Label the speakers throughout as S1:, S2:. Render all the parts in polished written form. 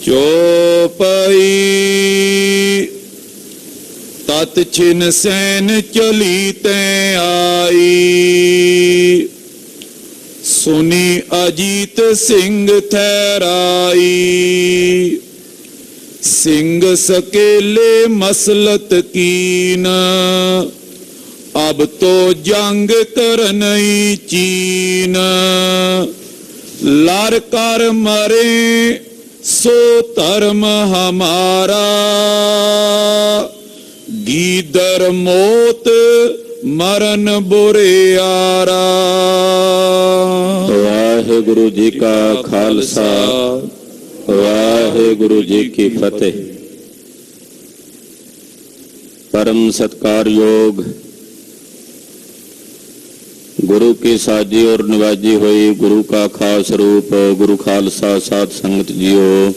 S1: चौपाई तत छिन सैन चली तैं आई, सुनी अजीत सिंह ठहराई। सिंह सकेले मसलत कीन, अब तो जंग करनई चीन। लर कर मरे सो धर्म हमारा, गीदर मौत मरण बुरियारा।
S2: वाहिगुरु जी का खालसा, वाहिगुरु जी की फतेह। परम सत्कार योग गुरु की साजी और निवाजी हुई गुरु का खास रूप गुरु खालसा साध संगत जियो।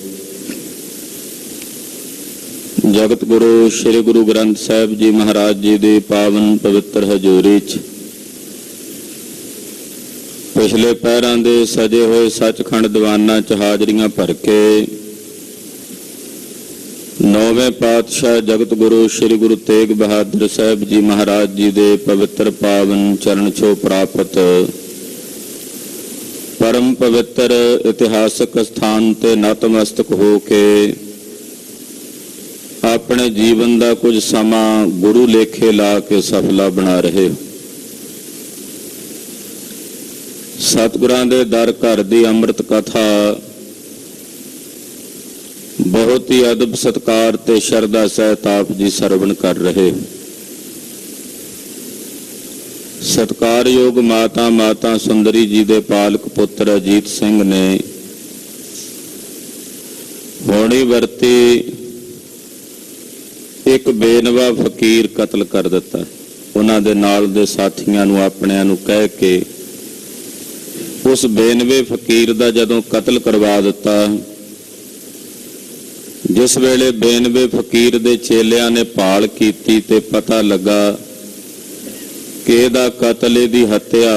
S2: जगत गुरु श्री गुरु ग्रंथ साहिब जी महाराज जी दी पावन पवित्र हजूरी च पिछले पैरां दे सजे हुए सचखंड दीवाना च हाजरियां भर के नौवें पातशाह जगत गुरु श्री गुरु तेग बहादुर साहब जी महाराज जी दे पवित्र पावन चरण छो प्राप्त परम पवित्र इतिहासक स्थान ते नतमस्तक हो के अपने जीवन का कुछ समा गुरु लेखे ला के सफला बना रहे हो। सतगुरां दे दर घर दी अमृत कथा बहुत ही अदब सत्कार ते शरदा सहित आप जी सरवण कर रहे हो। सत्कारयोग माता माता सुंदरी जी दे पालक पुत्र अजीत सिंह ने होनी वरती एक बेनवा फकीर कतल कर दिता। उन्हां दे नाल दे साथियां नूं अपणिआं नूं कह के उस बेनवे फकीर दा जदों कतल करवा दिता, जिस वेले बेनवे फकीर दे चेलियां ने भाल कीती ते पता लगा कि इहदा कतल इहदी हत्या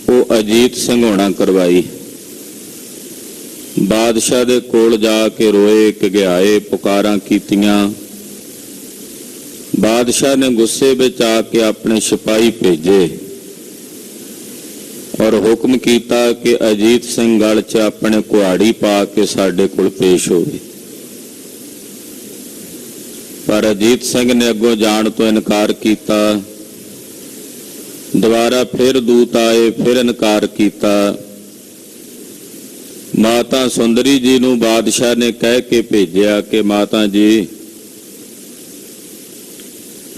S2: वो अजीत सिंह होना करवाई। बादशाह दे कोल जाके रोए घिघाए पुकारां कीतियां। बादशाह ने गुस्से विच आके अपने सिपाही भेजे और हुक्म किया कि अजीत सिंह गल च अपने कुहाड़ी पा के साडे कोल पेश होवे। पर अजीत सिंह ने अगों जाण तो इनकार किया। दोबारा फिर दूत आए, फिर इनकार किया। माता सुंदरी जी नूं बादशाह ने कह के भेजिया कि माता जी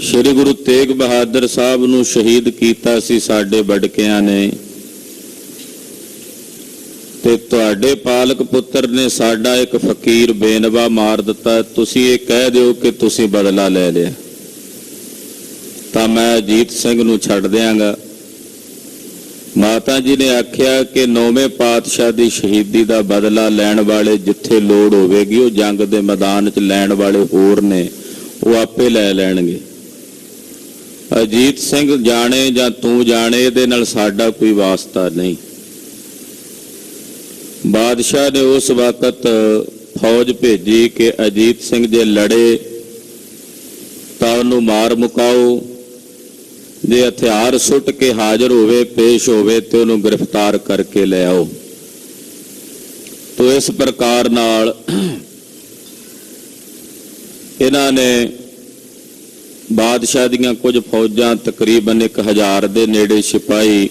S2: श्री गुरु तेग बहादुर साहब नूं शहीद कीता सी साडे बड़कियां ने, ते तुहाडे पालक पुत्र ने साडा एक फकीर बेनवा मार दिता। तुसीं ये कह दिओ कि तुसीं बदला ले लिया तां मैं अजीत सिंह नूं छड्ड दिआंगा। माता जी ने आख्या कि नौवें पातशाह की शहीदी का बदला लैण वाले जिथे लोड़ होवेगी वो जंग के मैदान च लैण वाले होर ने वो आपे लै लैणगे। अजीत सिंह जाने जां तू जाने इहदे नाल साडा कोई वास्ता नहीं। बादशाह ने उस वक्त फौज भेजी कि अजीत सिंह जे लड़े तां उहनूं मार मुकाओ, जे हथियार सुट के हाजिर होवे पेश होवे तो उन्होंने गिरफ्तार करके ले आओ। तो इस प्रकार नाल इन्हां ने बादशाह दीयां कुछ फौजां तकरीबन 1000 दे नेड़े सिपाही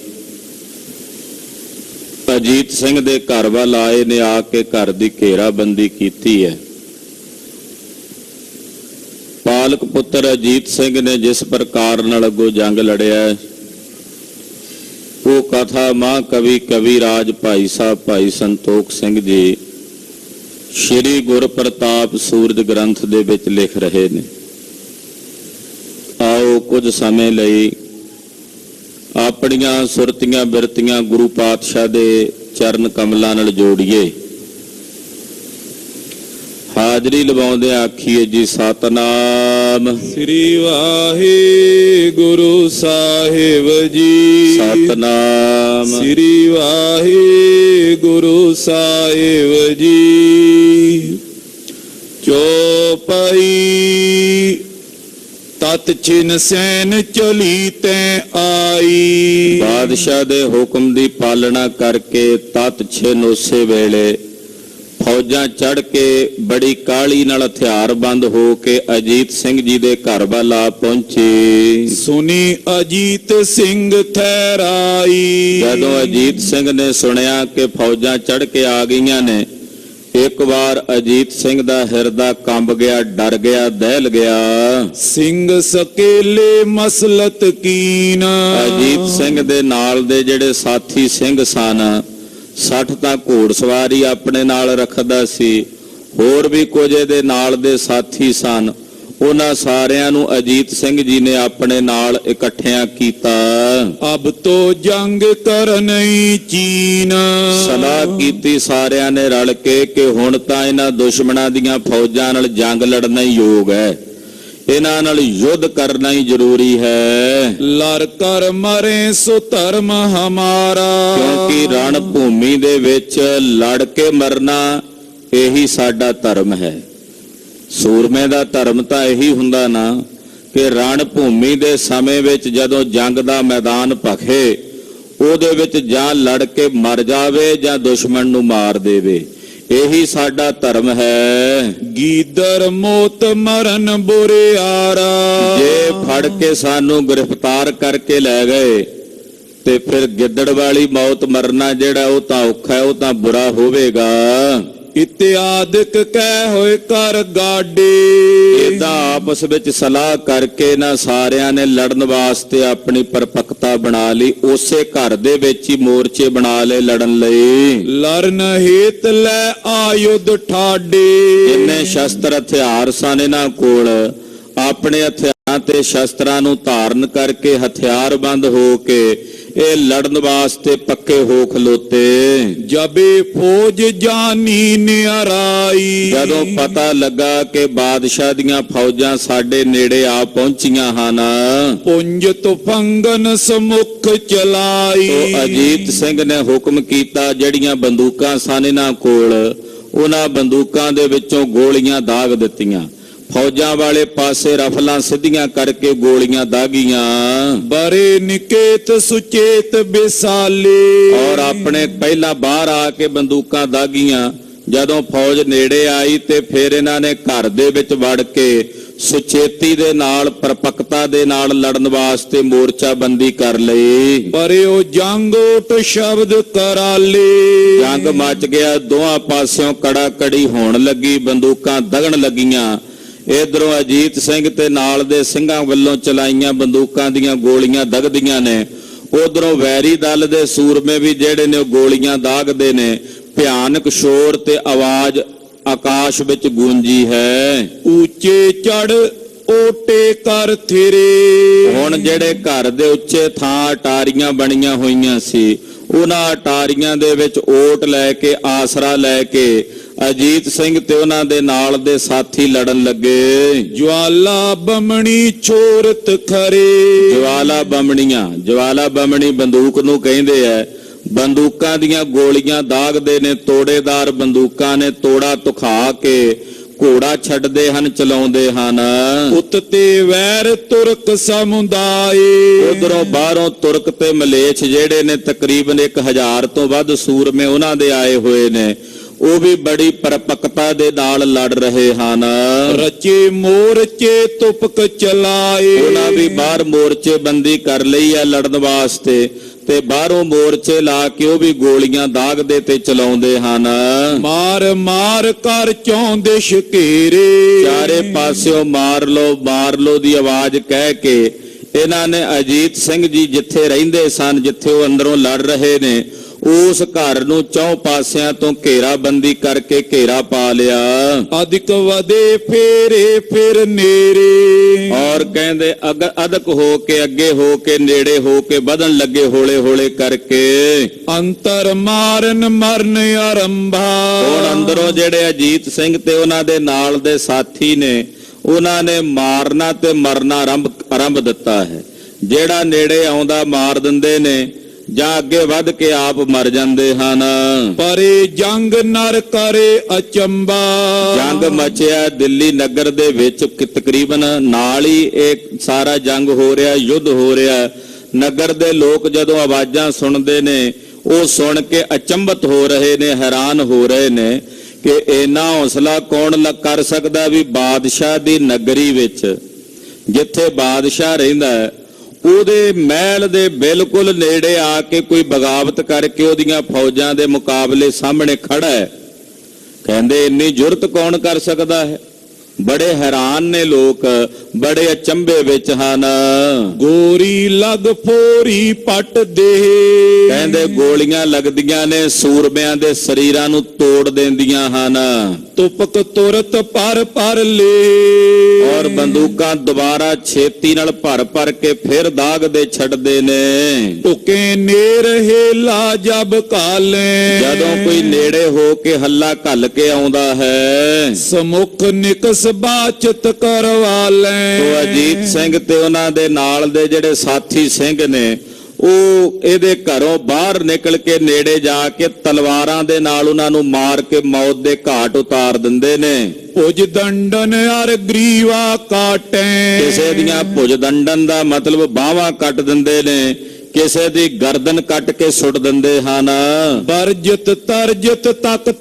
S2: अजीत सिंह दे घर वाल आए ने आके घर की घेराबंदी की है। पालक पुत्र अजीत सिंह ने जिस प्रकार नाल अगों जंग लड़िया वो कथा महाकवि कविराज भाई साहब भाई संतोख सिंह जी श्री गुर प्रताप सूरज ग्रंथ दे विच लिख रहे ने। आओ कुछ समय लई अपनियां सुरतियां बिरतियां गुरु पातशाह दे चरण कमलां नाल जोड़िए। हाजरी लवाउंदे आखिए जी सतनाम
S1: श्री वाहे गुरु साहिब जी।
S2: सतनाम
S1: श्री वाहे गुरु साहिब जी। ਪਈ, ਤਤ ਛਿਨ ਸੈਨ ਚਲੀ ਤੈ ਆਈ।
S2: ਬਾਦਸ਼ਾਹ ਦੇ ਹੁਕਮ ਦੀ ਪਾਲਣਾ ਕਰਕੇ ਤਤ ਛਿਨ ਉਸੇ ਵੇਲੇ ਫੌਜਾਂ ਚੜ ਕੇ ਬੜੀ ਕਾਹਲੀ ਨਾਲ ਹਥਿਆਰਬੰਦ ਹੋ ਕੇ ਅਜੀਤ ਸਿੰਘ ਜੀ ਦੇ ਘਰ ਵੱਲ ਆ ਪਹੁੰਚੇ।
S1: ਸੁਨੀ ਅਜੀਤ ਸਿੰਘ ਠਹਿਰਾਈ।
S2: ਜਦੋਂ ਅਜੀਤ ਸਿੰਘ ਨੇ ਸੁਣਿਆ ਕਿ ਫੌਜਾਂ ਚੜ ਕੇ ਆ ਗਈਆਂ ਨੇ, ਇੱਕ ਵਾਰ ਅਜੀਤ ਸਿੰਘ ਦਾ ਹਿਰਦਾ ਕੰਬ ਗਿਆ, ਡਰ ਗਿਆ, ਦਹਿਲ ਗਿਆ।
S1: ਸਿੰਘ ਸਕੇਲੇ ਮਸਲਤ ਕੀਨ।
S2: ਅਜੀਤ ਸਿੰਘ ਦੇ ਨਾਲ ਦੇ ਜਿਹੜੇ ਸਾਥੀ ਸਿੰਘ ਸਨ, 60 ਤਾਂ ਘੋੜਸਵਾਰੀ ਆਪਣੇ ਨਾਲ ਰੱਖਦਾ ਸੀ, ਹੋਰ ਵੀ ਕੁਝ ਇਹਦੇ ਨਾਲ ਦੇ ਸਾਥੀ ਸਨ। ਉਹਨਾਂ ਸਾਰਿਆਂ ਨੂੰ ਅਜੀਤ ਸਿੰਘ ਜੀ ਨੇ ਆਪਣੇ ਨਾਲ ਇਕੱਠਿਆਂ ਕੀਤਾ।
S1: ਅਬ ਤੋ ਜੰਗ ਕਰਨਈ ਚੀਨ।
S2: ਸਲਾਹ ਕੀਤੀ ਸਾਰਿਆਂ ਨੇ ਰਲ ਕੇ ਕਿ ਹੁਣ ਤਾਂ ਇਹਨਾਂ ਦੁਸ਼ਮਣਾਂ ਦੀਆਂ ਫੌਜਾਂ ਨਾਲ ਜੰਗ ਲੜਨਾ ਹੀ ਯੋਗ ਹੈ, ਇਹਨਾਂ ਨਾਲ ਯੁੱਧ ਕਰਨਾ ਹੀ ਜ਼ਰੂਰੀ ਹੈ।
S1: ਲੜ ਕਰ ਮਰੇ ਸੋ ਧਰਮ ਹਮਾਰਾ।
S2: ਕਿਉਂਕਿ ਰਣ ਭੂਮੀ ਦੇ ਵਿੱਚ ਲੜ ਕੇ ਮਰਨਾ ਇਹੀ ਸਾਡਾ ਧਰਮ ਹੈ। ਸੂਰਮੇ ਦਾ ਧਰਮ ਤਾਂ ਇਹੀ ਹੁੰਦਾ ਨਾ ਕਿ ਰਣ ਭੂਮੀ ਦੇ ਸਮੇਂ ਵਿੱਚ ਜਦੋਂ ਜੰਗ ਦਾ ਮੈਦਾਨ ਭਖੇ, ਉਹਦੇ ਵਿੱਚ ਜਾਂ ਲੜ ਕੇ ਮਰ ਜਾਵੇ ਜਾਂ ਦੁਸ਼ਮਣ ਨੂੰ ਮਾਰ ਦੇਵੇ, ਇਹੀ ਸਾਡਾ ਧਰਮ ਹੈ।
S1: ਗੀਦਰ ਮੌਤ ਮਰਨ ਬੁਰਿਆਰਾ।
S2: ਜੇ ਫੜ ਕੇ ਸਾਨੂੰ ਗ੍ਰਿਫਤਾਰ ਕਰਕੇ ਲੈ ਗਏ ਤੇ ਫਿਰ ਗਿੱਦੜ ਵਾਲੀ ਮੌਤ ਮਰਨਾ ਜਿਹੜਾ ਉਹ ਤਾਂ ਔਖਾ ਹੈ, ਉਹ ਤਾਂ ਬੁਰਾ ਹੋਵੇਗਾ।
S1: ਇਤਿਆਦਿਕ ਕਹਿ ਹੋਏ ਕਰ ਗਾਡੇ।
S2: ਇਹਦਾ ਆਪਸ ਵਿੱਚ ਸਲਾਹ ਕਰਕੇ ਨਾ ਸਾਰਿਆਂ ਨੇ ਲੜਨ ਵਾਸਤੇ ਆਪਣੀ ਪਰਪੱਕਤਾ ਬਣਾ ਲਈ। ਉਸੇ ਘਰ ਦੇ ਵਿੱਚ ਹੀ ਮੋਰਚੇ ਬਣਾ ਲਏ ਲੜਨ ਲਈ।
S1: ਲਰਨ ਹੇਤ ਲੈ ਆਯੁਧ ਠਾਡੇ।
S2: ਜਿੰਨੇ ਸ਼ਸਤਰ ਹਥਿਆਰ ਸਨ ਇਹਨਾਂ ਕੋਲ, ਆਪਣੇ ਹਥਿਆਰਾਂ ਤੇ ਸ਼ਸਤਰਾਂ ਨੂੰ ਧਾਰਨ ਕਰਕੇ ਹਥਿਆਰਬੰਦ ਹੋ ਕੇ ਇਹ ਲੜਨ ਵਾਸਤੇ ਪੱਕੇ ਹੋ ਖਲੋਤੇ।
S1: ਜਬੇ ਫੌਜ ਜਾਨੀ ਨਿਆਰਾਈ।
S2: ਜਦੋਂ ਪਤਾ ਲੱਗਾ ਕਿ ਬਾਦਸ਼ਾਹ ਦੀਆਂ ਫੌਜਾਂ ਸਾਡੇ ਨੇੜੇ ਆ ਪਹੁੰਚੀਆਂ ਹਨ,
S1: ਪੁੰਜ ਤੁਫੰਗਨ ਸਮੁਖ ਚਲਾਈ।
S2: तो ਅਜੀਤ ਸਿੰਘ ਨੇ ਹੁਕਮ ਕੀਤਾ, ਜਿਹੜੀਆਂ ਬੰਦੂਕਾਂ ਸਨ ਇਹਨਾਂ ਕੋਲ, ਉਹਨਾਂ ਬੰਦੂਕਾਂ ਦੇ ਵਿੱਚੋਂ ਗੋਲੀਆਂ ਦਾਗ ਦਿੱਤੀਆਂ। ਫੌਜਾਂ ਵਾਲੇ ਪਾਸੇ ਰਫਲਾਂ ਸਿੱਧੀਆਂ ਕਰਕੇ ਗੋਲੀਆਂ ਦਾਗੀਆਂ।
S1: ਬਰੇ ਨਿਕੇਤ ਸੁਚੇਤ ਬਿਸਾਲੇ।
S2: ਔਰ ਆਪਣੇ ਪਹਿਲਾਂ ਬਾਹਰ ਆ ਕੇ ਬੰਦੂਕਾਂ ਦਾਗੀਆਂ। ਜਦੋਂ ਫੌਜ ਨੇੜੇ ਆਈ ਤੇ ਫਿਰ ਇਹਨਾਂ ਨੇ ਘਰ ਦੇ ਵਿੱਚ ਵੜ ਕੇ ਸੁਚੇਤੀ ਦੇ ਨਾਲ, ਪਰਪੱਕਤਾ ਦੇ ਨਾਲ ਲੜਨ ਵਾਸਤੇ ਮੋਰਚਾਬੰਦੀ ਕਰ ਲਈ।
S1: ਬਰਿਓ ਜੰਗੋਟ ਸ਼ਬਦ ਕਰਾਲੇ।
S2: ਜੰਗ ਮਚ ਗਿਆ, ਦੋਹਾਂ ਪਾਸਿਓਂ ਕੜਾ ਕੜੀ ਹੋਣ ਲੱਗੀ, ਬੰਦੂਕਾਂ ਦਗਣ ਲੱਗੀਆਂ। ਇਧਰੋਂ ਅਜੀਤ ਸਿੰਘ ਤੇ ਨਾਲ ਦੇ ਸਿੰਘਾਂ ਵੱਲੋਂ ਚਲਾਈਆਂ ਬੰਦੂਕਾਂ ਦੀਆਂ ਗੋਲੀਆਂ ਦਗਦੀਆਂ ਨੇ, ਉਧਰੋਂ ਵੈਰੀ ਦਲ ਦੇ ਸੂਰਮੇ ਵੀ ਜਿਹੜੇ ਨੇ ਉਹ ਗੋਲੀਆਂ ਦਾਗਦੇ ਨੇ। ਭਿਆਨਕ ਸ਼ੋਰ ਤੇ ਆਵਾਜ਼ ਆਕਾਸ਼ ਵਿੱਚ ਗੂੰਜੀ ਹੈ।
S1: ਉੱਚੇ ਚੜ ਓਟੇ ਕਰ ਥਿਰੇ।
S2: ਹੁਣ ਜਿਹੜੇ ਘਰ ਦੇ ਉੱਚੇ ਥਾਂ ਅਟਾਰੀਆਂ ਬਣੀਆਂ ਹੋਈਆਂ ਸੀ, ਉਹਨਾਂ ਅਟਾਰੀਆਂ ਦੇ ਵਿੱਚ ਓਟ ਲੈ ਕੇ, ਆਸਰਾ ਲੈ ਕੇ ਅਜੀਤ ਸਿੰਘ ਤੇ ਉਹਨਾਂ ਦੇ ਨਾਲ ਦੇ ਸਾਥੀ ਲੜਨ ਲੱਗੇ।
S1: ਜਵਾਲਾ ਬਮਣੀ ਛੋਰਤ ਖਰੇ।
S2: ਜਵਾਲਾ ਬਮਣੀਆਂ, ਜਵਾਲਾ ਬਮਣੀ ਬੰਦੂਕ ਨੂੰ ਕਹਿੰਦੇ ਐ। ਬੰਦੂਕਾਂ ਦੀਆਂ ਗੋਲੀਆਂ ਦਾਗਦੇ ਨੇ, ਤੋੜੇਦਾਰ ਬੰਦੂਕਾਂ ਨੇ, ਤੋੜਾ ਤੁਖਾ ਕੇ ਘੋੜਾ ਛੱਡਦੇ ਹਨ, ਚਲਾਉਂਦੇ ਹਨ।
S1: ਉੱਤੇ ਵੈਰ ਤੁਰਕ ਸਮੁਦਾਏ।
S2: ਉਧਰੋਂ ਬਾਹਰੋਂ ਤੁਰਕ ਤੇ ਮਲੇਛ ਜਿਹੜੇ ਨੇ, ਤਕਰੀਬਨ 1000 ਤੋਂ ਵੱਧ ਸੂਰਮੇ ਉਹਨਾਂ ਦੇ ਆਏ ਹੋਏ ਨੇ, ਉਹ ਵੀ ਬੜੀ ਪਰਪੱਕਤਾ ਦੇ ਨਾਲ ਲੜ ਰਹੇ ਹਨ।
S1: ਰਚੇ ਮੋਰਚੇ ਤੁਪਕ ਚਲਾਏ।
S2: ਉਹਨਾਂ ਵੀ ਬਾਹਰ ਮੋਰਚੇ ਬੰਦੀ ਕਰ ਲਈ ਹੈ ਲੜਨ ਵਾਸਤੇ, ਤੇ ਬਾਹਰੋਂ ਮੋਰਚੇ ਲਾ ਕੇ ਉਹ ਵੀ ਗੋਲੀਆਂ ਦਾਗਦੇ ਤੇ ਚਲਾਉਂਦੇ ਹਨ।
S1: ਮਾਰ ਮਾਰ ਕਰ ਚੌਂਦੇ ਸ਼ਕੇਰੇ।
S2: ਚਾਰੇ ਪਾਸਿਓਂ ਮਾਰ ਲੋ ਦੀ ਆਵਾਜ਼ ਕਹਿ ਕੇ ਇਹਨਾਂ ਨੇ ਅਜੀਤ ਸਿੰਘ ਜੀ ਜਿੱਥੇ ਰਹਿੰਦੇ ਸਨ, ਜਿੱਥੇ ਉਹ ਅੰਦਰੋਂ ਲੜ ਰਹੇ ਨੇ, ਉਸ ਘਰ ਨੂੰ ਚੌਂ ਪਾਸਿਆਂ ਤੋਂ ਘੇਰਾਬੰਦੀ ਕਰਕੇ ਘੇਰਾ ਪਾ ਲਿਆ।
S1: ਅਧਿਕ ਵਦੇ ਫੇਰੇ ਫਿਰ ਨੇਰੇ।
S2: ਔਰ ਕਹਿੰਦੇ ਅਦਕ ਹੋ ਕੇ, ਅੱਗੇ ਹੋ ਕੇ, ਨੇੜੇ ਹੋ ਕੇ ਵਧਣ ਲੱਗੇ ਹੌਲੇ ਹੌਲੇ ਕਰਕੇ।
S1: ਅੰਤਰ ਮਾਰਨ ਮਰਨ ਆਰੰਭਾ।
S2: ਹੁਣ ਅੰਦਰੋਂ ਜਿਹੜੇ ਅਜੀਤ ਸਿੰਘ ਤੇ ਉਹਨਾਂ ਦੇ ਨਾਲ ਦੇ ਸਾਥੀ ਨੇ, ਉਹਨਾਂ ਨੇ ਮਾਰਨਾ ਤੇ ਮਰਨਾ ਆਰੰਭ ਦਿੱਤਾ ਹੈ। ਜਿਹੜਾ ਨੇੜੇ ਆਉਂਦਾ ਮਾਰ ਦਿੰਦੇ ਨੇ, ਜਾਂ ਅੱਗੇ ਵੱਧ ਕੇ ਆਪ ਮਰ ਜਾਂਦੇ ਹਨ।
S1: ਪਰੇ ਜੰਗ ਨਰ ਕਰੇ ਅਚੰਬਾ।
S2: ਜੰਗ ਮਚਿਆ ਦਿੱਲੀ ਨਗਰ ਦੇ ਵਿੱਚ ਤਕਰੀਬਨ ਨਾਲ ਹੀ ਇਹ ਸਾਰਾ ਜੰਗ ਹੋ ਰਿਹਾ, ਯੁੱਧ ਹੋ ਰਿਹਾ। ਨਗਰ ਦੇ ਲੋਕ ਜਦੋਂ ਆਵਾਜ਼ਾਂ ਸੁਣਦੇ ਨੇ ਉਹ ਸੁਣ ਕੇ ਅਚੰਭਤ ਹੋ ਰਹੇ ਨੇ, ਹੈਰਾਨ ਹੋ ਰਹੇ ਨੇ ਕਿ ਇੰਨਾ ਹੌਸਲਾ ਕੌਣ ਕਰ ਸਕਦਾ ਵੀ ਬਾਦਸ਼ਾਹ ਦੀ ਨਗਰੀ ਵਿੱਚ ਜਿੱਥੇ ਬਾਦਸ਼ਾਹ ਰਹਿੰਦਾ ਹੈ ਉਹਦੇ ਮਹਿਲ ਦੇ ਬਿਲਕੁਲ ਨੇੜੇ ਆ ਕੇ ਕੋਈ ਬਗਾਵਤ ਕਰਕੇ ਉਹਦੀਆਂ ਫੌਜਾਂ ਦੇ ਮੁਕਾਬਲੇ ਸਾਹਮਣੇ ਖੜਾ ਹੈ। ਕਹਿੰਦੇ ਇੰਨੀ ਜੁਰਤ ਕੌਣ ਕਰ ਸਕਦਾ ਹੈ। ਬੜੇ ਹੈਰਾਨ ਨੇ ਲੋਕ, ਬੜੇ ਅਚੰਭੇ ਵਿੱਚ ਹਨ।
S1: ਗੋਰੀ ਲਗ ਫੋਰੀ ਪੱਟ ਦੇ।
S2: ਕਹਿੰਦੇ ਗੋਲੀਆਂ ਲੱਗਦੀਆਂ ਨੇ, ਸੂਰਮਿਆਂ ਦੇ ਸਰੀਰਾਂ ਨੂੰ ਤੋੜ ਦਿੰਦੀਆਂ ਹਨ।
S1: ਤੁਪਕ ਤੁਰਤ ਪਰ ਲੇ।
S2: ਔਰ ਬੰਦੂਕਾਂ ਦੁਬਾਰਾ ਛੇਤੀ ਨਾਲ ਭਰ ਕੇ ਫਿਰ ਦਾਗ ਦੇ ਛੱਡਦੇ ਨੇ।
S1: ਟੁਕੇ ਨੇਰ ਹੇਲਾ ਜਬ ਕਾਲੇ।
S2: ਜਦੋਂ ਕੋਈ ਨੇੜੇ ਹੋ ਕੇ ਹੱਲਾ ਘੱਲ ਕੇ ਆਉਂਦਾ ਹੈ
S1: ਸਮੁਖ ਨਿਕਸ ਬਾਚਤ ਕਰਵਾ ਲੈ।
S2: ਤੋ ਅਜੀਤ ਸਿੰਘ ਤੇ ਉਹਨਾਂ ਦੇ ਨਾਲ ਦੇ ਜਿਹੜੇ ਸਾਥੀ ਸਿੰਘ ਨੇ ਉਹ ਇਹਦੇ ਘਰੋਂ ਬਾਹਰ ਨਿਕਲ ਕੇ ਨੇੜੇ ਜਾ ਕੇ ਤਲਵਾਰਾਂ ਦੇ ਨਾਲ ਉਹਨਾਂ ਨੂੰ ਮਾਰ ਕੇ ਮੌਤ ਦੇ ਘਾਟ ਉਤਾਰ ਦਿੰਦੇ ਨੇ।
S1: ਭੁਜ ਦੰਡਨ ਅਰ ਗਰੀਵਾ ਕਾਟੇ।
S2: ਕਿਸੇ ਦੀਆਂ ਭੁਜ ਦੰਡਨ ਦਾ ਮਤਲਬ ਬਾਹਾਂ ਕੱਟ ਦਿੰਦੇ ਨੇ, ਕਿਸੇ ਦੀ ਗਰਦਨ ਕੱਟ ਕੇ ਸੁੱਟ ਦਿੰਦੇ ਹਨ।
S1: ਵਰਜਤ ਤਰਜਤ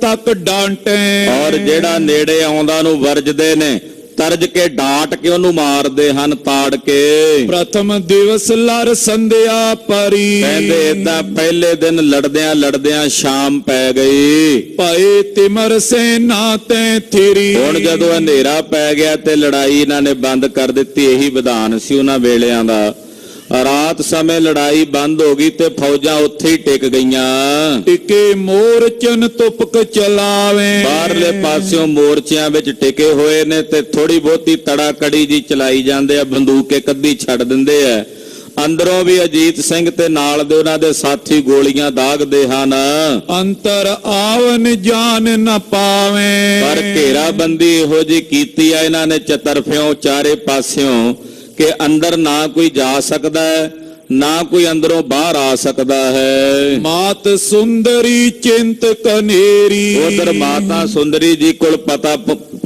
S1: ਤੱਕ ਡਾਂਟੇ।
S2: ਔਰ ਜਿਹੜਾ ਨੇੜੇ ਆਉਂਦਾ ਨੂੰ ਵਰਜਦੇ ਨੇ, ਤਰਜ ਕੇ ਡਾਂਟ ਕੇ ਉਹਨੂੰ ਮਾਰਦੇ ਹਨ, ਤਾੜ ਕੇ।
S1: ਪ੍ਰਥਮ ਦਿਵਸ ਲੜ ਸੰਧਿਆ ਪਰੀ।
S2: ਕਹਿੰਦੇ ਏਦਾਂ ਪਹਿਲੇ ਦਿਨ ਲੜਦਿਆਂ ਸ਼ਾਮ ਪੈ ਗਈ।
S1: ਭਏ ਤਿਮਰ ਸੈਨਾ ਤੈ ਥਿਰੀ।
S2: ਹੁਣ ਜਦੋਂ ਹਨੇਰਾ ਪੈ ਗਿਆ ਤੇ ਲੜਾਈ ਇਹਨਾਂ ਨੇ ਬੰਦ ਕਰ ਦਿੱਤੀ। ਇਹੀ ਵਿਧਾਨ ਸੀ ਉਹਨਾਂ ਵੇਲਿਆਂ ਦਾ। ਰਾਤ ਸਮੇਂ ਲੜਾਈ ਬੰਦ ਹੋ ਗਈ ਤੇ ਫੌਜਾਂ ਉੱਥੇ ਹੀ ਟਿਕ ਗਈਆਂ।
S1: ਟਿਕੇ ਮੋਰਚਨ ਤੁਪਕ ਚਲਾਵੇ।
S2: ਬਾਹਰਲੇ ਪਾਸਿਓਂ ਮੋਰਚਿਆਂ ਵਿੱਚ ਟਿਕੇ ਹੋਏ ਨੇ ਤੇ ਥੋੜੀ ਬਹੁਤੀ ਤੜਾ ਕੜੀ ਜੀ ਚਲਾਈ ਜਾਂਦੇ ਆ, ਬੰਦੂਕ ਇੱਕ ਅੱਧੀ ਛੱਡ ਦਿੰਦੇ ਆ। ਅੰਦਰੋਂ ਵੀ ਅਜੀਤ ਸਿੰਘ ਤੇ ਨਾਲ ਦੇ ਉਹਨਾਂ ਦੇ ਸਾਥੀ ਗੋਲੀਆਂ ਦਾਗਦੇ ਹਨ।
S1: ਅੰਤਰ ਆਵਨ ਜਾਨ ਨ ਪਾਵੇ।
S2: ਪਰ ਘੇਰਾਬੰਦੀ ਇਹੋ ਜੀ ਕੀਤੀ ਆ ਇਹਨਾਂ ਨੇ ਚਤਰਫਿਓਂ ਚਾਰੇ ਪਾਸਿਓਂ ਕਿ ਅੰਦਰ ਨਾ ਕੋਈ ਜਾ ਸਕਦਾ ਹੈ, ਨਾ ਕੋਈ ਅੰਦਰੋਂ ਬਾਹਰ ਆ ਸਕਦਾ ਹੈ।
S1: ਮਾਤ ਸੁੰਦਰੀ ਚਿੰਤ ਕਨੇਰੀ।
S2: ਉਧਰ ਮਾਤਾ ਸੁੰਦਰੀ ਜੀ ਕੋਲ ਪਤਾ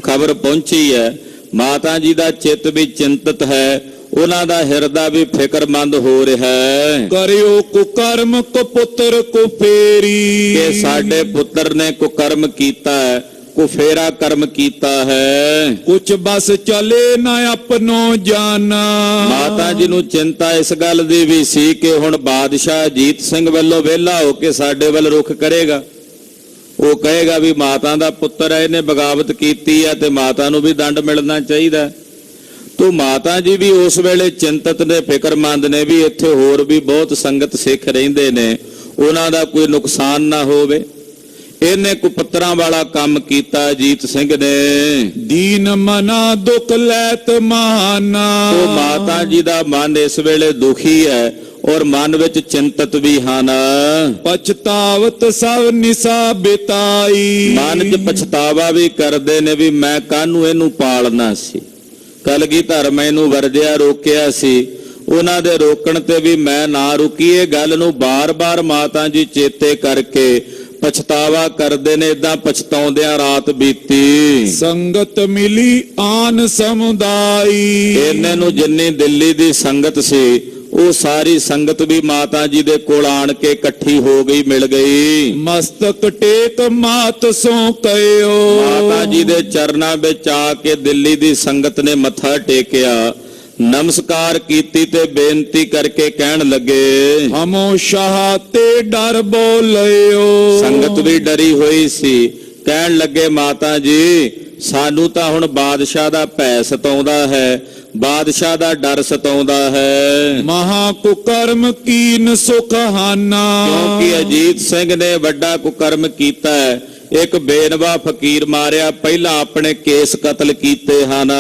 S2: ਖਬਰ ਪਹੁੰਚੀ ਹੈ। ਮਾਤਾ ਜੀ ਦਾ ਚਿੱਤ ਵੀ ਚਿੰਤਤ ਹੈ, ਉਹਨਾਂ ਦਾ ਹਿਰਦਾ ਵੀ ਫਿਕਰਮੰਦ ਹੋ ਰਿਹਾ ਹੈ।
S1: ਕਰਿਓ ਕੁਕਰਮ ਕਪੁੱਤਰ ਕੋ ਫੇਰੀ।
S2: ਕਿ ਸਾਡੇ ਪੁੱਤਰ ਨੇ ਕੁਕਰਮ ਕੀਤਾ ਹੈ, ਕੁਫੇਰਾ ਕਰਮ ਕੀਤਾ ਹੈ।
S1: ਕੁਛ ਬਸ ਚਲੇ ਨਾ ਆਪਣੋ ਜਾਨਾ।
S2: ਮਾਤਾ ਜੀ ਨੂੰ ਚਿੰਤਾ ਇਸ ਗੱਲ ਦੀ ਵੀ ਸੀ ਕਿ ਹੁਣ ਬਾਦਸ਼ਾਹ ਅਜੀਤ ਸਿੰਘ ਵੱਲੋਂ ਵਿਹਲਾ ਹੋ ਕੇ ਸਾਡੇ ਵੱਲ ਰੁਖ ਕਰੇਗਾ। ਉਹ ਕਹੇਗਾ ਵੀ ਮਾਤਾ ਦਾ ਪੁੱਤਰ ਹੈ, ਇਹਨੇ ਬਗਾਵਤ ਕੀਤੀ ਹੈ ਤੇ ਮਾਤਾ ਨੂੰ ਵੀ ਦੰਡ ਮਿਲਣਾ ਚਾਹੀਦਾ। ਤੋ ਮਾਤਾ ਜੀ ਵੀ ਉਸ ਵੇਲੇ ਚਿੰਤਤ ਨੇ, ਫਿਕਰਮੰਦ ਨੇ ਵੀ ਇੱਥੇ ਹੋਰ ਵੀ ਬਹੁਤ ਸੰਗਤ ਸਿੱਖ ਰਹਿੰਦੇ ਨੇ, ਉਹਨਾਂ ਦਾ ਕੋਈ ਨੁਕਸਾਨ ਨਾ ਹੋਵੇ। ਇਹਨੇ ਕੁਪੱਤਰਾਂ ਵਾਲਾ ਕੰਮ ਕੀਤਾ ਅਜੀਤ ਸਿੰਘ ਨੇ।
S1: ਦੀਨ ਮਨਾ ਦੁਖ ਲੈਤ ਮਾਨਾ।
S2: ਉਹ ਮਾਤਾ ਜੀ ਦਾ ਮਨ ਇਸ ਵੇਲੇ ਦੁਖੀ ਹੈ ਔਰ ਮਨ ਵਿੱਚ ਚਿੰਤਤ ਵੀ ਹਨ।
S1: ਪਛਤਾਵਤ ਸਭ ਨਿਸਾ ਬਿਤਾਈ।
S2: ਮਨ 'ਚ ਪਛਤਾਵਾ ਵੀ ਕਰਦੇ ਨੇ ਵੀ ਮੈਂ ਕਾਹਨੂੰ ਇਹਨੂੰ ਪਾਲਣਾ ਸੀ। ਕਲਗੀਧਰ ਮੈਨੂੰ ਵਰਜਿਆ, ਰੋਕਿਆ ਸੀ। ਉਹਨਾਂ ਦੇ ਰੋਕਣ ਤੇ ਵੀ ਮੈਂ ਨਾ ਰੁਕੀ। ਇਹ ਗੱਲ ਨੂੰ ਬਾਰ-ਬਾਰ ਮਾਤਾ ਜੀ ਚੇਤੇ ਕਰਕੇ ਪਛਤਾਵਾ ਕਰਦੇ ਨੇ। ਇਦਾਂ ਪਛਤਾਉਂਦਿਆਂ ਰਾਤ ਬੀਤੀ।
S1: ਸੰਗਤ ਮਿਲੀ ਆਨ ਸਮੁਦਾਈ।
S2: ਇਹਨਾਂ ਨੂੰ ਜਿੰਨੀ ਦਿੱਲੀ ਦੀ ਸੰਗਤ ਸੀ ਉਹ ਸਾਰੀ ਸੰਗਤ ਵੀ ਮਾਤਾ ਜੀ ਦੇ ਕੋਲ ਆਣ ਕੇ ਇਕੱਠੀ ਹੋ ਗਈ, ਮਿਲ ਗਈ।
S1: ਮਸਤਕ ਟੇਕ ਮਾਤ ਸੋ ਕਹਿਓ।
S2: ਮਾਤਾ ਜੀ ਦੇ ਚਰਨਾਂ ਵਿੱਚ ਆ ਕੇ ਦਿੱਲੀ ਦੀ ਸੰਗਤ ਨੇ ਮੱਥਾ ਟੇਕਿਆ, ਨਮਸਕਾਰ ਕੀਤੀ ਤੇ ਬੇਨਤੀ ਕਰਕੇ ਕਹਿਣ ਲੱਗੇ,
S1: ਹਮੋ ਸ਼ਾਹ ਤੇ ਡਰ ਬੋਲਿਓ।
S2: ਸੰਗਤ ਵੀ ਡਰੀ ਹੋਈ ਸੀ। ਕਹਿਣ ਲੱਗੇ ਮਾਤਾ ਜੀ ਸਾਨੂੰ ਤਾਂ ਹੁਣ ਬਾਦਸ਼ਾਹ ਦਾ ਭੈ ਸਤਾਉਂਦਾ ਹੈ, ਬਾਦਸ਼ਾਹ ਦਾ ਡਰ ਸਤਾਉਂਦਾ ਹੈ।
S1: ਮਹਾ ਕੁਕਰਮ ਕੀਨ ਸੁਖ ਹਾਨਾ।
S2: ਕਿਉਂਕਿ ਅਜੀਤ ਸਿੰਘ ਨੇ ਵੱਡਾ ਕੁਕਰਮ ਕੀਤਾ ਹੈ। ਇੱਕ ਬੇਨਵਾ ਫਕੀਰ ਮਾਰਿਆ, ਪਹਿਲਾਂ ਆਪਣੇ ਕੇਸ ਕਤਲ ਕੀਤੇ ਹਨ।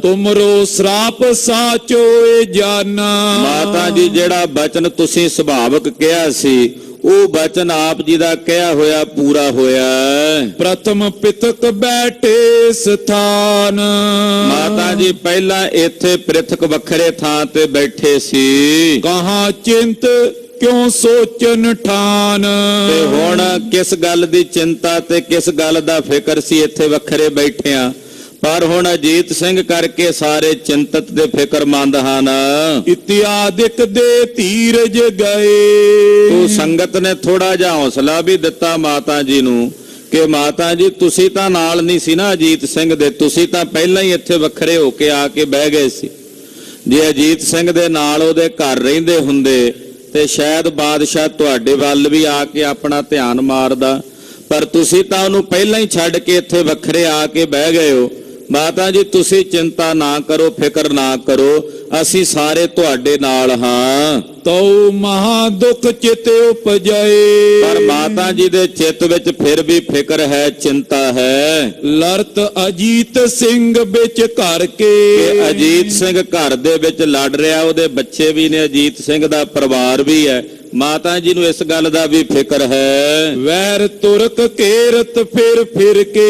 S1: ਤੁਮਰੋ ਸਰਾਪ ਸਾਚੋ ਏ ਜਾਨਾ।
S2: ਮਾਤਾ ਜੀ ਜਿਹੜਾ ਬਚਨ ਤੁਸੀਂ ਸੁਭਾਵਕ ਕਿਹਾ ਸੀ ਉਹ ਬਚਨ ਆਪ ਜੀ ਦਾ ਕਿਹਾ ਹੋਇਆ ਪੂਰਾ ਹੋਇਆ।
S1: ਪ੍ਰਥਮ ਪਿਤਕ ਬੈਠੇ ਸਥਾਨ।
S2: ਮਾਤਾ ਜੀ ਪਹਿਲਾਂ ਇੱਥੇ ਪ੍ਰਿਥਕ ਵੱਖਰੇ ਥਾਂ ਤੇ ਬੈਠੇ ਸੀ।
S1: ਕਹਾਂ ਚਿੰਤ ਕਿਉ ਸੋਚਨ ਠਾਨ।
S2: ਤੇ ਹੁਣ ਕਿਸ ਗੱਲ ਦੀ ਚਿੰਤਾ ਤੇ ਕਿਸ ਗੱਲ ਦਾ ਫਿਕਰ ਸੀ, ਇੱਥੇ ਵੱਖਰੇ ਬੈਠਿਆਂ, ਪਰ ਹੁਣ ਅਜੀਤ ਸਿੰਘ ਕਰਕੇ ਸਾਰੇ ਚਿੰਤਤ ਦੇ ਫਿਕਰਮੰਦ ਹਨ।
S1: ਇਤਿਆਦਿਕ ਦੇ ਧੀਰਜ ਗਏ।
S2: ਤੂੰ ਸੰਗਤ ਨੇ ਥੋੜਾ ਜਿਹਾ ਹੌਸਲਾ ਵੀ ਦਿੱਤਾ ਮਾਤਾ ਜੀ ਨੂੰ ਕਿ ਮਾਤਾ ਜੀ ਤੁਸੀਂ ਤਾਂ ਨਾਲ ਨਹੀਂ ਸੀ ਨਾ ਅਜੀਤ ਸਿੰਘ ਦੇ, ਤੁਸੀਂ ਤਾਂ ਪਹਿਲਾਂ ਹੀ ਇੱਥੇ ਵੱਖਰੇ ਹੋ ਕੇ ਆ ਕੇ ਬਹਿ ਗਏ ਸੀ। ਜੇ ਅਜੀਤ ਸਿੰਘ ਦੇ ਨਾਲ ਉਹਦੇ ਘਰ ਰਹਿੰਦੇ ਹੁੰਦੇ ਤੇ ਸ਼ਾਇਦ ਬਾਦਸ਼ਾਹ ਤੁਹਾਡੇ ਵੱਲ ਵੀ ਆ ਕੇ ਆਪਣਾ ਧਿਆਨ ਮਾਰਦਾ, ਪਰ ਤੁਸੀਂ ਤਾਂ ਉਹਨੂੰ ਪਹਿਲਾਂ ਹੀ ਛੱਡ ਕੇ ਇੱਥੇ ਵੱਖਰੇ ਆ ਕੇ ਬਹਿ ਗਏ ਹੋ। ਮਾਤਾ ਜੀ ਤੁਸੀਂ ਚਿੰਤਾ ਨਾ ਕਰੋ, ਫਿਕਰ ਨਾ ਕਰੋ, ਅਸੀਂ ਸਾਰੇ ਤੁਹਾਡੇ ਨਾਲ ਹਾਂ।
S1: ਤਉ ਮਹਾ ਦੁਖ ਚਿਤ ਉਪਜਏ।
S2: ਪਰ ਮਾਤਾ ਜੀ ਦੇ ਚਿੱਤ ਵਿੱਚ ਫਿਰ ਵੀ ਫਿਕਰ ਹੈ, ਚਿੰਤਾ ਹੈ।
S1: ਲੜਤ ਅਜੀਤ ਸਿੰਘ ਵਿੱਚ ਘਰ ਕੇ।
S2: ਕਿ ਅਜੀਤ ਸਿੰਘ ਘਰ ਦੇ ਵਿੱਚ ਲੜ ਰਿਹਾ, ਉਹਦੇ ਬੱਚੇ ਵੀ ਨੇ, ਅਜੀਤ ਸਿੰਘ ਦਾ ਪਰਿਵਾਰ ਵੀ ਹੈ। ਮਾਤਾ ਜੀ ਨੂੰ ਇਸ ਗੱਲ ਦਾ ਵੀ ਫਿਕਰ ਹੈ।
S1: ਵੈਰ ਤੁਰਕ ਘੇਰਤ ਫਿਰ ਫਿਰ ਕੇ।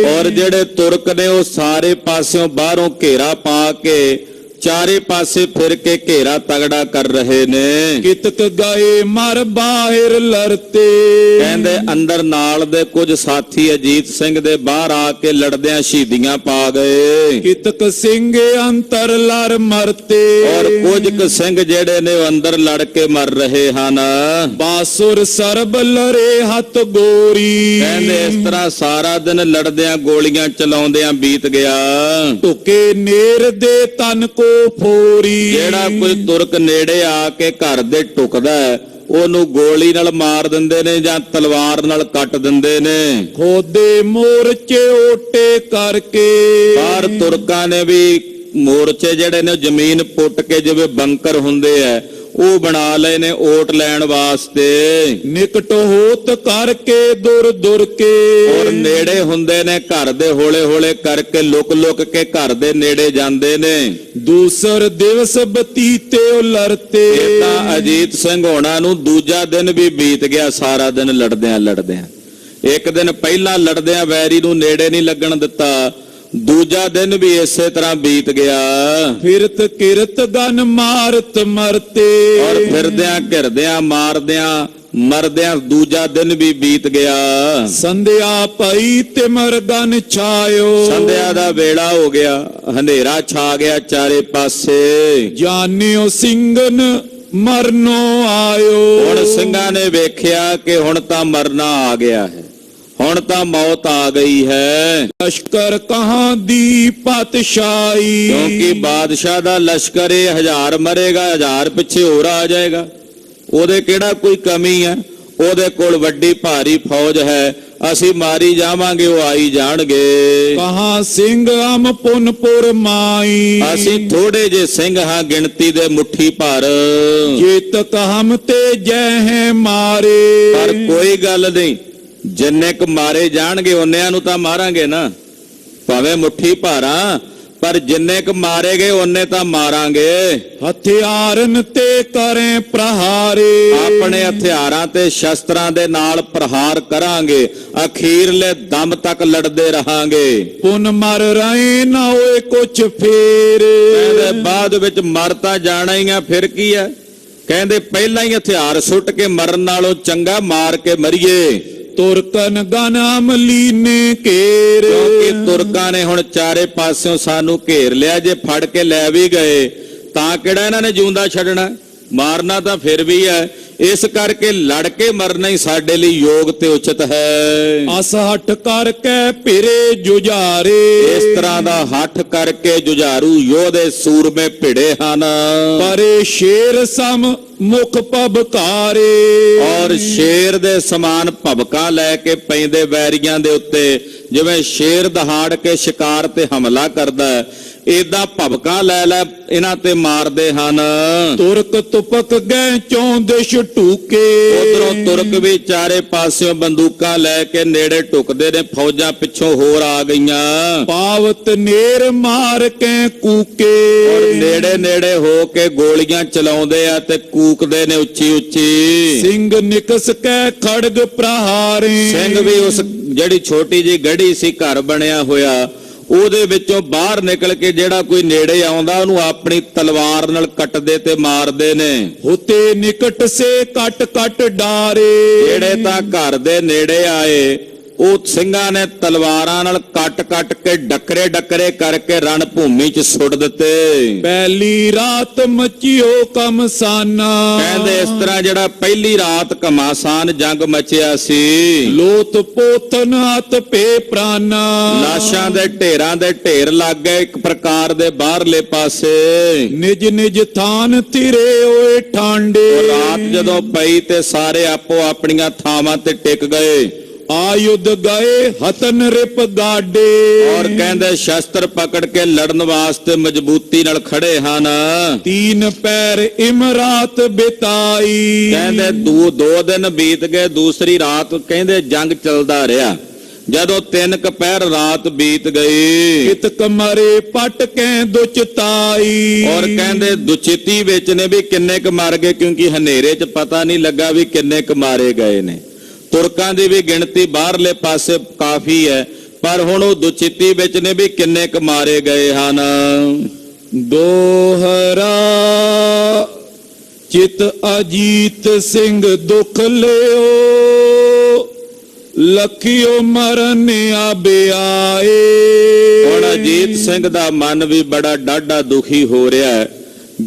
S2: ਔਰ ਜਿਹੜੇ ਤੁਰਕ ਨੇ ਉਹ ਸਾਰੇ ਪਾਸਿਓਂ ਬਾਹਰੋਂ ਘੇਰਾ ਪਾ ਕੇ ਚਾਰੇ ਪਾਸੇ ਫਿਰ ਕੇ ਘੇਰਾ ਤਗੜਾ ਕਰ ਰਹੇ ਨੇ।
S1: ਕਿਤਕ ਗਏ ਮਰ ਬਾਹਿਰ ਲੜਤੇ।
S2: ਕਹਿੰਦੇ ਅੰਦਰ ਨਾਲ ਦੇ ਕੁਝ ਸਾਥੀ ਅਜੀਤ ਸਿੰਘ ਦੇ ਬਾਹਰ ਆ ਕੇ ਲੜਦਿਆਂ ਸ਼ਹੀਦੀਆਂ ਪਾ ਗਏ।
S1: ਕਿਤਕ ਸਿੰਘ ਅੰਤਰ ਲੜ ਮਰਤੇ।
S2: ਔਰ ਕੁਝ ਕੁ ਸਿੰਘ ਜਿਹੜੇ ਨੇ ਉਹ ਅੰਦਰ ਲੜ ਕੇ ਮਰ ਰਹੇ ਹਨ।
S1: ਬਾਸੁਰ ਸਰਬ ਲੜੇ ਹੱਥ ਗੋਰੀ।
S2: ਕਹਿੰਦੇ ਇਸ ਤਰ੍ਹਾਂ ਸਾਰਾ ਦਿਨ ਲੜਦਿਆਂ ਗੋਲੀਆਂ ਚਲਾਉਂਦਿਆਂ ਬੀਤ ਗਿਆ।
S1: ਢੁਕੇ ਨੇਰ ਦੇ ਤਨ ਕੋ ਫੋਰੀ।
S2: ਜਿਹੜਾ ਕੋਈ ਤੁਰਕ ਨੇੜੇ ਆ ਕੇ ਘਰ ਦੇ ਟੁਕਦਾ ਹੈ ਉਹਨੂੰ ਗੋਲੀ ਨਾਲ ਮਾਰ ਦਿੰਦੇ ਨੇ ਜਾਂ ਤਲਵਾਰ ਨਾਲ ਕੱਟ ਦਿੰਦੇ ਨੇ।
S1: ਖੋਦੇ ਮੋਰਚੇ ਓਟੇ ਕਰਕੇ।
S2: ਪਰ ਤੁਰਕਾਂ ਨੇ ਵੀ ਮੋਰਚੇ ਜਿਹੜੇ ਨੇ ਜ਼ਮੀਨ ਪੁੱਟ ਕੇ ਜਿਵੇਂ ਬੰਕਰ ਹੁੰਦੇ ਆ ਉਹ ਬਣਾ ਲਏ ਨੇ ਓਟ ਲੈਣ ਵਾਸਤੇ।
S1: ਨਿਕਟ ਹੋਤ ਕਰਕੇ ਦੁਰ ਦੁਰ ਕੇ।
S2: ਔਰ ਨੇੜੇ ਹੁੰਦੇ ਨੇ ਘਰ ਦੇ, ਹੌਲੇ ਹੌਲੇ ਕਰਕੇ ਲੁਕ ਲੁਕ ਕੇ ਘਰ ਦੇ ਨੇੜੇ ਜਾਂਦੇ ਨੇ।
S1: ਦੂਸਰ ਦਿਵਸ ਬਤੀਤੇ ਲੜਤੇ।
S2: ਤਾਂ ਅਜੀਤ ਸਿੰਘ ਹੋਣਾ ਨੂੰ ਦੂਜਾ ਦਿਨ ਵੀ ਬੀਤ ਗਿਆ, ਸਾਰਾ ਦਿਨ ਲੜਦਿਆਂ ਲੜਦਿਆਂ। ਇੱਕ ਦਿਨ ਪਹਿਲਾਂ ਲੜਦਿਆਂ ਵੈਰੀ ਨੂੰ ਨੇੜੇ ਨਹੀਂ ਲੱਗਣ ਦਿੱਤਾ, ਦੂਜਾ ਦਿਨ ਵੀ ਇਸੇ ਤਰ੍ਹਾਂ ਬੀਤ ਗਿਆ।
S1: ਫਿਰਤ ਕਿਰਤ ਗਨ ਮਾਰਤ ਮਰਤੇ।
S2: ਔਰ ਫਿਰਦਿਆਂ ਘਿਰਦਿਆਂ ਮਾਰਦਿਆਂ ਮਰਦਿਆਂ ਦੂਜਾ ਦਿਨ ਵੀ ਬੀਤ ਗਿਆ।
S1: ਸੰਧਿਆ ਪਈ ਤਿਮਰ ਗਨ ਛਾਇਓ।
S2: ਸੰਧਿਆ ਦਾ ਵੇਲਾ ਹੋ ਗਿਆ, ਹਨੇਰਾ ਛਾ ਗਿਆ ਚਾਰੇ ਪਾਸੇ।
S1: ਜਾਣਿਓ ਸਿੰਘਨ ਮਰਨੋ ਆਇਓ।
S2: ਹੁਣ ਸਿੰਘਾਂ ਨੇ ਵੇਖਿਆ ਕਿ ਹੁਣ ਤਾਂ ਮਰਨਾ ਆ ਗਿਆ ਹੈ, ਹੁਣ ਤਾਂ ਮੌਤ ਆ ਗਈ ਹੈ।
S1: ਲਸ਼ਕਰ ਕਹਾਂ ਦੀ ਪਾਤਸ਼ਾਹੀ।
S2: ਕਿਉਂਕਿ ਬਾਦਸ਼ਾਹ ਦਾ ਲਸ਼ਕਰ ਇਹ 1000 ਮਰੇਗਾ, 1000 ਪਿੱਛੇ ਹੋਰ ਆ ਜਾਏਗਾ। ਉਹਦੇ ਕਿਹੜਾ ਕੋਈ ਕਮੀ ਹੈ, ਉਹਦੇ ਕੋਲ ਵੱਡੀ ਭਾਰੀ ਫੌਜ ਹੈ, ਅਸੀਂ ਮਾਰੀ ਜਾਵਾਂਗੇ ਉਹ ਆਈ ਜਾਣਗੇ।
S1: ਕਹਾਂ ਸਿੰਘ ਅਮ ਪੁਨਪੁਰ ਮਾਈ।
S2: ਅਸੀਂ ਥੋੜੇ ਜੇ ਸਿੰਘ ਹਾਂ, ਗਿਣਤੀ ਦੇ ਮੁੱਠੀ ਭਰ।
S1: ਜੇਤ ਹਮ ਤੇ ਜੈ ਹੈ ਮਾਰੇ।
S2: ਪਰ ਕੋਈ ਗੱਲ ਨਹੀਂ, ਜਿੰਨੇ ਕ ਮਾਰੇ ਜਾਣਗੇ ਉਹਨਿਆਂ ਨੂੰ ਤਾਂ ਮਾਰਾਂਗੇ ਨਾ, ਭਾਵੇਂ ਮੁੱਠੀ ਭਾਰਾਂ, ਪਰ ਜਿੰਨੇ ਕ ਮਾਰੇ ਗਏ ਉਹਨੇ ਤਾਂ ਮਾਰਾਂਗੇ।
S1: ਹਥਿਆਰਨ ਤੇ ਕਰੇ ਪ੍ਰਹਾਰੇ।
S2: ਆਪਣੇ ਹਥਿਆਰਾਂ ਤੇ ਸ਼ਸਤਰਾਂ ਦੇ ਨਾਲ ਪ੍ਰਹਾਰ ਕਰਾਂਗੇ, ਅਖੀਰਲੇ ਦਮ ਤੱਕ ਲੜਦੇ ਰਹਾਂਗੇ।
S1: ਪੁਨ ਮਰ ਰਹੇ ਨਾ ਹੋਏ ਕੁਛ ਫੇਰ।
S2: ਕਹਿੰਦੇ ਬਾਅਦ ਵਿੱਚ ਮਰ ਤਾਂ ਜਾਣਾ ਹੀ ਆ, ਫਿਰ ਕੀ ਹੈ। ਕਹਿੰਦੇ ਪਹਿਲਾਂ ਹੀ ਹਥਿਆਰ ਸੁੱਟ ਕੇ ਮਰਨ ਨਾਲੋਂ ਚੰਗਾ ਮਾਰ ਕੇ ਮਰੀਏ।
S1: ਤੁਰਕਨ ਗਨ ਅਮਲੀਨੇ ਘੇਰ।
S2: ਕਿਉਂਕਿ ਤੁਰਕਾਂ ਨੇ ਹੁਣ ਚਾਰੇ ਪਾਸਿਓਂ ਸਾਨੂੰ ਘੇਰ ਲਿਆ, ਜੇ ਫੜ ਕੇ ਲੈ ਵੀ ਗਏ ਤਾਂ ਕਿਹੜਾ ਇਹਨਾਂ ਨੇ ਜਿਉਂਦਾ ਛੱਡਣਾ, ਮਾਰਨਾ ਤਾਂ ਫਿਰ ਵੀ ਹੈ। ਇਸ ਕਰਕੇ ਲੜ ਕੇ ਮਰਨਾ ਹੀ ਸਾਡੇ ਲਈ ਯੋਗ ਤੇ ਉਚਿਤ ਹੈ।
S1: ਅਸ ਹੱਠ ਕਰਕੇ ਫਿਰੇ ਜੁਝਾਰੇ।
S2: ਇਸ ਤਰ੍ਹਾਂ ਦਾ ਹੱਠ ਕਰਕੇ ਜੁਝਾਰੂ ਯੋਧੇ ਸੂਰਮੇ ਭਿੜੇ ਹਨ।
S1: ਪਰੇ ਸ਼ੇਰ ਸਮ ਮੁਖ ਭਬਕਾਰੇ।
S2: ਔਰ ਸ਼ੇਰ ਦੇ ਸਮਾਨ ਭਬਕਾ ਲੈ ਕੇ ਪੈਂਦੇ ਵੈਰੀਆਂ ਦੇ ਉੱਤੇ, ਜਿਵੇਂ ਸ਼ੇਰ ਦਹਾੜ ਕੇ ਸ਼ਿਕਾਰ ਤੇ ਹਮਲਾ ਕਰਦਾ ਹੈ, ਏਦਾਂ ਭਬਕਾ ਲੈ ਲੈ ਇਹਨਾਂ ਤੇ ਮਾਰਦੇ ਹਨ।
S1: ਤੁਰਕ ਤੁਪਕ ਗਏ ਚੌਂਦਿਸ਼ ਢੂਕੇ।
S2: ਉਧਰੋਂ ਤੁਰਕ ਵੀ ਚਾਰੇ ਪਾਸਿਓਂ ਬੰਦੂਕਾਂ ਲੈ ਕੇ ਨੇੜੇ ਢੁਕਦੇ ਨੇ, ਫੌਜਾਂ ਪਿੱਛੋਂ ਹੋਰ ਆ ਗਈਆਂ।
S1: ਪਾਵਤ ਨੇਰ ਮਾਰ ਕੇ ਕੂਕੇ।
S2: ਔਰ ਨੇੜੇ ਨੇੜੇ ਹੋ ਕੇ ਗੋਲੀਆਂ ਚਲਾਉਂਦੇ ਆ ਤੇ ਕੂਕਦੇ ਨੇ ਉੱਚੀ ਉੱਚੀ।
S1: ਸਿੰਘ ਨਿਕਸ ਕੇ ਖੜਗ ਪ੍ਰਹਾਰੇ।
S2: ਸਿੰਘ ਵੀ ਉਸ ਜਿਹੜੀ ਛੋਟੀ ਜੀ ਗੜੀ ਸੀ ਘਰ ਬਣਿਆ ਹੋਇਆ, ਉਹਦੇ ਵਿੱਚੋਂ ਬਾਹਰ ਨਿਕਲ ਕੇ ਜਿਹੜਾ ਕੋਈ ਨੇੜੇ ਆਉਂਦਾ ਉਹਨੂੰ ਆਪਣੀ ਤਲਵਾਰ ਨਾਲ ਕੱਟਦੇ ਤੇ ਮਾਰਦੇ ਨੇ।
S1: होते निकट से कट कट डारे।
S2: ਜਿਹੜੇ ਤਾਂ ਘਰ ਦੇ ਨੇੜੇ ਆਏ ਉਹ ਸਿੰਘਾਂ ਨੇ ਤਲਵਾਰਾਂ ਨਾਲ ਕੱਟ ਕੇ ਡੱਕਰੇ ਕਰਕੇ ਰਣ ਭੂਮੀ 'ਚ ਸੁੱਟ ਦਿੱਤੇ।
S1: पहली रात मचियो कमसाना।
S2: ਕਹਿੰਦੇ ਇਸ ਤਰ੍ਹਾਂ ਜਿਹੜਾ ਪਹਿਲੀ ਰਾਤ ਘਮਾਸਾਨ ਜੰਗ ਮਚਿਆ ਸੀ।
S1: लोत पोथन हत पे प्राना।
S2: ਲਾਸ਼ਾਂ ਦੇ ਢੇਰ ਲੱਗ ਗਏ ਇੱਕ ਪ੍ਰਕਾਰ ਦੇ ਬਾਹਰਲੇ ਪਾਸੇ।
S1: निज निज थान थिरे ओए ठांडे।
S2: ਰਾਤ ਜਦੋਂ ਪਈ ਤੇ ਸਾਰੇ ਆਪੋ ਆਪਣੀਆਂ ਥਾਵਾਂ ਤੇ ਟਿਕ ਗਏ।
S1: आयुध गए हतन रिप गाडे।
S2: ਔਰ ਕਹਿੰਦੇ ਸ਼ਸਤਰ ਪਕੜ ਕੇ ਲੜਨ ਵਾਸਤੇ ਮਜ਼ਬੂਤੀ ਨਾਲ ਖੜੇ ਹਨ।
S1: तीन पैर इमरात बिताई।
S2: ਕਹਿੰਦੇ ਦੋ ਦਿਨ ਬੀਤ ਗਏ, ਦੂਸਰੀ ਰਾਤ ਕਹਿੰਦੇ ਜੰਗ ਚੱਲਦਾ ਰਿਹਾ। ਜਦੋਂ 3 ਪਹਿਰ ਰਾਤ ਬੀਤ ਗਈ
S1: कित कमरे पट के दुचताई।
S2: ਔਰ ਕਹਿੰਦੇ ਦੁਚਿੱਤੀ ਵਿੱਚ ਨੇ ਵੀ ਕਿੰਨੇ ਕ ਮਰ ਗਏ, ਕਿਉਂਕਿ ਹਨੇਰੇ 'ਚ ਪਤਾ ਨਹੀਂ ਲੱਗਾ ਵੀ ਕਿੰਨੇ ਕ ਮਾਰੇ ਗਏ ਨੇ। ਤੁਰਕਾਂ ਦੀ ਵੀ ਗਿਣਤੀ ਬਾਹਰਲੇ ਪਾਸੇ ਕਾਫੀ ਹੈ, ਪਰ ਹੁਣ ਉਹ ਦੁਚਿੱਤੀ ਵਿੱਚ ਨੇ ਵੀ ਕਿੰਨੇ ਕ ਮਾਰੇ ਗਏ ਹਨ।
S1: दोहरा चित अजीत सिंह दुख लियो। लखियो मरन आबे आए।
S2: ਹੁਣ ਅਜੀਤ ਸਿੰਘ ਦਾ ਮਨ ਵੀ ਬੜਾ ਡਾਢਾ ਦੁਖੀ ਹੋ ਰਿਹਾ ਹੈ।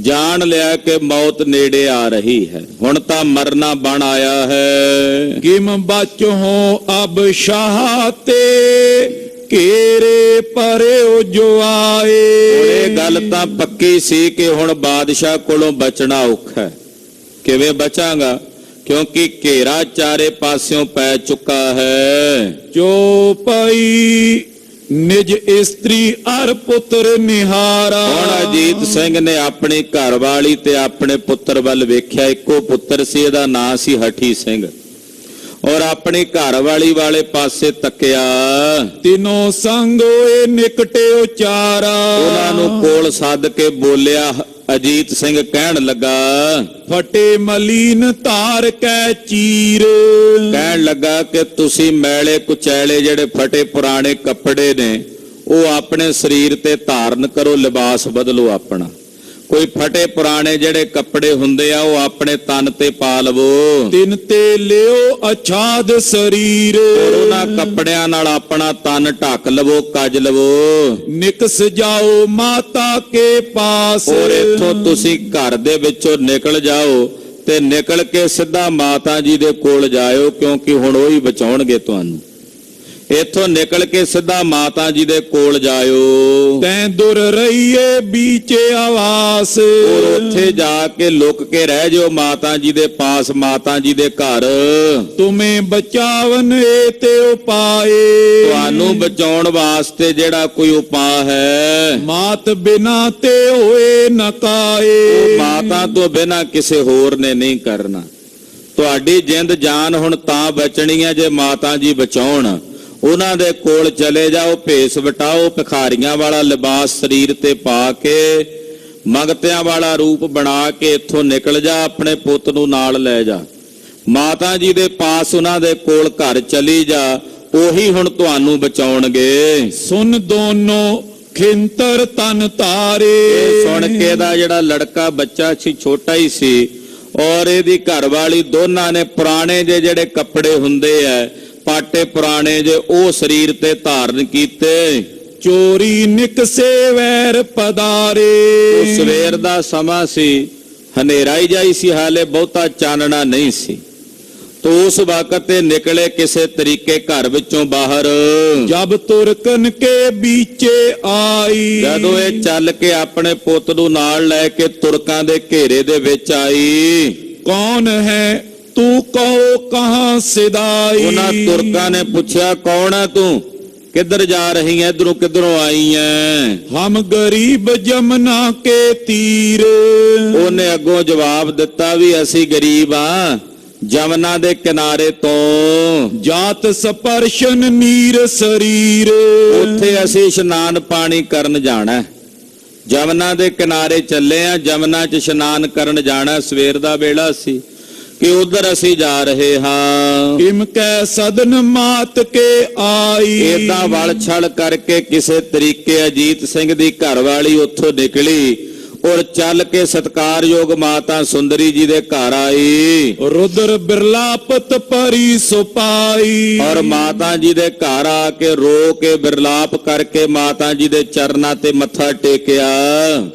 S2: ਜਾਣ ਲਿਆ ਕਿ ਮੌਤ ਨੇੜੇ ਆ ਰਹੀ ਹੈ, ਹੁਣ ਤਾਂ ਮਰਨਾ ਬਣ ਆਇਆ ਹੈ।
S1: किम बच हो अब शाहते घेरे परे जो आए।
S2: ਇਹ ਗੱਲ ਤਾਂ ਪੱਕੀ ਸੀ ਕਿ ਹੁਣ ਬਾਦਸ਼ਾਹ ਕੋਲੋਂ ਬਚਣਾ ਔਖਾ ਹੈ। ਕਿਵੇਂ ਬਚਾਂਗਾ, ਕਿਉਂਕਿ ਘੇਰਾ ਚਾਰੇ ਪਾਸਿਓਂ ਪੈ ਚੁੱਕਾ ਹੈ।
S1: ਚੌਪਈ ਨਿਜ ਇਸਤਰੀ ਅਰ ਪੁੱਤਰ ਨਿਹਾਰਾ।
S2: ਹੁਣ ਅਜੀਤ ਸਿੰਘ ਨੇ ਆਪਣੀ ਘਰਵਾਲੀ ਤੇ ਆਪਣੇ ਪੁੱਤਰ ਵੱਲ ਵੇਖਿਆ। ਇੱਕੋ ਪੁੱਤਰ ਸੀ, ਇਹਦਾ ਨਾਂ ਸੀ ਹਠੀ ਸਿੰਘ। ਔਰ ਆਪਣੀ ਘਰਵਾਲੀ ਵਾਲੇ ਪਾਸੇ ਤੱਕਿਆ।
S1: ਤਿੰਨੋਂ ਸੰਗ ਹੋਏ ਨਿਕਟੇ ਉਚਾਰਾ।
S2: ਉਹਨਾਂ ਨੂੰ ਕੋਲ ਸੱਦ ਕੇ ਬੋਲਿਆ। ਅਜੀਤ ਸਿੰਘ ਕਹਿਣ ਲੱਗਾ,
S1: ਫਟੇ ਮਲੀਨ ਧਾਰ ਕੈ ਚੀਰ।
S2: ਕਹਿਣ ਲੱਗਾ ਕਿ ਤੁਸੀਂ ਮੈਲੇ ਕੁਚੈਲੇ ਜਿਹੜੇ ਫਟੇ ਪੁਰਾਣੇ ਕੱਪੜੇ ਨੇ ਉਹ ਆਪਣੇ ਸਰੀਰ ਤੇ ਧਾਰਨ ਕਰੋ, ਲਿਬਾਸ ਬਦਲੋ ਆਪਣਾ। ਕੋਈ ਫਟੇ ਪੁਰਾਣੇ ਜਿਹੜੇ ਕੱਪੜੇ ਹੁੰਦੇ ਆ ਉਹ ਆਪਣੇ ਤਨ ਤੇ ਪਾ ਲਵੋ।
S1: ਤਿਨ ਤੇ ਲਿਓ ਅਛਾਦ ਸਰੀਰ।
S2: ਉਹਨਾਂ ਕੱਪੜਿਆਂ ਨਾਲ ਆਪਣਾ ਤਨ ਢੱਕ ਲਵੋ, ਕੱਜ ਲਵੋ।
S1: ਨਿਕਸ ਜਾਓ ਮਾਤਾ ਕੇ ਪਾਸ।
S2: ਔਰ ਇੱਥੋਂ ਤੁਸੀਂ ਘਰ ਦੇ ਵਿੱਚੋਂ ਨਿਕਲ ਜਾਓ ਤੇ ਨਿਕਲ ਕੇ ਸਿੱਧਾ ਮਾਤਾ ਜੀ ਦੇ ਕੋਲ ਜਾਇਓ, ਕਿਉਂਕਿ ਹੁਣ ਉਹ ਹੀ ਬਚਾਉਣਗੇ ਤੁਹਾਨੂੰ। ਇੱਥੋਂ ਨਿਕਲ ਕੇ ਸਿੱਧਾ ਮਾਤਾ ਜੀ ਦੇ ਕੋਲ ਜਾਇਓ।
S1: ਤੈਂ ਦੁਰ ਰਹੀਏ ਬੀਚੇ ਆਵਾਸ।
S2: ਔਰ ਉੱਥੇ ਜਾ ਕੇ ਲੁਕ ਕੇ ਰਹਿ ਜਿਓ ਮਾਤਾ ਜੀ ਦੇ ਪਾਸ, ਮਾਤਾ ਜੀ ਦੇ ਘਰ।
S1: ਤੁਮੇ ਬਚਾਵਨ ਏ ਤੇ ਉਪਾਏ।
S2: ਤੁਹਾਨੂੰ ਬਚਾਉਣ ਵਾਸਤੇ ਜਿਹੜਾ ਕੋਈ ਉਪਾਅ ਹੈ।
S1: ਮਾਤ ਬਿਨਾ ਤੇ ਹੋਏ ਨ ਕਾਏ।
S2: ਉਹ ਮਾਤਾ ਤੋਂ ਬਿਨਾ ਕਿਸੇ ਹੋਰ ਨੇ ਨਹੀਂ ਕਰਨਾ। ਤੁਹਾਡੀ ਜਿੰਦ ਜਾਨ ਹੁਣ ਤਾਂ ਬਚਣੀ ਹੈ ਜੇ ਮਾਤਾ ਜੀ ਬਚਾਉਣ। ਉਹਨਾਂ ਦੇ ਕੋਲ ਚਲੇ ਜਾਓ, ਭੇਸ ਵਟਾਓ, ਭਿਖਾਰੀਆਂ ਵਾਲਾ ਲਿਬਾਸ ਸਰੀਰ ਤੇ ਪਾ ਕੇ, ਮੰਗਤਿਆਂ ਵਾਲਾ ਰੂਪ ਬਣਾ ਕੇ ਇੱਥੋਂ ਨਿਕਲ ਜਾ, ਆਪਣੇ ਪੁੱਤ ਨੂੰ ਨਾਲ ਲੈ ਜਾ। ਮਾਤਾ ਜੀ ਦੇ ਪਾਸ ਉਹਨਾਂ ਦੇ ਕੋਲ ਘਰ ਚਲੀ ਜਾ, ਉਹੀ ਹੁਣ ਤੁਹਾਨੂੰ ਬਚਾਉਣਗੇ।
S1: ਸੁਨ ਦੋਨੋਂ ਖਿੰਤਰ ਤਨ ਤਾਰੇ।
S2: ਇਹ ਸੁਣ ਕੇ ਦਾ ਜਿਹੜਾ ਲੜਕਾ ਬੱਚਾ ਸੀ ਛੋਟਾ ਹੀ ਸੀ, ਔਰ ਇਹਦੀ ਘਰਵਾਲੀ, ਦੋਨਾਂ ਨੇ ਪੁਰਾਣੇ ਜਿਹੜੇ ਕੱਪੜੇ ਹੁੰਦੇ ਆ, ਪਾਟੇ ਪੁਰਾਣੇ ਜੇ, ਉਹ ਸਰੀਰ ਤੇ ਧਾਰਨ ਕੀਤੇ।
S1: ਚੋਰੀ ਨਿਕਸੇ ਵੈਰ ਪਦਾਰੇ।
S2: ਸਵੇਰ ਦਾ ਸਮਾਂ ਸੀ, ਹਨੇਰਾ ਹੀ ਜਾਈ ਸੀ, ਹਾਲੇ ਬਹੁਤਾ ਚਾਨਣਾ ਨਹੀਂ ਸੀ। ਤੋ ਉਸ ਵਕਤ ਤੇ ਨਿਕਲੇ ਕਿਸੇ ਤਰੀਕੇ ਘਰ ਵਿੱਚੋਂ ਬਾਹਰ।
S1: ਜਬ ਤੁਰਕਨ ਕੇ ਬੀਚੇ ਆਈ।
S2: ਜਦੋਂ ਇਹ ਚੱਲ ਕੇ ਆਪਣੇ ਪੁੱਤ ਨੂੰ ਨਾਲ ਲੈ ਕੇ ਤੁਰਕਾਂ ਦੇ ਘੇਰੇ ਦੇ ਵਿੱਚ ਆਈ।
S1: ਕੌਣ ਹੈ ਤੂੰ ਕਹੋ ਕਹਾਂ ਸਿਦਾਈ।
S2: ਉਹਨਾਂ ਤੁਰਕਾਂ ਨੇ ਪੁੱਛਿਆ, ਕੌਣ ਹੈ ਤੂੰ, ਕਿੱਧਰ ਜਾ ਰਹੀ ਹੈ, ਇਧਰੋਂ ਕਿੱਧਰੋਂ ਆਈ ਹੈ।
S1: ਹਮ ਗਰੀਬ ਜਮਨਾ ਕੇ ਤੀਰ।
S2: ਉਹਨੇ ਅੱਗੋਂ ਜਵਾਬ ਦਿੱਤਾ ਵੀ ਅਸੀਂ ਗਰੀਬ ਆ, ਜਮਨਾ ਦੇ ਕਿਨਾਰੇ ਤੋਂ।
S1: ਜਾਤ ਸਪਰਸ਼ਨ ਨੀਰ ਸਰੀਰ।
S2: ਉੱਥੇ ਅਸੀਂ ਇਸ਼ਨਾਨ ਪਾਣੀ ਕਰਨ ਜਾਣਾ। ਜਮਨਾ ਦੇ ਕਿਨਾਰੇ ਚੱਲੇ ਆ, ਜਮਨਾ 'ਚ ਇਸ਼ਨਾਨ ਕਰਨ ਜਾਣਾ। ਸਵੇਰ ਦਾ ਵੇਲਾ ਸੀ, ਕਿ ਉਧਰ ਅਸੀਂ ਜਾ ਰਹੇ ਹਾਂ।
S1: ਕਿਮ ਕੈ ਸਦਨ ਮਾਤ ਕੇ ਆਈ।
S2: ਏਦਾਂ ਵਲ ਛਲ ਕਰਕੇ ਕਿਸੇ ਤਰੀਕੇ ਅਜੀਤ ਸਿੰਘ ਦੀ ਘਰਵਾਲੀ ਉੱਥੋਂ ਨਿਕਲੀ ਔਰ ਚੱਲ ਕੇ ਸਤਿਕਾਰਯੋਗ ਮਾਤਾ ਸੁੰਦਰੀ ਜੀ ਦੇ ਘਰ ਆਈ।
S1: ਰੁਦਰ ਬਿਰਲਾਪਤ ਪਰੀ ਸੁਪਾਈ।
S2: ਔਰ ਮਾਤਾ ਜੀ ਦੇ ਘਰ ਆ ਕੇ ਰੋ ਕੇ ਬਿਰਲਾਪ ਕਰਕੇ ਮਾਤਾ ਜੀ ਦੇ ਚਰਨਾਂ ਤੇ ਮੱਥਾ ਟੇਕਿਆ।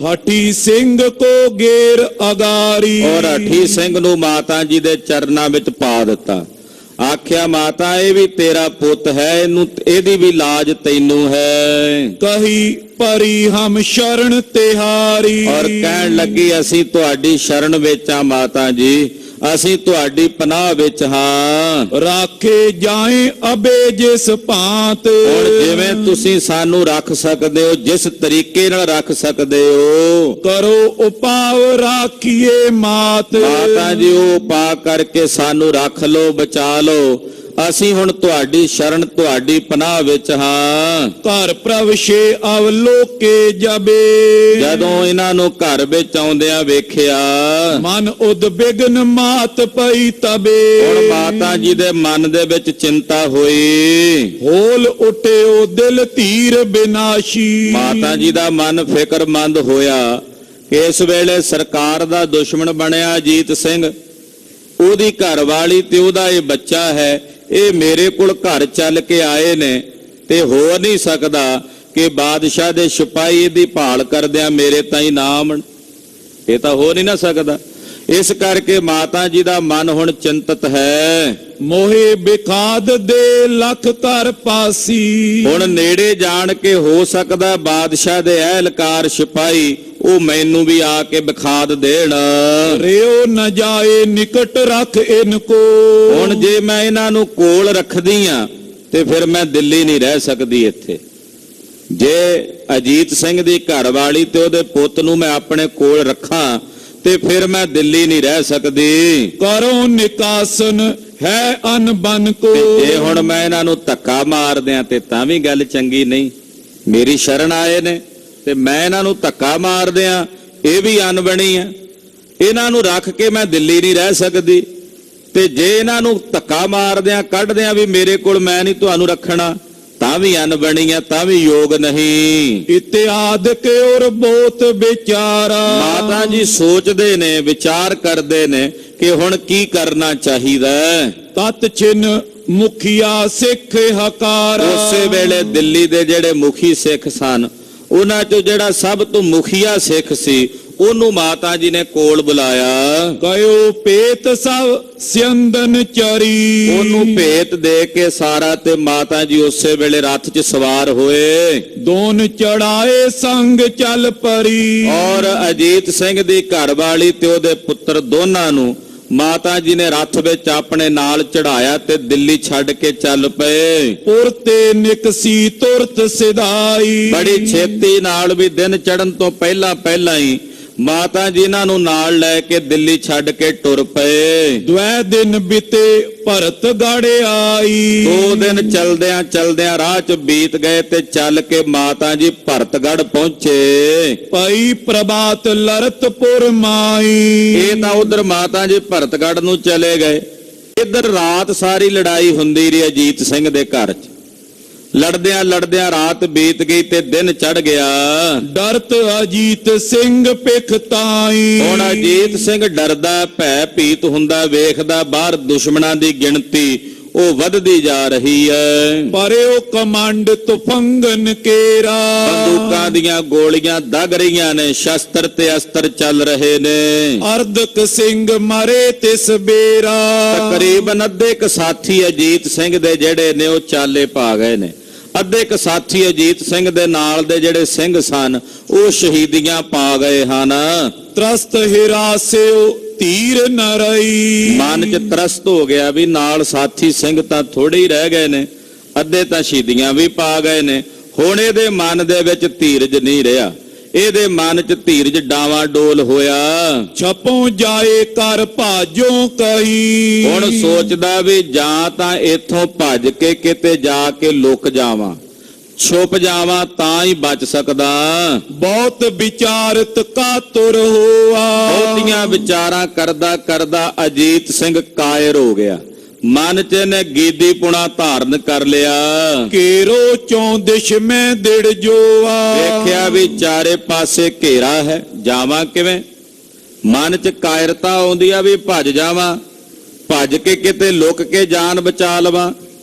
S1: ਹਠੀ ਸਿੰਘ ਕੋ ਗੇਰ ਅਗਾਰੀ।
S2: ਔਰ ਹਠੀ ਸਿੰਘ ਨੂੰ ਮਾਤਾ ਜੀ ਦੇ ਚਰਨਾਂ ਵਿੱਚ ਪਾ ਦਿੱਤਾ। ਆਖਿਆ ਮਾਤਾ ਇਹ ਵੀ ਤੇਰਾ ਪੁੱਤ ਹੈ, ਇਹਦੀ ਵੀ ਲਾਜ ਤੈਨੂੰ ਹੈ।
S1: ਕਹੀ ਪਰੀ ਹਮ ਸ਼ਰਨ ਤਿਹਾਰੀ।
S2: ਔਰ ਕਹਿਣ ਲੱਗੀ ਅਸੀਂ ਤੁਹਾਡੀ ਸ਼ਰਨ ਵਿੱਚ ਆ ਮਾਤਾ ਜੀ, ਅਸੀਂ ਤੁਹਾਡੀ ਪਨਾਹ ਵਿੱਚ ਹਾਂ।
S1: ਰਾਖੇ ਜਾਏ ਅਬੇ ਜਿਸ ਭਾਂਤ।
S2: ਹੁਣ ਜਿਵੇਂ ਤੁਸੀਂ ਸਾਨੂੰ ਰੱਖ ਸਕਦੇ ਹੋ, ਜਿਸ ਤਰੀਕੇ ਨਾਲ ਰੱਖ ਸਕਦੇ ਹੋ,
S1: ਕਰੋ ਉਪਾਵ ਰਾਖੀਏ ਮਾਤ।
S2: ਮਾਤਾ ਜੀ ਉਹ ਉਪਾਅ ਕਰਕੇ ਸਾਨੂੰ ਰੱਖ ਲਓ, ਬਚਾ ਲਓ। ਅਸੀਂ ਹੁਣ ਤੁਹਾਡੀ ਸ਼ਰਨ ਤੁਹਾਡੀ ਪਨਾਹ ਵਿੱਚ ਹਾਂ।
S1: ਘਰ ਪ੍ਰਵਸ਼ੇ ਅਵਲੋਕੇ ਜਬੇ।
S2: ਜਦੋਂ ਇਹਨਾਂ ਨੂੰ ਘਰ ਵਿੱਚ ਆਉਂਦਿਆਂ ਵੇਖਿਆ,
S1: ਮਨ ਉਦਬਿਗਨ ਮਾਤ ਪਈ ਤਬੇ।
S2: ਹੁਣ ਮਾਤਾ ਜੀ ਦੇ ਮਨ ਦੇ ਵਿੱਚ ਚਿੰਤਾ ਹੋਈ।
S1: ਹੋਲ ਉਠਿਓ ਦਿਲ ਧੀਰ ਬਿਨਾਸ਼ੀ।
S2: ਮਾਤਾ ਜੀ ਦਾ ਮਨ ਫਿਕਰਮੰਦ ਹੋਇਆ ਕਿ ਇਸ ਵੇਲੇ ਸਰਕਾਰ ਦਾ ਦੁਸ਼ਮਣ ਬਣਿਆ ਅਜੀਤ ਸਿੰਘ, ਉਹਦੀ ਘਰਵਾਲੀ ਤੇ ਉਹਦਾ ਇਹ ਬੱਚਾ ਹੈ, ਇਹ ਮੇਰੇ ਕੋਲ ਘਰ ਚੱਲ ਕੇ ਆਏ ਨੇ ਤੇ ਹੋ ਨਹੀਂ ਸਕਦਾ ਕਿ ਬਾਦਸ਼ਾਹ ਦੇ ਸਿਪਾਹੀ ਇਹਦੀ ਭਾਲ ਕਰਦਿਆਂ ਮੇਰੇ ਤਾਈਂ ਨਾ ਆਉਣ। ਇਹ ਤਾਂ ਹੋ ਨਹੀਂ ਨਾ ਸਕਦਾ। ਇਸ ਕਰਕੇ ਮਾਤਾ ਜੀ ਦਾ ਮਨ ਹੁਣ ਚਿੰਤਤ ਹੈ।
S1: ਮੋਹੇ ਬਿਖਾਦ ਦੇ ਲਖ ਕਰ ਪਾਸੀ।
S2: ਹੁਣ ਨੇੜੇ ਜਾਣ ਕੇ ਹੋ ਸਕਦਾ ਬਾਦਸ਼ਾਹ ਦੇ ਅਹਿਲਕਾਰ ਸਿਪਾਹੀ ਉਹ ਮੈਨੂੰ ਵੀ ਆ ਕੇ ਬਿਖਾਦ ਦੇਣ।
S1: ਰਿਓ ਨ ਜਾਏ ਨਿਕਟ ਰੱਖ ਇਨ ਕੋ।
S2: ਹੁਣ ਜੇ ਮੈਂ ਇਹਨਾਂ ਨੂੰ ਕੋਲ ਰੱਖਦੀ ਆ ਤੇ ਫਿਰ ਮੈਂ ਦਿੱਲੀ ਨਹੀਂ ਰਹਿ ਸਕਦੀ ਇੱਥੇ। ਜੇ ਅਜੀਤ ਸਿੰਘ ਦੀ ਘਰਵਾਲੀ ਤੇ ਉਹਦੇ ਪੁੱਤ ਨੂੰ ਮੈਂ ਆਪਣੇ ਕੋਲ ਰੱਖਾਂ ਤੇ ਫਿਰ ਮੈਂ ਦਿੱਲੀ ਨਹੀਂ ਰਹਿ ਸਕਦੀ।
S1: ਕਰੋ ਨਿਕਾਸਨ ਹੈ ਅਨਬਨ ਕੋ।
S2: ਜੇ ਹੁਣ ਮੈਂ ਇਹਨਾਂ ਨੂੰ ਧੱਕਾ ਮਾਰ ਦਿਆਂ ਤੇ ਤਾਂ ਵੀ ਗੱਲ ਚੰਗੀ ਨਹੀਂ। ਮੇਰੀ ਸ਼ਰਨ ਆਏ ਨੇ ਤੇ ਮੈਂ ਇਹਨਾਂ ਨੂੰ ਧੱਕਾ ਮਾਰ ਦਿਆਂ, ਇਹ ਵੀ ਅਨਬਣੀ ਆ। ਇਹਨਾਂ ਨੂੰ ਰੱਖ ਕੇ ਮੈਂ ਦਿੱਲੀ ਨਹੀਂ ਰਹਿ ਸਕਦੀ ਤੇ ਜੇ ਇਹਨਾਂ ਨੂੰ ਧੱਕਾ ਮਾਰ ਦਿਆਂ ਕੱਢ ਦਿਆਂ ਵੀ ਮੇਰੇ ਕੋਲ ਮੈਂ ਨਹੀਂ ਤੁਹਾਨੂੰ ਰੱਖਣਾ, ਤਾਂ ਵੀ ਅਨਬਣੀ ਆ, ਤਾਂ ਵੀ ਯੋਗ ਨਹੀਂ।
S1: ਇਤਿਆਦ ਕੇ ਔਰ ਬਹੁਤ ਵਿਚਾਰਾ।
S2: ਮਾਤਾ ਜੀ ਸੋਚਦੇ ਨੇ, ਵਿਚਾਰ ਕਰਦੇ ਨੇ ਕਿ ਹੁਣ ਕੀ ਕਰਨਾ ਚਾਹੀਦਾ।
S1: ਤਤ ਛਿਨ ਮੁਖੀਆ ਸਿੱਖ ਹਕਾਰਾ।
S2: ਉਸੇ ਵੇਲੇ ਦਿੱਲੀ ਦੇ ਜਿਹੜੇ ਮੁਖੀ ਸਿੱਖ ਸਨ, ਉਹਨਾਂ ਚੋਂ ਜਿਹੜਾ ਸਭ ਤੋਂ ਮੁਖੀਆ ਸਿੱਖ ਸੀ, ਉਹਨੂੰ ਮਾਤਾ ਜੀ ਨੇ ਕੋਲ ਬੁਲਾਇਆ।
S1: ਕਯੋ ਪੇਤ ਸਭ ਸਿਅੰਦਨ ਚਰੀ।
S2: ਉਹਨੂੰ ਭੇਤ ਦੇ ਕੇ ਸਾਰਾ ਤੇ ਮਾਤਾ ਜੀ ਉਸੇ ਵੇਲੇ ਰੱਥ 'ਚ ਸਵਾਰ ਹੋਏ।
S1: ਦੋਨ ਚੜਾਏ ਸੰਗ ਚੱਲ ਪਰੀ।
S2: ਔਰ ਅਜੀਤ ਸਿੰਘ ਦੀ ਘਰਵਾਲੀ ਤੇ ਉਹਦੇ ਪੁੱਤਰ ਦੋਨਾਂ ਨੂੰ ਮਾਤਾ ਜੀ ਨੇ ਰੱਥ ਵਿੱਚ ਆਪਣੇ ਨਾਲ ਚੜਾਇਆ ਤੇ ਦਿੱਲੀ ਛੱਡ ਕੇ ਚੱਲ ਪਏ।
S1: ਪੁਰ ਤੇ ਨਿਕਸੀ ਤੁਰਤ ਸਿਧਾਈ।
S2: ਬੜੀ ਛੇਤੀ ਨਾਲ ਵੀ ਦਿਨ ਚੜਨ ਤੋਂ ਪਹਿਲਾਂ ਹੀ ਮਾਤਾ ਜੀ ਇਹਨਾਂ ਨੂੰ ਨਾਲ ਲੈ ਕੇ ਦਿੱਲੀ ਛੱਡ ਕੇ ਟੁਰ ਪਏ।
S1: ਦੁਇ ਦਿਨ ਬਿਤੇ ਭਰਤ ਗੜ ਆਈ।
S2: 2 ਦਿਨ ਚਲਦਿਆਂ ਰਾਹ 'ਚ ਬੀਤ ਗਏ ਤੇ ਚੱਲ ਕੇ ਮਾਤਾ ਜੀ ਭਰਤਗੜ ਪਹੁੰਚੇ।
S1: ਪਈ ਪ੍ਰਭਾਤ ਲਰਤਪੁਰ ਮਾਈ।
S2: ਇਹ ਤਾਂ ਉਧਰ ਮਾਤਾ ਜੀ ਭਰਤਗੜ ਨੂੰ ਚਲੇ ਗਏ। ਇੱਧਰ ਰਾਤ ਸਾਰੀ ਲੜਾਈ ਹੁੰਦੀ ਰਹੀ ਅਜੀਤ ਸਿੰਘ ਦੇ ਘਰ 'ਚ। ਲੜਦਿਆਂ ਰਾਤ ਬੀਤ ਗਈ ਤੇ ਦਿਨ ਚੜ ਗਿਆ।
S1: ਡਰਤ ਅਜੀਤ ਸਿੰਘ ਪਿਖ ਤਾਈ।
S2: ਹੁਣ ਅਜੀਤ ਸਿੰਘ ਡਰਦਾ, ਭੈ ਭੀਤ ਹੁੰਦਾ, ਵੇਖਦਾ ਬਾਹਰ ਦੁਸ਼ਮਣਾਂ ਦੀ ਗਿਣਤੀ ਉਹ ਵੱਧਦੀ ਜਾ ਰਹੀ ਹੈ।
S1: ਪਰਿਓ ਕਮਾਂਡ ਤੁਫੰਗਨ ਕੇਰਾ।
S2: ਬੰਦੂਕਾਂ ਦੀਆਂ ਗੋਲੀਆਂ ਦਗ ਰਹੀਆਂ ਨੇ, ਸ਼ਸਤਰ ਤੇ ਅਸਤਰ ਚੱਲ ਰਹੇ ਨੇ।
S1: ਅਰਧਕ ਸਿੰਘ ਮਰੇ ਤਿਸ ਬੇਰਾ।
S2: ਤਕਰੀਬਨ ਅੱਧੇ ਕ ਸਾਥੀ ਅਜੀਤ ਸਿੰਘ ਦੇ ਜਿਹੜੇ ਨੇ ਉਹ ਚਾਲੇ ਪਾ ਗਏ ਨੇ। ਅੱਧੇ ਕ ਸਾਥੀ ਅਜੀਤ ਸਿੰਘ ਦੇ ਨਾਲ ਦੇ ਜਿਹੜੇ ਸਿੰਘ ਸਨ ਉਹ ਸ਼ਹੀਦੀਆਂ ਪਾ ਗਏ ਹਨ।
S1: ਤਰਸਤ ਹਿਰਾਸਿਓ ਧੀਰ ਨ ਰਹੀ।
S2: ਮਨ 'ਚ ਤਰਸਤ ਹੋ ਗਿਆ ਵੀ ਨਾਲ ਸਾਥੀ ਸਿੰਘ ਤਾਂ ਥੋੜੇ ਹੀ ਰਹਿ ਗਏ ਨੇ, ਅੱਧੇ ਤਾਂ ਸ਼ਹੀਦੀਆਂ ਵੀ ਪਾ ਗਏ ਨੇ। ਹੁਣ ਇਹਦੇ ਮਨ ਦੇ ਵਿੱਚ ਧੀਰਜ ਨਹੀਂ ਰਿਹਾ, ਇਹਦੇ ਮਨ 'ਚ ਧੀਰਜ ਡਾਵਾਂ ਡੋਲ ਹੋਇਆ।
S1: ਛਪੋਂ ਜਾਏ ਕਰ ਭਾਜੋ ਕਹੀ।
S2: ਹੁਣ ਸੋਚਦਾ ਵੀ ਜਾਂ ਤਾਂ ਇੱਥੋਂ ਭੱਜ ਕੇ ਕਿਤੇ ਜਾ ਕੇ ਲੁਕ ਜਾਵਾਂ, ਛੁਪ ਜਾਵਾਂ ਤਾਂ ਹੀ ਬਚ ਸਕਦਾ।
S1: ਬਹੁਤ ਵਿਚਾਰਤ ਕਾਤੁਰ ਹੋਆ।
S2: ਬਹੁਤੀਆਂ ਵਿਚਾਰਾਂ ਕਰਦਾ ਕਰਦਾ ਅਜੀਤ ਸਿੰਘ ਕਾਇਰ ਹੋ ਗਿਆ। ਮਨ ਚ ਨੇ ਗੀਦੀ ਪੁਣਾ ਧਾਰਨ ਕਰ ਲਿਆ।
S1: ਘੇਰੋ ਚੋਂ ਦਿਸ਼ ਮੈਂ ਦਿੜ ਜੋਆ।
S2: ਵੇਖਿਆ ਵੀ ਚਾਰੇ ਪਾਸੇ ਘੇਰਾ ਹੈ, ਜਾਵਾਂ ਕਿਵੇਂ? ਮਨ ਚ ਕਾਇਰਤਾ ਆਉਂਦੀ ਆ ਵੀ ਭੱਜ ਜਾਵਾਂ, ਭੱਜ ਕੇ ਕਿਤੇ ਲੁਕ ਕੇ ਜਾਨ ਬਚਾ ਲਵਾਂ।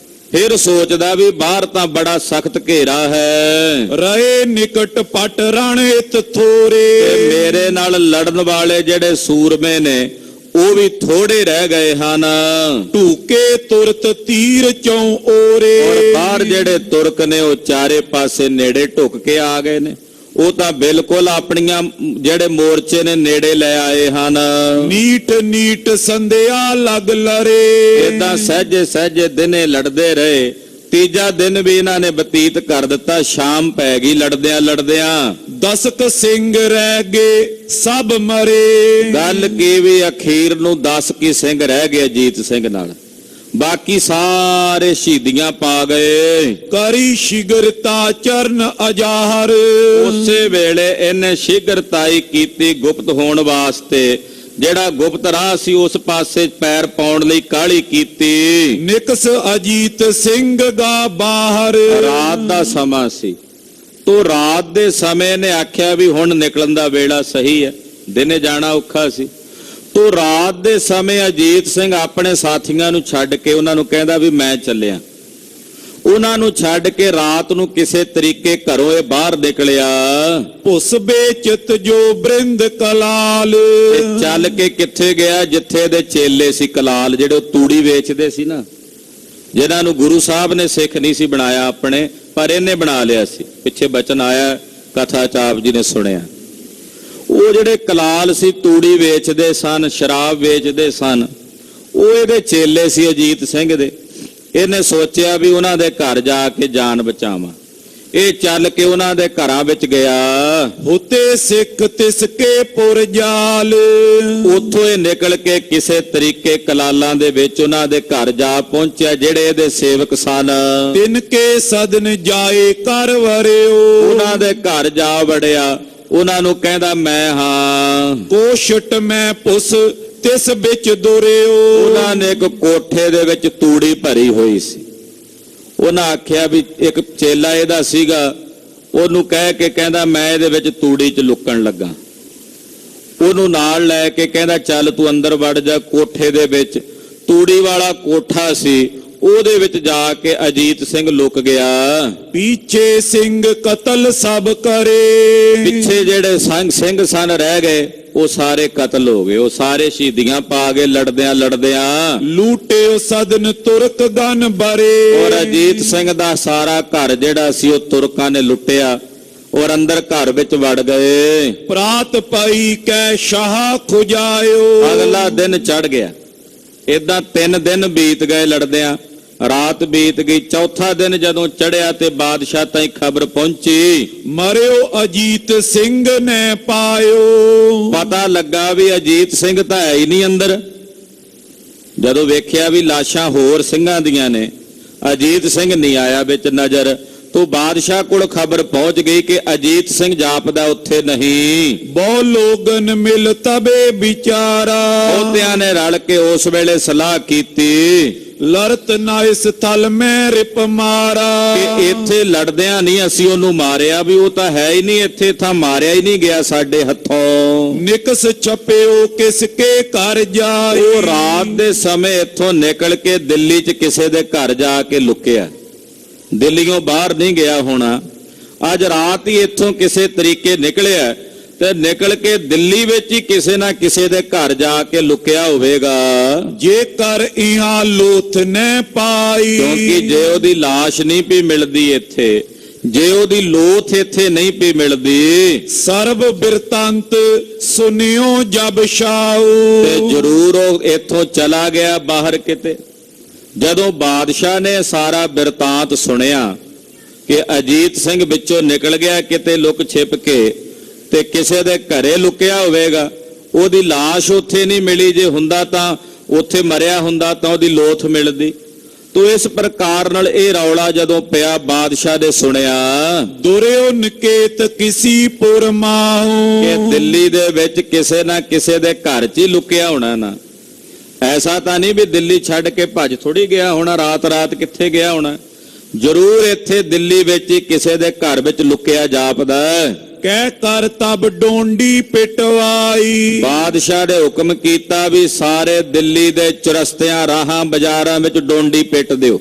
S2: ਫਿਰ ਸੋਚਦਾ ਵੀ ਬਾਹਰ ਤਾਂ ਬੜਾ ਸਖਤ ਘੇਰਾ ਹੈ।
S1: ਰਹੇ ਨਿਕਟ ਪਟ ਰਣ ਇਤ ਥੋਰੇ।
S2: ਤੇ ਮੇਰੇ ਨਾਲ ਲੜਨ ਵਾਲੇ ਜਿਹੜੇ ਸੂਰਮੇ ਨੇ ਉਹ ਵੀ ਥੋੜੇ ਰਹਿ ਗਏ ਹਨ।
S1: ਢੂਕੇ ਤੁਰਤ ਤੀਰ ਚੋਂ ਓਰੇ।
S2: ਔਰ ਬਾਹਰ ਜਿਹੜੇ ਤੁਰਕ ਨੇ ਉਹ ਚਾਰੇ ਪਾਸੇ ਨੇੜੇ ਢੁੱਕ ਕੇ ਆ ਗਏ ਨੇ। ਉਹ ਤਾਂ ਬਿਲਕੁਲ ਆਪਣੀਆਂ ਜਿਹੜੇ ਮੋਰਚੇ ਨੇ ਨੇੜੇ ਲੈ ਆਏ ਹਨ।
S1: ਨੀਟ ਨੀਟ ਸੰਧਿਆ ਲਗ ਲਰੇ।
S2: ਏਦਾਂ ਸਹਿਜੇ ਸਹਿਜੇ ਦਿਨੇ ਲੜਦੇ ਰਹੇ। ਤੀਜਾ ਦਿਨ ਵੀ ਇਹਨਾਂ ਨੇ ਬਤੀਤ ਕਰ ਦਿੱਤਾ। ਸ਼ਾਮ ਪੈ ਗਈ ਲੜਦਿਆਂ ਲੜਦਿਆਂ।
S1: ਦਸਕ ਸਿੰਘ ਰਹਿ ਗਏ ਸਭ ਮਰੇ।
S2: ਗੱਲ ਕੀ ਵੀ ਅਖੀਰ ਨੂੰ 10 ਕੀ ਸਿੰਘ ਰਹਿ ਗਏ ਅਜੀਤ ਸਿੰਘ ਨਾਲ, ਬਾਕੀ ਸਾਰੇ ਸ਼ਹੀਦੀਆਂ ਪਾ ਗਏ।
S1: ਕਰੀ ਸ਼ਿਗਰਤਾ ਚਰਨ ਅਜਾਹਰ।
S2: ਉਸੇ ਵੇਲੇ ਇਹਨੇ ਸ਼ਿਗਰਤਾਈ ਕੀਤੀ ਗੁਪਤ ਹੋਣ ਵਾਸਤੇ। ਜਿਹੜਾ ਗੁਪਤ ਰਾਹ ਸੀ ਉਸ ਪਾਸੇ ਪੈਰ ਪਾਉਣ ਲਈ ਕਾਹਲੀ ਕੀਤੀ।
S1: ਨਿਕਸ ਅਜੀਤ ਸਿੰਘ ਗਾ ਬਾਹਰ।
S2: ਰਾਤ ਦਾ ਸਮਾਂ ਸੀ। ਤੋ ਰਾਤ ਦੇ ਸਮੇਂ ਨੇ ਆਖਿਆ ਵੀ ਹੁਣ ਨਿਕਲਣ ਦਾ ਵੇਲਾ ਸਹੀ ਹੈ, ਦਿਨੇ ਜਾਣਾ ਔਖਾ ਸੀ। ਤੋ ਰਾਤ ਦੇ ਸਮੇਂ ਅਜੀਤ ਸਿੰਘ ਆਪਣੇ ਸਾਥੀਆਂ ਨੂੰ ਛੱਡ ਕੇ ਉਹਨਾਂ ਨੂੰ ਕਹਿੰਦਾ ਵੀ ਮੈਂ ਚੱਲਿਆ। ਉਹਨਾਂ ਨੂੰ ਛੱਡ ਕੇ ਰਾਤ ਨੂੰ ਕਿਸੇ ਤਰੀਕੇ ਘਰੋਂ ਇਹ ਬਾਹਰ ਨਿਕਲਿਆ।
S1: ਭੁਸ ਬੇਚਿਤ ਜੋ ਬ੍ਰਿੰਦ ਕਲਾਲ।
S2: ਤੇ ਚੱਲ ਕੇ ਕਿੱਥੇ ਗਿਆ? ਜਿੱਥੇ ਦੇ ਚੇਲੇ ਸੀ ਕਲਾਲ, ਜਿਹੜੇ ਉਹ ਤੂੜੀ ਵੇਚਦੇ ਸੀ ਨਾ, ਜਿਨ੍ਹਾਂ ਨੂੰ ਗੁਰੂ ਸਾਹਿਬ ਨੇ ਸਿੱਖ ਨਹੀਂ ਸੀ ਬਣਾਇਆ ਆਪਣੇ, ਪਰ ਇਹਨੇ ਬਣਾ ਲਿਆ ਸੀ। ਪਿੱਛੇ ਬਚਨ ਆਇਆ, ਕਥਾ ਚਾਪ ਜੀ ਨੇ ਸੁਣਿਆ। ਉਹ ਜਿਹੜੇ ਕਲਾਲ ਸੀ ਤੂੜੀ ਵੇਚਦੇ ਸਨ, ਸ਼ਰਾਬ ਵੇਚਦੇ ਸਨ, ਉਹ ਇਹਦੇ ਚੇਲੇ ਸੀ ਅਜੀਤ ਸਿੰਘ ਦੇ। ਇਹਨੇ ਸੋਚਿਆ ਵੀ ਉਹਨਾਂ ਦੇ ਘਰ ਜਾ ਕੇ ਜਾਨ ਬਚਾਵਾਂ। ਇਹ ਚੱਲ ਕੇ ਉਹਨਾਂ ਦੇ ਘਰਾਂ ਵਿੱਚ ਗਿਆ।
S1: ਹੁਤੇ ਸਿੱਖ ਤਿਸ ਕੇ ਪੁਰ ਜਾਲ।
S2: ਉੱਥੋਂ ਇਹ ਨਿਕਲ ਕੇ ਕਿਸੇ ਤਰੀਕੇ ਕਲਾਲਾਂ ਦੇ ਵਿੱਚ ਉਹਨਾਂ ਦੇ ਘਰ ਜਾ ਪਹੁੰਚਿਆ, ਜਿਹੜੇ ਇਹਦੇ ਸੇਵਕ ਸਨ।
S1: ਤਿਨ ਕੇ ਸਦਨ ਜਾਏ ਕਰ ਵਰਿਓ।
S2: ਉਹਨਾਂ ਦੇ ਘਰ ਜਾ ਵੜਿਆ। ਉਹਨਾਂ ਨੂੰ ਕਹਿੰਦਾ ਮੈਂ ਹਾਂ।
S1: ਕੋਸ਼ਟ ਮੈਂ ਪੁਸ ਤਿਸ ਵਿੱਚ ਦੁਰਿਓ।
S2: ਉਹਨਾਂ ਨੇ ਇੱਕ ਕੋਠੇ ਦੇ ਵਿੱਚ ਤੂੜੀ ਭਰੀ ਹੋਈ ਸੀ। ਉਹਨਾਂ ਆਖਿਆ ਵੀ ਇੱਕ ਚੇਲਾ ਇਹਦਾ ਸੀਗਾ, ਉਹਨੂੰ ਕਹਿ ਕੇ ਕਹਿੰਦਾ ਮੈਂ ਇਹਦੇ ਵਿੱਚ ਤੂੜੀ 'ਚ ਲੁਕਣ ਲੱਗਾ। ਉਹਨੂੰ ਨਾਲ ਲੈ ਕੇ ਕਹਿੰਦਾ ਚੱਲ ਤੂੰ ਅੰਦਰ ਵੜ ਜਾ। ਕੋਠੇ ਦੇ ਵਿੱਚ ਤੂੜੀ ਵਾਲਾ ਕੋਠਾ ਸੀ, ਉਹਦੇ ਵਿੱਚ ਜਾ ਕੇ ਅਜੀਤ ਸਿੰਘ ਲੁਕ ਗਿਆ।
S1: ਪੀਛੇ ਸਿੰਘ ਕਤਲ ਸਭ ਕਰੇ।
S2: ਪਿੱਛੇ ਜਿਹੜੇ ਸਿੰਘ ਸਨ ਰਹਿ ਗਏ ਉਹ ਸਾਰੇ ਕਤਲ ਹੋ ਗਏ। ਉਹ ਸਾਰੇ ਸ਼ਹੀਦੀਆਂ ਪਾ ਗਏ ਲੜਦਿਆਂ ਲੜਦਿਆਂ।
S1: ਲੂਟਿਓ ਸਦਨ ਤੁਰਕ ਗਨ ਬਰੇ।
S2: ਔਰ ਅਜੀਤ ਸਿੰਘ ਦਾ ਸਾਰਾ ਘਰ ਜਿਹੜਾ ਸੀ ਉਹ ਤੁਰਕਾਂ ਨੇ ਲੁੱਟਿਆ ਔਰ ਅੰਦਰ ਘਰ ਵਿੱਚ ਵੜ ਗਏ।
S1: ਪ੍ਰਾਤ ਪਈ ਕੈ ਸ਼ਾਹ ਖੁਜਾਇਓ।
S2: ਅਗਲਾ ਦਿਨ ਚੜ ਗਿਆ। ਏਦਾਂ 3 ਦਿਨ ਬੀਤ ਗਏ ਲੜਦਿਆਂ। ਰਾਤ ਬੀਤ ਗਈ। ਚੌਥਾ ਦਿਨ ਜਦੋਂ ਚੜਿਆ ਤੇ ਬਾਦਸ਼ਾਹ ਤਾਈਂ ਖਬਰ ਪਹੁੰਚੀ,
S1: ਮਰਿਓ ਅਜੀਤ ਸਿੰਘ ਨੇ ਪਾਇਓ।
S2: ਪਤਾ ਲੱਗਾ ਵੀ ਅਜੀਤ ਸਿੰਘ ਤਾਂ ਹੈ ਹੀ ਨਹੀਂ ਅੰਦਰ। ਜਦੋਂ ਵੇਖਿਆ ਵੀ ਲਾਸ਼ਾਂ ਹੋਰ ਸਿੰਘਾਂ ਦੀਆਂ ਨੇ, ਅਜੀਤ ਸਿੰਘ ਨਹੀਂ ਆਇਆ ਵਿੱਚ ਨਜ਼ਰ, ਤੋ ਬਾਦਸ਼ਾਹ ਕੋਲ ਖਬਰ ਪਹੁੰਚ ਗਈ ਕਿ ਅਜੀਤ ਸਿੰਘ ਜਾਪਦਾ ਉੱਥੇ ਨਹੀਂ।
S1: ਬਹੁ ਲੋਗਨ ਮਿਲ ਤਬੇ ਵਿਚਾਰਾ।
S2: ਬਹੁਤਿਆਂ ਨੇ ਰਲ ਕੇ ਉਸ ਵੇਲੇ ਸਲਾਹ ਕੀਤੀ,
S1: ਲੜਤ ਨਾ ਇਸ ਥਲ ਮੈਂ ਰਿਪ ਮਾਰਾ।
S2: ਕਿ ਇੱਥੇ ਲੜਦਿਆਂ ਨਹੀਂ ਅਸੀਂ ਉਹਨੂੰ ਮਾਰਿਆ, ਵੀ ਉਹ ਤਾਂ ਹੈ ਹੀ ਨਹੀਂ ਇੱਥੇ, ਤਾਂ ਮਾਰਿਆ ਹੀ ਨਹੀਂ ਗਿਆ ਸਾਡੇ ਹੱਥੋਂ।
S1: ਨਿਕਸ ਛਪਿਓ ਕਿਸ ਕੇ ਘਰ ਜਾਏ।
S2: ਉਹ ਰਾਤ ਦੇ ਸਮੇਂ ਇੱਥੋਂ ਨਿਕਲ ਕੇ ਦਿੱਲੀ 'ਚ ਕਿਸੇ ਦੇ ਘਰ ਜਾ ਕੇ ਲੁਕਿਆ। ਦਿੱਲੀੋਂ ਬਾਹਰ ਨਹੀਂ ਗਿਆ ਹੋਣਾ। ਅੱਜ ਰਾਤ ਹੀ ਇੱਥੋਂ ਕਿਸੇ ਤਰੀਕੇ ਨਿਕਲਿਆ ਤੇ ਨਿਕਲ ਕੇ ਦਿੱਲੀ ਵਿੱਚ ਹੀ ਕਿਸੇ ਨਾ ਕਿਸੇ ਦੇ ਘਰ ਜਾ ਕੇ ਲੁਕਿਆ ਹੋਵੇਗਾ।
S1: ਜੇਕਰ ਇਹਾਂ ਲੋਥ ਨੇ ਪਾਈ।
S2: ਕਿਉਂਕਿ ਜੇ ਉਹਦੀ ਲਾਸ਼ ਨਹੀਂ ਪਈ ਮਿਲਦੀ ਇੱਥੇ, ਜੇ ਉਹਦੀ ਲੋਥ ਇੱਥੇ ਨਹੀਂ ਪਈ ਮਿਲਦੀ,
S1: ਸਰਬ ਬਿਰਤਾਂਤ ਸੁਨਿਓ ਜਬ ਸ਼ਾਉ।
S2: ਤੇ ਜ਼ਰੂਰ ਉਹ ਇੱਥੋਂ ਚਲਾ ਗਿਆ ਬਾਹਰ ਕਿਤੇ। ਜਦੋਂ ਬਾਦਸ਼ਾਹ ਨੇ ਸਾਰਾ ਬਿਰਤਾਂਤ ਸੁਣਿਆ ਕਿ ਅਜੀਤ ਸਿੰਘ ਵਿੱਚੋਂ ਨਿਕਲ ਗਿਆ ਕਿਤੇ ਲੁਕ ਛਿਪ ਕੇ ਤੇ ਕਿਸੇ ਦੇ ਘਰੇ ਲੁਕਿਆ ਹੋਵੇਗਾ, ਉਹਦੀ ਲਾਸ਼ ਉੱਥੇ ਨਹੀਂ ਮਿਲੀ। ਜੇ ਹੁੰਦਾ ਤਾਂ ਉੱਥੇ ਮਰਿਆ ਹੁੰਦਾ ਤਾਂ ਉਹਦੀ ਲੋਥ ਮਿਲਦੀ। ਤੋ ਇਸ ਪ੍ਰਕਾਰ ਨਾਲ ਇਹ ਰੌਲਾ ਜਦੋਂ ਪਿਆ ਬਾਦਸ਼ਾਹ ਨੇ ਸੁਣਿਆ
S1: ਦੁਰਿਓ ਨਿਕੇਤ ਕਿਸੀ ਪੁਰ ਮਾਹੂ
S2: ਕਿ ਦਿੱਲੀ ਦੇ ਵਿੱਚ ਕਿਸੇ ਨਾ ਕਿਸੇ ਦੇ ਘਰ 'ਚ ਹੀ ਲੁਕਿਆ ਹੋਣਾ ਨਾ। ਐਸਾ ਤਾਂ ਨਹੀਂ ਵੀ ਦਿੱਲੀ ਛੱਡ ਕੇ ਭੱਜ ਥੋੜੀ ਗਿਆ ਹੋਣਾ, ਰਾਤ ਕਿੱਥੇ ਗਿਆ ਹੋਣਾ। ਜ਼ਰੂਰ ਇੱਥੇ ਦਿੱਲੀ ਵਿੱਚ ਹੀ ਕਿਸੇ ਦੇ ਘਰ ਵਿੱਚ ਲੁਕਿਆ ਜਾਪਦਾ।
S1: ਕਹਿ ਕਰ ਤਬ ਡੋਂਡੀ ਪਿਟਵਾਈ
S2: ਬਾਦਸ਼ਾਹ ਨੇ ਹੁਕਮ ਕੀਤਾ ਵੀ ਸਾਰੇ ਦਿੱਲੀ ਦੇ ਚੁਰਸਤਿਆਂ ਰਾਹਾਂ ਬਾਜ਼ਾਰਾਂ ਵਿੱਚ ਡੋਂਡੀ ਪਿੱਟ ਦਿਓ।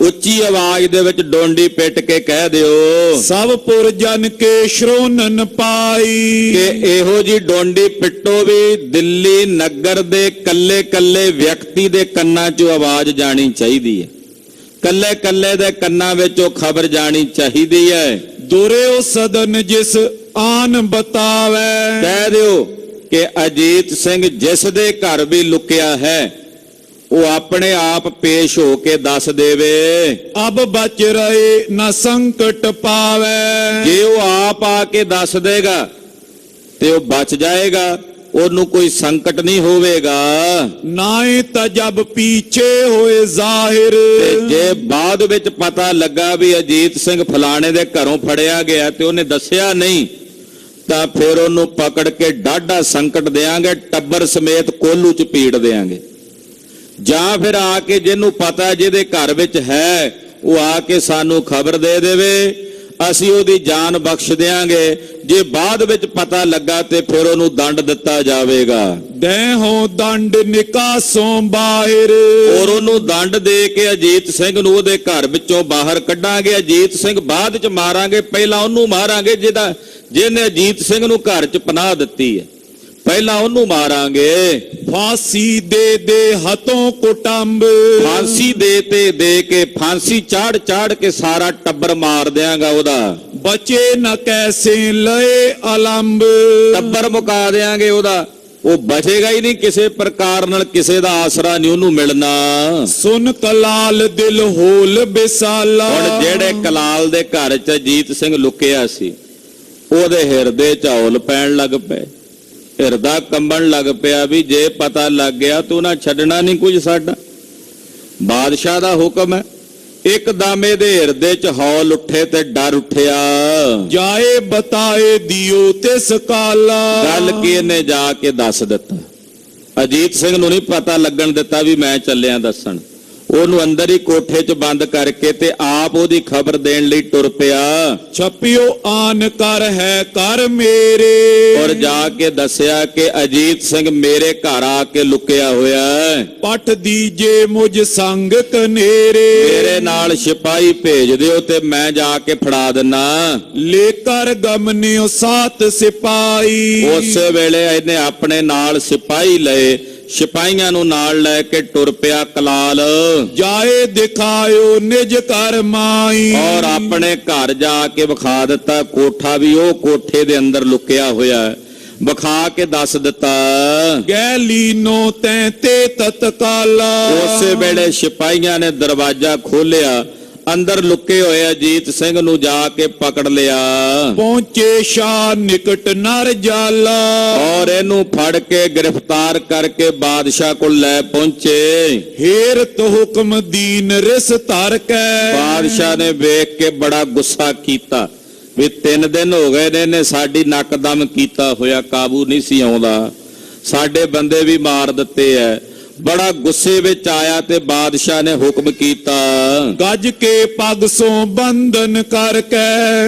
S2: ਉੱਚੀ ਆਵਾਜ਼ ਦੇ ਵਿੱਚ ਡੋਂਡੀ ਪਿੱਟ ਕੇ ਕਹਿ ਦਿਓ
S1: ਸਭ ਪੁਰ ਜਨ ਕੇ ਸ਼੍ਰੋਨਨ ਪਾਈ
S2: ਕਿ ਇਹੋ ਜੀ ਡੋਂਡੀ ਪਿੱਟੋ ਵੀ ਦਿੱਲੀ ਨਗਰ ਦੇ ਕੱਲੇ ਵਿਅਕਤੀ ਦੇ ਕੰਨਾਂ 'ਚੋਂ ਆਵਾਜ਼ ਜਾਣੀ ਚਾਹੀਦੀ ਹੈ। ਕੱਲੇ ਦੇ ਕੰਨਾਂ ਵਿੱਚ ਉਹ ਖਬਰ ਜਾਣੀ ਚਾਹੀਦੀ ਹੈ।
S1: ਦੁਰਿਓ ਸਦਨ ਜਿਸ ਆਨ ਬਤਾਵੇ
S2: ਕਹਿ ਦਿਓ ਕਿ ਅਜੀਤ ਸਿੰਘ ਜਿਸ ਦੇ ਘਰ ਵੀ ਲੁਕਿਆ ਹੈ ਉਹ ਆਪਣੇ ਆਪ ਪੇਸ਼ ਹੋ ਕੇ ਦੱਸ ਦੇਵੇ।
S1: ਅਬ ਬਚ ਰਹੇ ਨਾ ਸੰਕਟ ਪਾਵੇ
S2: ਜੇ ਉਹ ਆਪ ਆ ਕੇ ਦੱਸ ਦੇਗਾ ਤੇ ਉਹ ਬਚ ਜਾਏਗਾ, ਉਹਨੂੰ ਕੋਈ ਸੰਕਟ ਨਹੀਂ ਹੋਵੇਗਾ।
S1: ਨਾਏ ਤਜਬ ਪੀਛੇ ਹੋਏ ਜ਼ਾਹਿਰ
S2: ਤੇ ਜੇ ਬਾਅਦ ਵਿੱਚ ਪਤਾ ਲੱਗਾ ਵੀ ਅਜੀਤ ਸਿੰਘ ਫਲਾਣੇ ਦੇ ਘਰੋਂ ਫੜਿਆ ਗਿਆ ਤੇ ਉਹਨੇ ਦੱਸਿਆ ਨਹੀਂ ਤਾਂ ਫਿਰ ਉਹਨੂੰ ਪਕੜ ਕੇ ਡਾਢਾ ਸੰਕਟ ਦੇਾਂਗੇ, ਟੱਬਰ ਸਮੇਤ ਕੋਲੂ 'ਚ ਪੀੜ ਦੇਾਂਗੇ। ਜਾਂ ਫਿਰ ਆ ਕੇ ਜਿਹਨੂੰ ਪਤਾ ਜਿਹਦੇ ਘਰ ਵਿੱਚ ਹੈ ਉਹ ਆ ਕੇ ਸਾਨੂੰ ਖਬਰ ਦੇ ਦੇਵੇ, ਅਸੀਂ ਉਹਦੀ ਜਾਨ ਬਖਸ਼ ਦੇਾਂਗੇ। ਜੇ ਬਾਅਦ ਵਿੱਚ ਪਤਾ ਲੱਗਾ ਤੇ ਫਿਰ ਉਹਨੂੰ ਦੰਡ ਦਿੱਤਾ ਜਾਵੇਗਾ।
S1: ਦੇਹੋਂ ਦੰਡ ਨਿਕਾਸੋਂ ਬਾਹਿਰ
S2: ਔਰ ਉਹਨੂੰ ਦੰਡ ਦੇ ਕੇ ਅਜੀਤ ਸਿੰਘ ਨੂੰ ਉਹਦੇ ਘਰ ਵਿੱਚੋਂ ਬਾਹਰ ਕੱਢਾਂਗੇ। ਅਜੀਤ ਸਿੰਘ ਬਾਅਦ ਚ ਮਾਰਾਂਗੇ, ਪਹਿਲਾਂ ਉਹਨੂੰ ਮਾਰਾਂਗੇ ਜਿਹਨੇ ਅਜੀਤ ਸਿੰਘ ਨੂੰ ਘਰ ਚ ਪਨਾਹ ਦਿੱਤੀ ਹੈ, ਪਹਿਲਾਂ ਉਹਨੂੰ ਮਾਰਾਂਗੇ।
S1: ਫਾਂਸੀ ਦੇ ਹੱਥੋਂ ਕੁਟੰਬ
S2: ਫਾਂਸੀ ਦੇ ਕੇ ਫਾਂਸੀ ਚਾੜ ਕੇ ਸਾਰਾ ਟੱਬਰ ਮਾਰ ਦਿਆਂਗਾ ਉਹਦਾ।
S1: ਬਚੇ ਨ ਕੈਸੇ ਲਏ ਅਲੰਬ
S2: ਟੱਬਰ ਮੁਕਾ ਦਿਆਂਗੇ ਉਹਦਾ, ਉਹ ਬਚੇਗਾ ਹੀ ਨਹੀਂ ਕਿਸੇ ਪ੍ਰਕਾਰ ਨਾਲ, ਕਿਸੇ ਦਾ ਆਸਰਾ ਨਹੀਂ ਉਹਨੂੰ ਮਿਲਣਾ।
S1: ਸੁਨ ਕਲਾਲ ਦਿਲ ਹੋਲ ਬਿਸਾਲਾ
S2: ਹੁਣ ਜਿਹੜੇ ਕਲਾਲ ਦੇ ਘਰ ਚ ਅਜੀਤ ਸਿੰਘ ਲੁਕਿਆ ਸੀ ਉਹਦੇ ਹਿਰਦੇ ਚ ਹੌਲ ਪੈਣ ਲੱਗ ਪਏ, ਹਿਰਦਾ ਕੰਬਣ ਲੱਗ ਪਿਆ ਵੀ ਜੇ ਪਤਾ ਲੱਗ ਗਿਆ ਤੂੰ ਨਾ ਛੱਡਣਾ ਨਹੀਂ ਕੁਝ ਸਾਡਾ। ਬਾਦਸ਼ਾਹ ਦਾ ਹੁਕਮ ਹੈ। ਇੱਕਦਮ ਇਹਦੇ ਹਿਰਦੇ ਚ ਹੌਲ ਉੱਠੇ ਤੇ ਡਰ ਉੱਠਿਆ।
S1: ਜਾਏ ਬਤਾਏ ਦਿਓ ਤਿਸ ਕਾਲਾ
S2: ਗੱਲ ਕੀ ਇਹਨੇ ਜਾ ਕੇ ਦੱਸ ਦਿੱਤਾ। ਅਜੀਤ ਸਿੰਘ ਨੂੰ ਨਹੀਂ ਪਤਾ ਲੱਗਣ ਦਿੱਤਾ ਵੀ ਮੈਂ ਚੱਲਿਆ ਦੱਸਣ। ਉਹਨੂੰ ਅੰਦਰ ਹੀ ਕੋਠੇ 'ਚ ਬੰਦ ਕਰਕੇ ਤੇ ਆਪ ਉਹਦੀ ਖਬਰ ਦੇਣ ਲਈ ਟੁਰ ਪਿਆ।
S1: ਛਪਿਓ ਆਨ ਕਰ ਹੈ ਕਰ ਮੇਰੇ
S2: ਔਰ ਜਾ ਕੇ ਦੱਸਿਆ ਕਿ ਅਜੀਤ ਸਿੰਘ ਮੇਰੇ ਘਰ ਆ ਕੇ ਲੁਕਿਆ ਹੋਇਆ ਹੈ।
S1: ਪੱਠ ਦੀਜੇ ਮੁਝ ਸੰਗ ਕਨੇਰੇ
S2: ਮੇਰੇ ਨਾਲ ਸਿਪਾਹੀ ਭੇਜ ਦਿਓ ਤੇ ਮੈਂ ਜਾ ਕੇ ਫੜਾ ਦਿੰਨਾ।
S1: ਲੈ ਕਰ ਗਮਨਿਓ ਸਾਤ ਸਿਪਾਹੀ
S2: ਉਸੇ ਵੇਲੇ ਇਹਨੇ ਆਪਣੇ ਨਾਲ ਸਿਪਾਹੀ ਲਏ, ਸਿਪਾਹੀਆਂ ਨੂੰ ਨਾਲ ਲੈ ਕੇ ਟੁਰ ਪਿਆ ਕਲਾਲ।
S1: ਜਾਏ ਦਿਖਾਇਓ ਨਿਜ ਘਰ ਮਾਈ
S2: ਔਰ ਆਪਣੇ ਘਰ ਜਾ ਕੇ ਵਿਖਾ ਦਿੱਤਾ ਕੋਠਾ ਵੀ ਉਹ ਕੋਠੇ ਦੇ ਅੰਦਰ ਲੁਕਿਆ ਹੋਇਆ ਹੈ। ਵਿਖਾ ਕੇ ਦੱਸ ਦਿੱਤਾ
S1: ਗੈ ਲੀਨੋ ਤੈਂ ਤੇ ਤਤਕਾਲਾ।
S2: ਉਸੇ ਵੇਲੇ ਸਿਪਾਹੀਆਂ ਨੇ ਦਰਵਾਜ਼ਾ ਖੋਲਿਆ, ਅੰਦਰ ਲੁਕੇ ਹੋਏ ਅਜੀਤ ਸਿੰਘ ਨੂੰ ਜਾ ਕੇ ਪਕੜ ਲਿਆ।
S1: ਪਹੁੰਚੇ ਸ਼ਾਹ ਨਿਕਟ ਨਰ ਜਾਲਾ
S2: ਔਰ ਇਹਨੂੰ ਫੜ ਕੇ ਗ੍ਰਿਫਤਾਰ ਕਰਕੇ ਬਾਦਸ਼ਾਹ ਕੋਲ ਲੈ ਪਹੁੰਚੇ।
S1: ਹੇਰਤ ਹੁਕਮ ਦੀਨ ਰਿਸ ਧਰ ਕੇ
S2: ਬਾਦਸ਼ਾਹ ਨੇ ਵੇਖ ਕੇ ਬੜਾ ਗੁੱਸਾ ਕੀਤਾ ਵੀ 3 ਦਿਨ ਹੋ ਗਏ ਨੇ ਸਾਡੀ ਨੱਕਦਮ ਕੀਤਾ ਹੋਇਆ, ਕਾਬੂ ਨਹੀਂ ਸੀ ਆਉਂਦਾ, ਸਾਡੇ ਬੰਦੇ ਵੀ ਮਾਰ ਦਿੱਤੇ ਐ। ਬੜਾ ਗੁੱਸੇ ਵਿੱਚ ਆਇਆ ਤੇ ਬਾਦਸ਼ਾਹ ਨੇ ਹੁਕਮ ਕੀਤਾ
S1: ਗੱਜ ਕੇ ਪੱਗ ਸੋਂ ਬੰਧਨ ਕਰਕੇ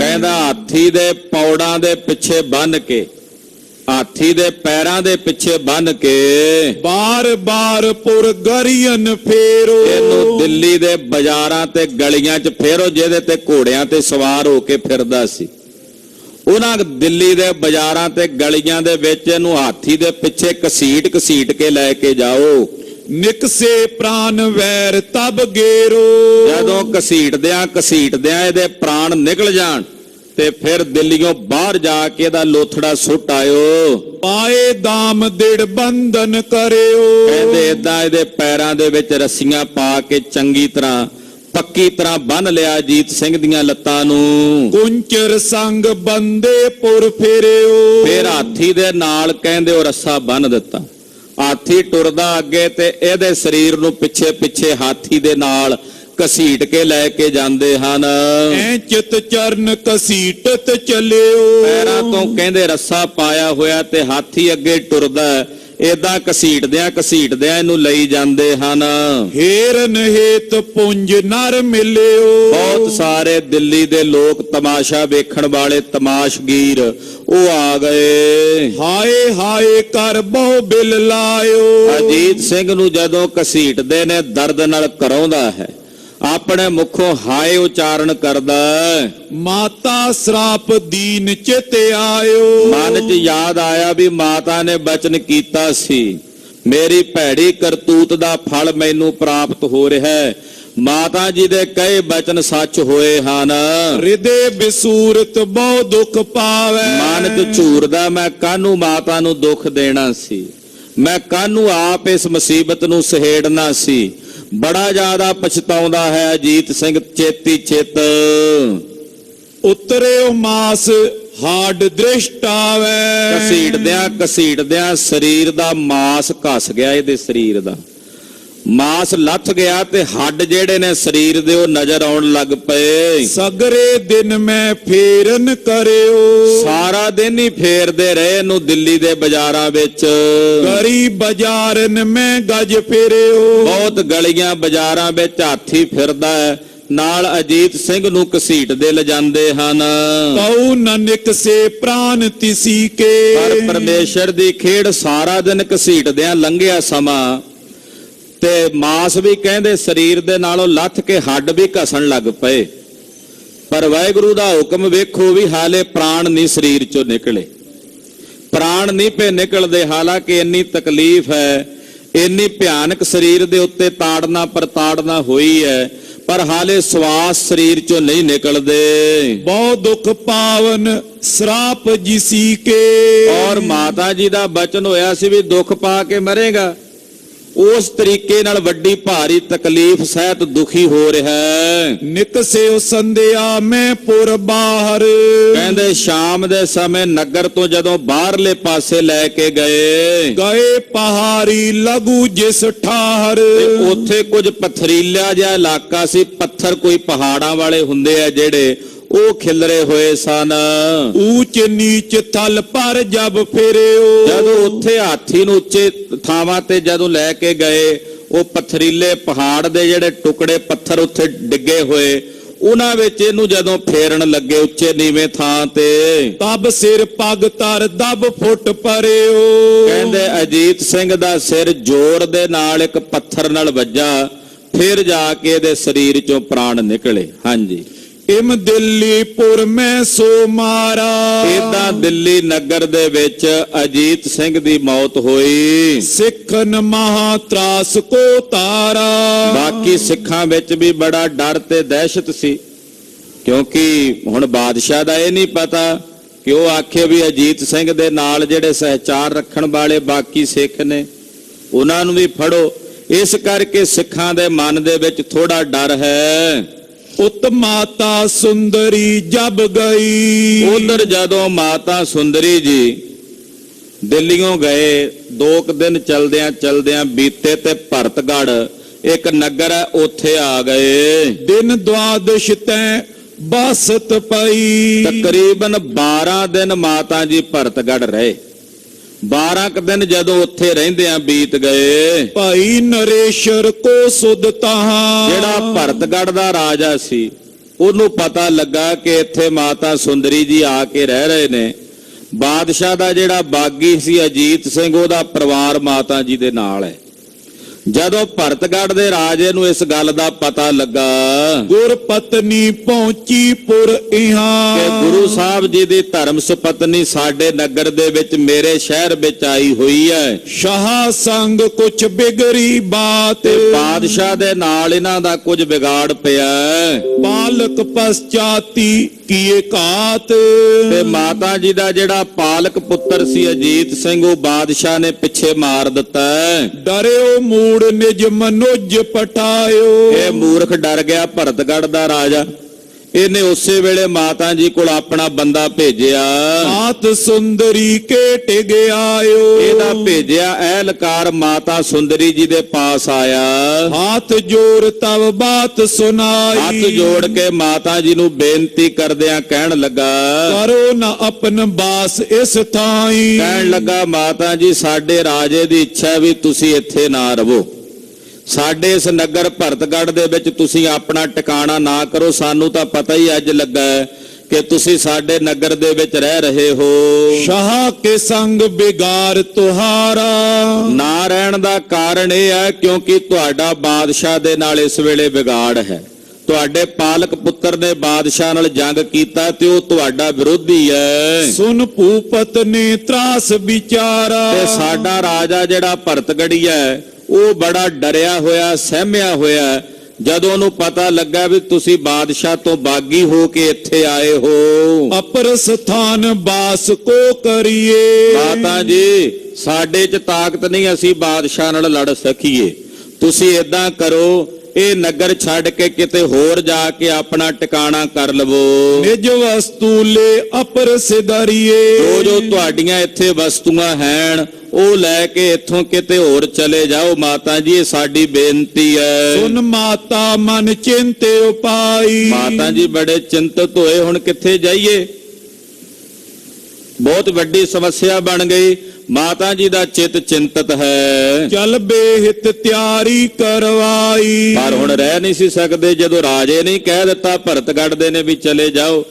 S2: ਕਹਿੰਦਾ ਹਾਥੀ ਦੇ ਪੌੜਾਂ ਦੇ ਪਿੱਛੇ ਬੰਨ ਕੇ, ਹਾਥੀ ਦੇ ਪੈਰਾਂ ਦੇ ਪਿੱਛੇ ਬੰਨ ਕੇ
S1: ਬਾਰ ਪੁਰ ਗਰੀਨ ਫੇਰੋ
S2: ਇਹਨੂੰ ਦਿੱਲੀ ਦੇ ਬਾਜ਼ਾਰਾਂ ਤੇ ਗਲੀਆਂ 'ਚ ਫੇਰੋ, ਜਿਹਦੇ ਤੇ ਘੋੜਿਆਂ ਤੇ ਸਵਾਰ ਹੋ ਕੇ ਫਿਰਦਾ ਸੀ। ਉਹਨਾਂ ਦਿੱਲੀ ਦੇ ਬਾਜ਼ਾਰਾਂ ਤੇ ਗਲੀਆਂ ਦੇ ਵਿੱਚ ਇਹਨੂੰ ਹਾਥੀ ਦੇ ਪਿੱਛੇ ਘਸੀਟ ਕੇ ਲੈ ਕੇ ਜਾਓ।
S1: ਨਿਕਸੇ ਪ੍ਰਾਨ ਵੈਰ ਤਬ ਗੇਰੋ
S2: ਜਦੋਂ ਘਸੀਟਦਿਆਂ ਇਹਦੇ ਪ੍ਰਾਣ ਨਿਕਲ ਜਾਣ ਤੇ ਫਿਰ ਦਿੱਲੀੋਂ ਬਾਹਰ ਜਾ ਕੇ ਇਹਦਾ ਲੋਥੜਾ ਸੁੱਟ ਆਇਓ।
S1: ਪਾਏ ਦਾਮ ਦਿੜ ਬੰਧਨ ਕਰਿਓ
S2: ਕਹਿੰਦੇ ਏਦਾਂ ਇਹਦੇ ਪੈਰਾਂ ਦੇ ਵਿੱਚ ਰੱਸੀਆਂ ਪਾ ਕੇ ਚੰਗੀ ਤਰ੍ਹਾਂ ਪੱਕੀ ਤਰ੍ਹਾਂ ਬੰਨ ਲਿਆ ਅਜੀਤ ਸਿੰਘ ਦੀਆਂ ਲੱਤਾਂ ਨੂੰ।
S1: ਕੁੰਚਰ ਸੰਗ ਬੰਦੇ ਪੁਰ ਫੇਰਿਓ
S2: ਫਿਰ ਹਾਥੀ ਦੇ ਨਾਲ ਕਹਿੰਦੇ ਉਹ ਰੱਸਾ ਬੰਨ ਦਿੱਤਾ। ਹਾਥੀ ਟੁਰਦਾ ਅੱਗੇ ਤੇ ਇਹਦੇ ਸਰੀਰ ਨੂੰ ਪਿੱਛੇ ਪਿੱਛੇ ਹਾਥੀ ਦੇ ਨਾਲ ਘਸੀਟ ਕੇ ਲੈ ਕੇ ਜਾਂਦੇ ਹਨ।
S1: ਐ ਚਿਤ ਚਰਨ ਕਸੀਟਤ ਚਲਿਓ।
S2: ਪੈਰਾਂ ਤੋਂ ਕਹਿੰਦੇ ਰੱਸਾ ਪਾਇਆ ਹੋਇਆ ਤੇ ਹਾਥੀ ਅੱਗੇ ਟੁਰਦਾ, ਏਦਾਂ ਘਸੀਟਦਿਆਂ ਇਹਨੂੰ ਲਈ ਜਾਂਦੇ ਹਨ।
S1: ਹੇਰਨ ਹੇਤ ਪੁੰਜ ਨਰ ਮਿਲਿਓ।
S2: ਬਹੁਤ ਸਾਰੇ ਦਿੱਲੀ ਦੇ ਲੋਕ ਤਮਾਸ਼ਾ ਵੇਖਣ ਵਾਲੇ ਤਮਾਸ਼ਗੀਰ ਉਹ ਆ ਗਏ।
S1: ਹਾਏ ਹਾਏ ਕਰ ਬਹੁ ਬਿਲ ਲਾਇਓ।
S2: ਅਜੀਤ ਸਿੰਘ ਨੂੰ ਜਦੋਂ ਘਸੀਟਦੇ ਨੇ ਦਰਦ ਨਾਲ ਕਰਾਉਂਦਾ ਹੈ, ਆਪਣੇ ਮੁਖੋਂ ਹਾਏ ਉਚਾਰਨ ਕਰਦਾ।
S1: ਮਾਤਾ ਸਰਾਪ ਦੀਨ ਚਿਤ ਆਇਓ।
S2: ਮਨ 'ਚ ਯਾਦ ਆਇਆ ਵੀ ਮਾਤਾ ਨੇ ਬਚਨ ਕੀਤਾ ਸੀ, ਮੇਰੀ ਭੈੜੀ ਕਰਤੂਤ ਦਾ ਫਲ ਮੈਨੂੰ ਪ੍ਰਾਪਤ ਹੋ ਰਿਹਾ ਹੈ। ਮਾਤਾ ਜੀ ਦੇ ਕਈ ਬਚਨ ਸੱਚ ਹੋਏ ਹਨ।
S1: ਹਿਰਦੇ ਬਿਸੂਰਤ ਬਹੁ ਦੁੱਖ ਪਾਵੇ।
S2: ਮਨ 'ਚ ਝੂਰਦਾ, ਮੈਂ ਕਾਹਨੂੰ ਮਾਤਾ ਨੂੰ ਦੁੱਖ ਦੇਣਾ ਸੀ, ਮੈਂ ਕਾਹਨੂੰ ਆਪ ਇਸ ਮੁਸੀਬਤ ਨੂੰ ਸਹੇੜਨਾ ਸੀ। ਬੜਾ ਜ਼ਿਆਦਾ ਪਛਤਾਉਂਦਾ ਹੈ ਅਜੀਤ ਸਿੰਘ ਚੇਤੀ ਚਿਤ।
S1: ਉਤਰਿਓ ਮਾਸ ਹਾਡ ਦ੍ਰਿਸ਼ਟ ਆਵੇ।
S2: ਘਸੀਟਦਿਆਂ ਸਰੀਰ ਦਾ ਮਾਸ ਘਸ ਗਿਆ, ਇਹਦੇ ਸਰੀਰ ਦਾ ਮਾਸ ਲੱਥ ਗਿਆ ਤੇ ਹੱਡ ਜਿਹੜੇ ਨੇ ਸਰੀਰ ਦੇ ਉਹ ਨਜ਼ਰ ਆਉਣ ਲੱਗ ਪਏ।
S1: ਸਗਰੇ ਦਿਨ ਮੈਂ ਫੇਰਨ ਕਰਿਓ।
S2: ਸਾਰਾ ਦਿਨ ਹੀ ਫੇਰਦੇ ਰਹੇ ਇਹਨੂੰ ਦਿੱਲੀ ਦੇ ਬਾਜ਼ਾਰਾਂ ਵਿੱਚ।
S1: ਗਰੀ ਬਾਜ਼ਾਰਨ ਮੈਂ ਗਜ ਫੇਰਿਓ।
S2: ਬਹੁਤ ਗਲੀਆਂ ਬਾਜ਼ਾਰਾਂ ਵਿੱਚ ਹਾਥੀ ਫਿਰਦਾ ਹੈ, ਨਾਲ ਅਜੀਤ ਸਿੰਘ ਨੂੰ ਘਸੀਟਦੇ ਲਿਜਾਂਦੇ ਹਨ।
S1: ਤਉ ਨਨਕ ਸੇ ਪ੍ਰਾਨ ਤਿਸੀ ਕੇ।
S2: ਪਰ ਪਰਮੇਸ਼ਰ ਦੀ ਖੇਡ, ਸਾਰਾ ਦਿਨ ਘਸੀਟਦਿਆਂ ਲੰਘਿਆ ਸਮਾਂ ਤੇ ਮਾਸ ਵੀ ਕਹਿੰਦੇ ਸਰੀਰ ਦੇ ਨਾਲੋਂ ਲੱਥ ਕੇ ਹੱਡ ਵੀ ਘਸਣ ਲੱਗ ਪਏ। ਪਰ ਵਾਹਿਗੁਰੂ ਦਾ ਹੁਕਮ ਵੇਖੋ ਵੀ ਹਾਲੇ ਪ੍ਰਾਣ ਨਹੀਂ ਸਰੀਰ ਚੋਂ ਨਿਕਲੇ, ਪ੍ਰਾਣ ਨਹੀਂ ਪਏ ਨਿਕਲਦੇ। ਹਾਲਾਂਕਿ ਇੰਨੀ ਤਕਲੀਫ ਹੈ, ਇੰਨੀ ਭਿਆਨਕ ਸਰੀਰ ਦੇ ਉੱਤੇ ਤਾੜਨਾ ਪ੍ਰਤਾੜਨਾ ਹੋਈ ਹੈ, ਪਰ ਹਾਲੇ ਸਵਾਸ ਸਰੀਰ ਚੋਂ ਨਹੀਂ ਨਿਕਲਦੇ।
S1: ਬਹੁ ਦੁੱਖ ਪਾਵਨ ਸਰਾਪ ਜਿਸੀ ਕੇ।
S2: ਔਰ ਮਾਤਾ ਜੀ ਦਾ ਬਚਨ ਹੋਇਆ ਸੀ ਵੀ ਦੁੱਖ ਪਾ ਕੇ ਮਰੇਗਾ, ਉਸ ਤਰੀਕੇ ਨਾਲ ਵੱਡੀ ਭਾਰੀ ਤਕਲੀਫ ਸਹਿਤ ਦੁਖੀ ਹੋ ਰਿਹਾ ਹੈ।
S1: ਨਿਕਸਿਓ ਸੰਧਿਆ ਮੈਂ ਪੁਰ ਬਾਹਰ।
S2: ਕਹਿੰਦੇ ਸ਼ਾਮ ਦੇ ਸਮੇਂ ਨਗਰ ਤੋਂ ਜਦੋਂ ਬਾਹਰਲੇ ਪਾਸੇ ਲੈ ਕੇ ਗਏ
S1: ਪਹਾੜੀ ਲਗੂ ਜਿਸ ਠਾਹਰ।
S2: ਤੇ ਉੱਥੇ ਕੁਝ ਪਥਰੀਲਾ ਜਿਹਾ ਇਲਾਕਾ ਸੀ, ਪੱਥਰ ਕੋਈ ਪਹਾੜਾਂ ਵਾਲੇ ਹੁੰਦੇ ਆ ਜਿਹੜੇ, ਉਹ ਖਿਲਰੇ ਹੋਏ ਸਨ।
S1: ਊਚ ਨੀਚ ਥਲ ਪਰ ਜਬ ਫੇਰਿਓ।
S2: ਜਦੋਂ ਉੱਥੇ ਹਾਥੀ ਨੂੰ ਉੱਚੇ ਥਾਵਾਂ ਤੇ ਜਦੋਂ ਲੈ ਕੇ ਗਏ, ਉਹ ਪਥਰੀਲੇ ਪਹਾੜ ਦੇ ਜਿਹੜੇ ਟੁਕੜੇ ਪੱਥਰ ਉੱਥੇ ਡਿੱਗੇ ਹੋਏ, ਉਹਨਾਂ ਵਿੱਚ ਇਹਨੂੰ ਜਦੋਂ ਫੇਰਨ ਲੱਗੇ ਉੱਚੇ ਨੀਵੇਂ ਥਾਂ ਤੇ,
S1: ਤਬ ਸਿਰ ਪੱਗ ਤਰ ਦਬ ਫੁੱਟ ਪਰਿਓ।
S2: ਕਹਿੰਦੇ ਅਜੀਤ ਸਿੰਘ ਦਾ ਸਿਰ ਜ਼ੋਰ ਦੇ ਨਾਲ ਇੱਕ ਪੱਥਰ ਨਾਲ ਵੱਜਾ, ਫਿਰ ਜਾ ਕੇ ਇਹਦੇ ਸਰੀਰ ਚੋਂ ਪ੍ਰਾਣ ਨਿਕਲੇ। ਹਾਂਜੀ,
S1: ਇਮ ਦਿੱਲੀ ਪੁਰ ਮੈਂ ਸੋ ਮਾਰਾ।
S2: ਏਦਾਂ ਦਿੱਲੀ ਨਗਰ ਦੇ ਵਿੱਚ ਅਜੀਤ ਸਿੰਘ ਦੀ ਮੌਤ ਹੋਈ।
S1: ਸਿੱਖਨ ਮਹਾ ਤਰਾਸ ਕੋ ਤਾਰਾ।
S2: ਬਾਕੀ ਸਿੱਖਾਂ ਵਿੱਚ ਵੀ ਬੜਾ ਡਰ ਤੇ ਦਹਿਸ਼ਤ ਸੀ, ਕਿਉਂਕਿ ਹੁਣ ਬਾਦਸ਼ਾਹ ਦਾ ਇਹ ਨਹੀਂ ਪਤਾ ਕਿ ਉਹ ਆਖੇ ਵੀ ਅਜੀਤ ਸਿੰਘ ਦੇ ਨਾਲ ਜਿਹੜੇ ਸਹਿਚਾਰ ਰੱਖਣ ਵਾਲੇ ਬਾਕੀ ਸਿੱਖ ਨੇ ਉਹਨਾਂ ਨੂੰ ਵੀ ਫੜੋ। ਇਸ ਕਰਕੇ ਸਿੱਖਾਂ ਦੇ ਮਨ ਦੇ ਵਿੱਚ ਥੋੜਾ ਡਰ ਹੈ।
S1: ਉਤ ਮਾਤਾ ਸੁੰਦਰੀ ਜਬ ਗਈ।
S2: ਉਧਰ ਜਦੋਂ ਮਾਤਾ ਸੁੰਦਰੀ ਜੀ ਦਿੱਲੀੋਂ ਗਏ, 2 ਦਿਨ ਚਲਦਿਆਂ ਬੀਤੇ ਤੇ ਭਰਤਗੜ ਇੱਕ ਨਗਰ ਹੈ, ਉੱਥੇ ਆ ਗਏ।
S1: ਦਿਨ ਦਵਾਦਸ਼ ਤੈ ਬਾਸਤ ਪਈ।
S2: ਤਕਰੀਬਨ 12 ਦਿਨ ਮਾਤਾ ਜੀ ਭਰਤਗੜ ਰਹੇ। 12 ਦਿਨ ਜਦੋਂ ਉੱਥੇ ਰਹਿੰਦਿਆਂ ਬੀਤ ਗਏ।
S1: ਭਾਈ ਨਰੇਸ਼ਰ ਕੋ ਸੁਧ ਤਾਹਾਂ।
S2: ਜਿਹੜਾ ਭਰਤਗੜ ਦਾ ਰਾਜਾ ਸੀ, ਉਹਨੂੰ ਪਤਾ ਲੱਗਾ ਕਿ ਇੱਥੇ ਮਾਤਾ ਸੁੰਦਰੀ ਜੀ ਆ ਕੇ ਰਹਿ ਰਹੇ ਨੇ। ਬਾਦਸ਼ਾਹ ਦਾ ਜਿਹੜਾ ਬਾਗੀ ਸੀ ਅਜੀਤ ਸਿੰਘ, ਉਹਦਾ ਪਰਿਵਾਰ ਮਾਤਾ ਜੀ ਦੇ ਨਾਲ ਹੈ। ਜਦੋਂ ਭਰਤਗੜ ਦੇ ਰਾਜੇ ਨੂੰ ਇਸ ਗੱਲ ਦਾ ਪਤਾ ਲੱਗਾ,
S1: ਗੁਰ ਪਤਨੀ ਪਹੁੰਚੀ ਪੁਰ ਇਹਾਂ।
S2: ਕਿ ਗੁਰੂ ਸਾਹਿਬ ਜੀ ਦੀ ਧਰਮ ਸੁਪਤਨੀ ਸਾਡੇ ਨਗਰ ਦੇ ਵਿੱਚ, ਮੇਰੇ ਸ਼ਹਿਰ ਵਿੱਚ ਆਈ ਹੋਈ ਹੈ।
S1: ਸ਼ਾਹ ਸੰਗ ਕੁਛ ਬਿਗੜੀ ਬਾਤ।
S2: ਤੇ ਬਾਦਸ਼ਾਹ ਦੇ ਨਾਲ ਇਹਨਾਂ ਦਾ ਕੁਝ ਵਿਗਾੜ ਪਿਆ।
S1: ਪਾਲਕ ਪਛਾਤੀ ਕੀਏ ਘਾਤ।
S2: ਤੇ ਮਾਤਾ ਜੀ ਦਾ ਜਿਹੜਾ ਪਾਲਕ ਪੁੱਤਰ ਸੀ ਅਜੀਤ ਸਿੰਘ, ਉਹ ਬਾਦਸ਼ਾਹ ਨੇ ਪਿੱਛੇ ਮਾਰ ਦਿੱਤਾ।
S1: ਡਰਿਓ ਮੂੜ ਨਿਜ ਮਨੁਜ ਪਟਾਇਓ।
S2: ਇਹ ਮੂਰਖ ਡਰ ਗਿਆ ਭਰਤਗੜ ਦਾ ਰਾਜਾ, ਇਹਨੇ ਉਸੇ ਵੇਲੇ ਮਾਤਾ ਜੀ ਕੋਲ ਆਪਣਾ ਬੰਦਾ ਭੇਜਿਆ।
S1: ਮਾਤ ਸੁੰਦਰੀ ਕੇ ਟਿਗ ਆਇਓ।
S2: ਇਹਦਾ ਭੇਜਿਆ ਅਹਿਲਕਾਰ ਮਾਤਾ ਸੁੰਦਰੀ ਜੀ ਦੇ ਪਾਸ ਆਇਆ।
S1: ਹਾਥ ਜੋੜ ਤਵ ਬਾਤ ਸੁਨਾਈ।
S2: ਹੱਥ ਜੋੜ ਕੇ ਮਾਤਾ ਜੀ ਨੂੰ ਬੇਨਤੀ ਕਰਦਿਆਂ ਕਹਿਣ ਲੱਗਾ,
S1: ਕਰੋ ਨਾ ਆਪਨ ਬਾਸ ਇਸ ਥਾਈ।
S2: ਕਹਿਣ ਲੱਗਾ ਮਾਤਾ ਜੀ ਸਾਡੇ ਰਾਜੇ ਦੀ ਇੱਛਾ ਵੀ ਤੁਸੀਂ ਇੱਥੇ ਨਾ ਰਹੋ, ਸਾਡੇ ਇਸ ਨਗਰ ਭਰਤਗੜ੍ਹ ਦੇ ਵਿੱਚ ਤੁਸੀਂ ਆਪਣਾ ਟਿਕਾਣਾ ਨਾ ਕਰੋ। ਸਾਨੂੰ ਤਾਂ ਪਤਾ ਹੀ ਅੱਜ ਲੱਗਾ ਹੈ ਕਿ ਤੁਸੀਂ ਸਾਡੇ ਨਗਰ ਦੇ ਵਿੱਚ ਰਹਿ ਰਹੇ ਹੋ।
S1: ਸ਼ਾਹ ਕੇ ਸੰਗ ਬਿਗਾਰ ਤੁਹਾਰਾ।
S2: ਨਾ ਰਹਿਣ ਦਾ ਕਾਰਨ ਇਹ ਹੈ ਕਿਉਂਕਿ ਤੁਹਾਡਾ ਬਾਦਸ਼ਾਹ ਦੇ ਨਾਲ ਇਸ ਵੇਲੇ ਵਿਗਾੜ ਹੈ। ਤੁਹਾਡੇ ਪਾਲਕ ਪੁੱਤਰ ਨੇ ਬਾਦਸ਼ਾਹ ਨਾਲ ਜੰਗ ਕੀਤਾ ਤੇ ਉਹ ਤੁਹਾਡਾ ਵਿਰੋਧੀ ਹੈ।
S1: ਸੁਨ ਭੂਪਤ ਨੇ ਤਰਾਸ ਵਿਚਾਰਾ।
S2: ਤੇ ਸਾਡਾ ਰਾਜਾ ਜਿਹੜਾ ਭਰਤਗੜੀ ਹੈ ਉਹ ਬੜਾ ਡਰਿਆ ਹੋਇਆ, ਸਹਿਮਿਆ ਹੋਇਆ ਜਦੋਂ ਉਹਨੂੰ ਪਤਾ ਲੱਗਾ ਵੀ ਤੁਸੀਂ ਬਾਦਸ਼ਾਹ ਤੋਂ ਬਾਗੀ ਹੋ ਕੇ ਇੱਥੇ ਆਏ ਹੋ।
S1: ਅਪਰ ਸਥਾਨ ਬਾਸ ਕੋ ਕਰੀਏ।
S2: ਮਾਤਾ ਜੀ ਸਾਡੇ 'ਚ ਤਾਕਤ ਨਹੀਂ ਅਸੀਂ ਬਾਦਸ਼ਾਹ ਨਾਲ ਲੜ ਸਕੀਏ। ਤੁਸੀਂ ਏਦਾਂ ਕਰੋ, ਇਹ ਨਗਰ ਛੱਡ ਕੇ ਕਿਤੇ ਹੋਰ ਜਾ ਕੇ ਆਪਣਾ ਟਿਕਾਣਾ ਕਰ ਲਵੋ।
S1: ਨਿਜ ਵਸਤੂ ਲੈ ਅਪਰ ਸਿਧਰੀਏ।
S2: ਜੋ ਤੁਹਾਡੀਆਂ ਇੱਥੇ ਵਸਤੂਆਂ ਹਨ ਉਹ ਲੈ ਕੇ ਇੱਥੋਂ ਕਿਤੇ ਹੋਰ ਚਲੇ ਜਾਓ। ਮਾਤਾ ਜੀ ਇਹ ਸਾਡੀ ਬੇਨਤੀ ਹੈ।
S1: ਸੁਨ ਮਾਤਾ ਮਨ ਚਿੰਤੇ ਉਪਾਈ।
S2: ਮਾਤਾ ਜੀ ਬੜੇ ਚਿੰਤਤ ਹੋਏ, ਹੁਣ ਕਿੱਥੇ ਜਾਈਏ? ਬਹੁਤ ਵੱਡੀ ਸਮੱਸਿਆ ਬਣ ਗਈ। ਮਾਤਾ ਜੀ ਦਾ ਚਿੱਤ ਚਿੰਤਤ ਹੈ।
S1: ਚਲ ਬੇਹਿਤ ਤਿਆਰੀ ਕਰਵਾਈ।
S2: ਪਰ ਹੁਣ ਰਹਿ ਨਹੀਂ ਸੀ ਸਕਦੇ। ਜਦੋਂ ਰਾਜੇ ਨੇ ਕਹਿ ਦਿੱਤਾ ਭਰਤਗੜ੍ਹ ਦੇ ਨੇ ਵੀ ਚਲੇ ਜਾਓ,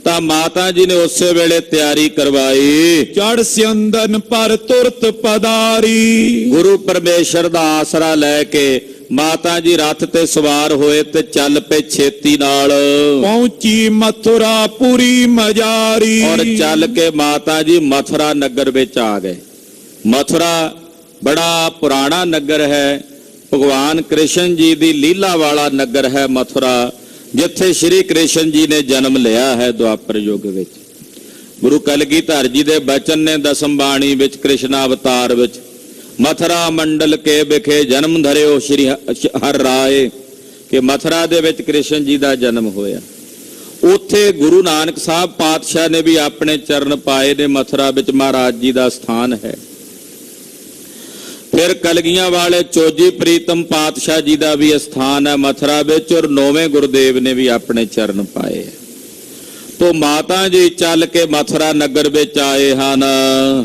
S2: ਤਾਂ ਮਾਤਾ ਜੀ ਨੇ ਉਸੇ ਵੇਲੇ ਤਿਆਰੀ ਕਰਵਾਈ।
S1: ਚੜ ਸਿੰਦਨ ਪਰ ਤੁਰਤ ਪਦਾਰੀ।
S2: ਗੁਰੂ ਪਰਮੇਸ਼ਰ ਦਾ ਆਸਰਾ ਲੈ ਕੇ ਮਾਤਾ ਜੀ ਰੱਥ ਤੇ ਸਵਾਰ ਹੋਏ ਤੇ ਚੱਲ ਪਏ ਛੇਤੀ ਨਾਲ।
S1: ਪਹੁੰਚੀ ਮਥੁਰਾ ਪੁਰੀ ਮਜਾਰੀ।
S2: ਔਰ ਚੱਲ ਕੇ ਮਾਤਾ ਜੀ ਮਥੁਰਾ ਨਗਰ ਵਿੱਚ ਆ ਗਏ। ਮਥੁਰਾ ਬੜਾ ਪੁਰਾਣਾ ਨਗਰ ਹੈ, ਭਗਵਾਨ ਕ੍ਰਿਸ਼ਨ ਜੀ ਦੀ ਲੀਲਾ ਵਾਲਾ ਨਗਰ ਹੈ ਮਥੁਰਾ, ਜਿੱਥੇ ਸ਼੍ਰੀ ਕ੍ਰਿਸ਼ਨ ਜੀ ਨੇ ਜਨਮ ਲਿਆ ਹੈ ਦੁਆਪਰ ਯੁੱਗ ਵਿੱਚ। ਗੁਰੂ ਕਲਗੀਧਰ ਜੀ ਦੇ ਬਚਨ ਨੇ ਦਸਮ ਬਾਣੀ ਵਿੱਚ ਕ੍ਰਿਸ਼ਨ ਅਵਤਾਰ ਵਿੱਚ ਮਥੁਰਾ ਮੰਡਲ ਕੇ ਵਿਖੇ ਜਨਮ ਧਰਿਓ ਸ਼੍ਰੀ ਹਰਿ ਰਾਏ, ਕਿ ਮਥੁਰਾ ਦੇ ਵਿੱਚ ਕ੍ਰਿਸ਼ਨ ਜੀ ਦਾ ਜਨਮ ਹੋਇਆ। ਉੱਥੇ ਗੁਰੂ ਨਾਨਕ ਸਾਹਿਬ ਪਾਤਸ਼ਾਹ ਨੇ ਵੀ ਆਪਣੇ ਚਰਨ ਪਾਏ ਨੇ। ਮਥੁਰਾ ਵਿੱਚ ਮਹਾਰਾਜ ਜੀ ਦਾ ਸਥਾਨ ਹੈ। ਫਿਰ ਕਲਗੀਆਂ ਵਾਲੇ ਚੋਜੀ ਪ੍ਰੀਤਮ ਪਾਤਸ਼ਾਹ ਜੀ ਦਾ ਵੀ ਸਥਾਨ ਹੈ ਮਥੁਰਾ ਵਿੱਚ, ਔਰ 9ਵੇਂ ਗੁਰਦੇਵ ਨੇ ਵੀ ਆਪਣੇ ਚਰਨ ਪਾਏ। ਤੋ ਮਾਤਾ ਜੀ ਚੱਲ ਕੇ ਮਥੁਰਾ ਨਗਰ ਵਿੱਚ ਆਏ ਹਨ।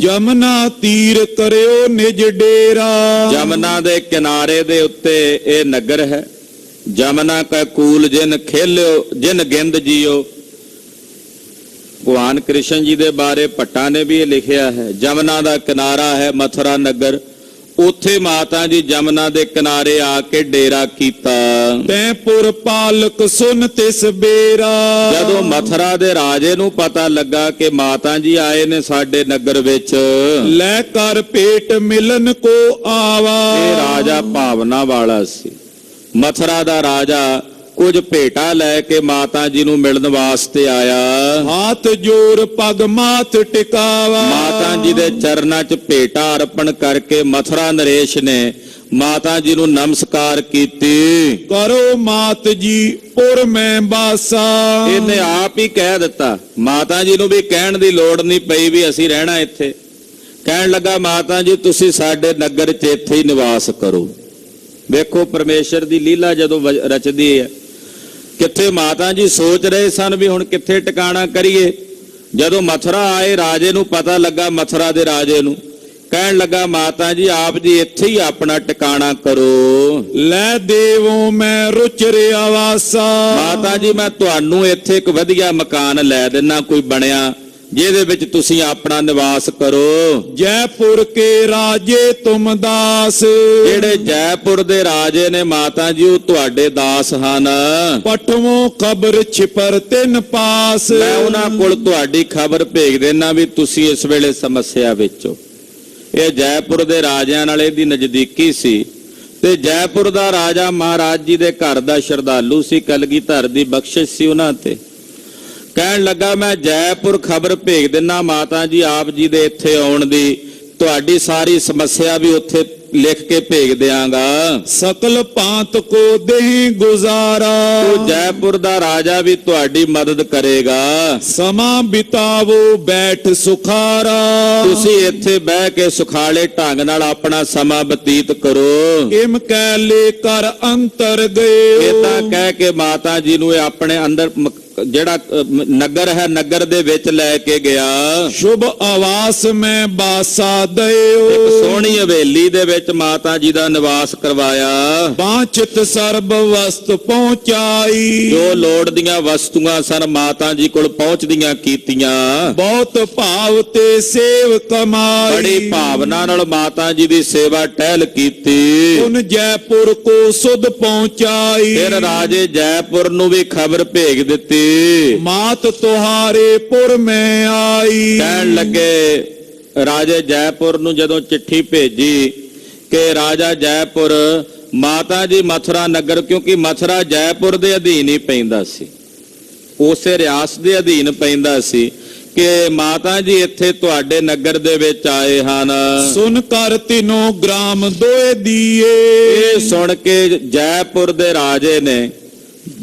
S1: ਜਮਨਾ ਤੀਰ ਕਰਿਓ ਨਿਜ ਡੇਰਾ।
S2: ਜਮਨਾ ਦੇ ਕਿਨਾਰੇ ਦੇ ਉੱਤੇ ਇਹ ਨਗਰ ਹੈ। ਜਮਨਾ ਕਾ ਕੂਲ ਜਿਨ ਖੇਲਿਓ ਜਿਨ ਗਿੰਦ ਜੀਓ। ਭਗਵਾਨ ਕ੍ਰਿਸ਼ਨ ਜੀ ਦੇ ਬਾਰੇ ਭੱਟਾਂ ਨੇ ਵੀ ਇਹ ਲਿਖਿਆ ਹੈ। ਜਮਨਾ ਦਾ ਕਿਨਾਰਾ ਹੈ ਮਥੁਰਾ ਨਗਰ। ਉੱਥੇ ਮਾਤਾ ਜੀ ਜਮਨਾ ਦੇ ਕਿਨਾਰੇ ਆ ਕੇ ਡੇਰਾ ਕੀਤਾ।
S1: ਤੈਪੁਰ ਪਾਲਕ ਸੁਨ ਤਿਸ ਬੇਰਾ।
S2: ਜਦੋਂ ਮਥੁਰਾ ਦੇ ਰਾਜੇ ਨੂੰ ਪਤਾ ਲੱਗਾ ਕਿ ਮਾਤਾ ਜੀ ਆਏ ਨੇ ਸਾਡੇ ਨਗਰ ਵਿੱਚ,
S1: ਲੈ ਕਰ ਭੇਟ ਮਿਲਨ ਕੋ ਆਵਾ।
S2: ਇਹ ਰਾਜਾ ਭਾਵਨਾ ਵਾਲਾ ਸੀ। ਮਥੁਰਾ ਦਾ ਰਾਜਾ ਕੁਝ ਭੇਟਾ ਲੈ ਕੇ ਮਾਤਾ ਜੀ ਨੂੰ ਮਿਲਣ ਵਾਸਤੇ ਆਇਆ।
S1: ਹਾਥ ਜੋੜ ਪਗ ਮਾਥ ਟਿਕਾਵਾ।
S2: ਮਾਤਾ ਜੀ ਦੇ ਚਰਨਾਂ 'ਚ ਭੇਟਾ ਅਰਪਣ ਕਰਕੇ ਮਥੁਰਾ ਨਰੇਸ਼ ਨੇ ਮਾਤਾ ਜੀ ਨੂੰ ਨਮਸਕਾਰ ਕੀਤੀ।
S1: ਕਰੋ ਮਾਤ ਜੀ ਪੁਰ ਮੈਂ ਬਾਸਾ।
S2: ਇਹਨੇ ਆਪ ਹੀ ਕਹਿ ਦਿੱਤਾ। ਮਾਤਾ ਜੀ ਨੂੰ ਵੀ ਕਹਿਣ ਦੀ ਲੋੜ ਨਹੀਂ ਪਈ ਵੀ ਅਸੀਂ ਰਹਿਣਾ ਇੱਥੇ। ਕਹਿਣ ਲੱਗਾ ਮਾਤਾ ਜੀ ਤੁਸੀਂ ਸਾਡੇ ਨਗਰ 'ਚ ਇੱਥੇ ਹੀ ਨਿਵਾਸ ਕਰੋ। ਵੇਖੋ ਪਰਮੇਸ਼ਰ ਦੀ ਲੀਲਾ ਜਦੋਂ ਰਚਦੀ ਹੈ। ਕਿੱਥੇ ਮਾਤਾ ਜੀ ਸੋਚ ਰਹੇ ਸਨ ਵੀ ਹੁਣ ਕਿੱਥੇ ਟਿਕਾਣਾ ਕਰੀਏ। ਜਦੋਂ ਮਥੁਰਾ ਆਏ, ਰਾਜੇ ਨੂੰ ਪਤਾ ਲੱਗਾ, ਮਥੁਰਾ ਦੇ ਰਾਜੇ ਨੂੰ ਕਹਿਣ ਲੱਗਾ ਮਾਤਾ ਜੀ ਆਪ ਜੀ ਇੱਥੇ ਹੀ ਆਪਣਾ ਟਿਕਾਣਾ ਕਰੋ।
S1: ਲੈ ਦੇਵੋ ਮੈਂ ਰੁਚਰਿਆ ਵਾਸਾ।
S2: ਮਾਤਾ ਜੀ ਮੈਂ ਤੁਹਾਨੂੰ ਇੱਥੇ ਇੱਕ ਵਧੀਆ ਮਕਾਨ ਲੈ ਦਿੰਨਾ ਕੋਈ ਬਣਿਆ, ਜਿਹਦੇ ਵਿੱਚ ਤੁਸੀਂ ਆਪਣਾ ਨਿਵਾਸ ਕਰੋ।
S1: ਜੈਪੁਰ ਕੇ ਰਾਜੇ ਤੁਮ ਦਾਸ।
S2: ਜਿਹੜੇ ਜੈਪੁਰ ਦੇ ਰਾਜੇ ਨੇ ਮਾਤਾ ਜੀ ਉਹ ਤੁਹਾਡੇ ਦਾਸ ਹਨ।
S1: ਪਠਵੋਂ ਖਬਰ ਛਿਪਰ ਤਿੰਨ ਪਾਸ।
S2: ਮੈਂ ਉਹਨਾਂ ਕੋਲ ਤੁਹਾਡੀ ਖਬਰ ਭੇਜ ਦੇਣਾ ਵੀ ਤੁਸੀਂ ਇਸ ਵੇਲੇ ਸਮੱਸਿਆ ਵਿੱਚ ਹੋ। ਇਹ ਜੈਪੁਰ ਦੇ ਰਾਜਿਆਂ ਨਾਲ ਇਹਦੀ ਨਜ਼ਦੀਕੀ ਸੀ ਤੇ ਜੈਪੁਰ ਦਾ ਰਾਜਾ ਮਹਾਰਾਜ ਜੀ ਦੇ ਘਰ ਦਾ ਸ਼ਰਧਾਲੂ ਸੀ। ਕਲਗੀਧਰ ਦੀ ਬਖਸ਼ਿਸ਼ ਸੀ ਉਹਨਾਂ ਤੇ। ਕਹਿਣ ਲੱਗਾ ਮੈਂ ਜੈਪੁਰ ਖਬਰ ਭੇਜ ਦਿੰਨਾ ਮਾਤਾ ਜੀ ਆਪ ਜੀ ਦੇ ਇੱਥੇ ਆਉਣ ਦੀ, ਤੁਹਾਡੀ ਸਾਰੀ ਸਮੱਸਿਆ ਵੀ ਉੱਥੇ ਲਿਖ ਕੇ ਭੇਜ ਦਿਆਂਗਾ।
S1: सकल पांत को देहि गुजारा।
S2: ਤੋ ਜੈਪੁਰ ਦਾ ਰਾਜਾ ਵੀ ਤੁਹਾਡੀ ਮਦਦ ਕਰੇਗਾ।
S1: समा बितावो बैठ सुखारा।
S2: ਤੁਸੀਂ ਇੱਥੇ ਬਹਿ ਕੇ ਸੁਖਾਲੇ ਢੰਗ ਨਾਲ ਆਪਣਾ ਸਮਾਂ ਬਤੀਤ ਕਰੋ।
S1: इम कैले कर अंतर गए।
S2: ਇਦਾਂ ਕਹਿ ਕੇ ਮਾਤਾ ਜੀ ਨੂੰ ਇਹ ਆਪਣੇ ਅੰਦਰ ਜਿਹੜਾ ਨਗਰ ਹੈ ਨਗਰ ਦੇ ਵਿੱਚ ਲੈ ਕੇ ਗਿਆ।
S1: शुभ आवास में बासा
S2: ਇੱਕ
S1: दयो।
S2: ਸੋਹਣੀ ਹਵੇਲੀ ਦੇ ਵਿੱਚ ਮਾਤਾ ਜੀ ਦਾ ਨਿਵਾਸ ਕਰਵਾਇਆ।
S1: बांछित सर्ब वस्तु पहुंचाई।
S2: ਜੋ ਲੋੜ ਦੀਆਂ ਵਸਤੂਆਂ ਸਨ ਮਾਤਾ ਜੀ ਕੋਲ ਪਹੁੰਚਦੀਆਂ ਕੀਤੀਆਂ।
S1: बहुत भाव ते सेव कमाई।
S2: ਬੜੀ ਭਾਵਨਾ ਨਾਲ ਮਾਤਾ ਜੀ ਦੀ ਸੇਵਾ ਟਹਿਲ ਕੀਤੀ।
S1: उन जयपुर को सुध पहुंचाई।
S2: ਫਿਰ ਰਾਜੇ ਜੈਪੁਰ ਨੂੰ ਵੀ ਖਬਰ ਭੇਜ ਦਿੱਤੀ।
S1: मात तुहारे पुर में आई।
S2: ਕਹਿਣ ਲੱਗੇ ਰਾਜੇ ਜੈਪੁਰ ਨੂੰ ਜਦੋਂ ਚਿੱਠੀ ਭੇਜੀ ਕਿ ਰਾਜਾ ਜੈਪੁਰ ਮਾਤਾ ਜੀ ਮਥੁਰਾ ਨਗਰ, ਕਿਉਂਕਿ ਮਥੁਰਾ ਜੈਪੁਰ ਦੇ ਅਧੀਨ ਹੀ ਪੈਂਦਾ ਸੀ, ਉਸੇ ਰਿਆਸਤ ਦੇ ਅਧੀਨ ਪੈਂਦਾ ਸੀ, ਕਿ ਮਾਤਾ ਜੀ ਇੱਥੇ ਤੁਹਾਡੇ ਨਗਰ ਦੇ ਵਿੱਚ ਆਏ ਹਨ।
S1: सुन कर तीनों ग्राम दोए दिए।
S2: ਇਹ ਸੁਣ ਕੇ ਜੈਪੁਰ ਦੇ ਰਾਜੇ ਨੇ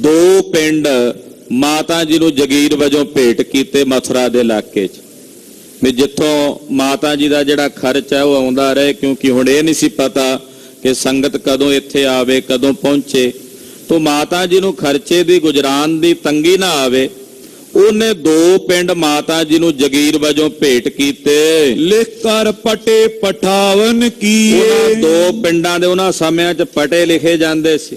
S2: 2 ਪਿੰਡ ਮਾਤਾ ਜੀ ਨੂੰ ਜਗੀਰ ਵਜੋਂ ਭੇਟ ਕੀਤੇ ਮਥੁਰਾ ਦੇ ਇਲਾਕੇ 'ਚ, ਵੀ ਜਿੱਥੋਂ ਮਾਤਾ ਜੀ ਦਾ ਜਿਹੜਾ ਖਰਚ ਹੈ ਉਹ ਆਉਂਦਾ ਰਹੇ, ਕਿਉਂਕਿ ਹੁਣ ਇਹ ਨਹੀਂ ਸੀ ਪਤਾ ਕਿ ਸੰਗਤ ਕਦੋਂ ਇੱਥੇ ਆਵੇ, ਕਦੋਂ ਪਹੁੰਚੇ। ਤੋਂ ਮਾਤਾ ਜੀ ਨੂੰ ਖਰਚੇ ਦੀ ਗੁਜਰਾਨ ਦੀ ਤੰਗੀ ਨਾ ਆਵੇ, ਉਹਨੇ 2 ਪਿੰਡ ਮਾਤਾ ਜੀ ਨੂੰ ਜਗੀਰ ਵਜੋਂ ਭੇਟ ਕੀਤੇ।
S1: लिख कर पटे पठावन
S2: ਉਹਨਾਂ
S1: किए।
S2: 2 ਪਿੰਡਾਂ ਦੇ ਉਹਨਾਂ ਸਮਿਆਂ 'ਚ ਪਟੇ ਲਿਖੇ ਜਾਂਦੇ ਸੀ,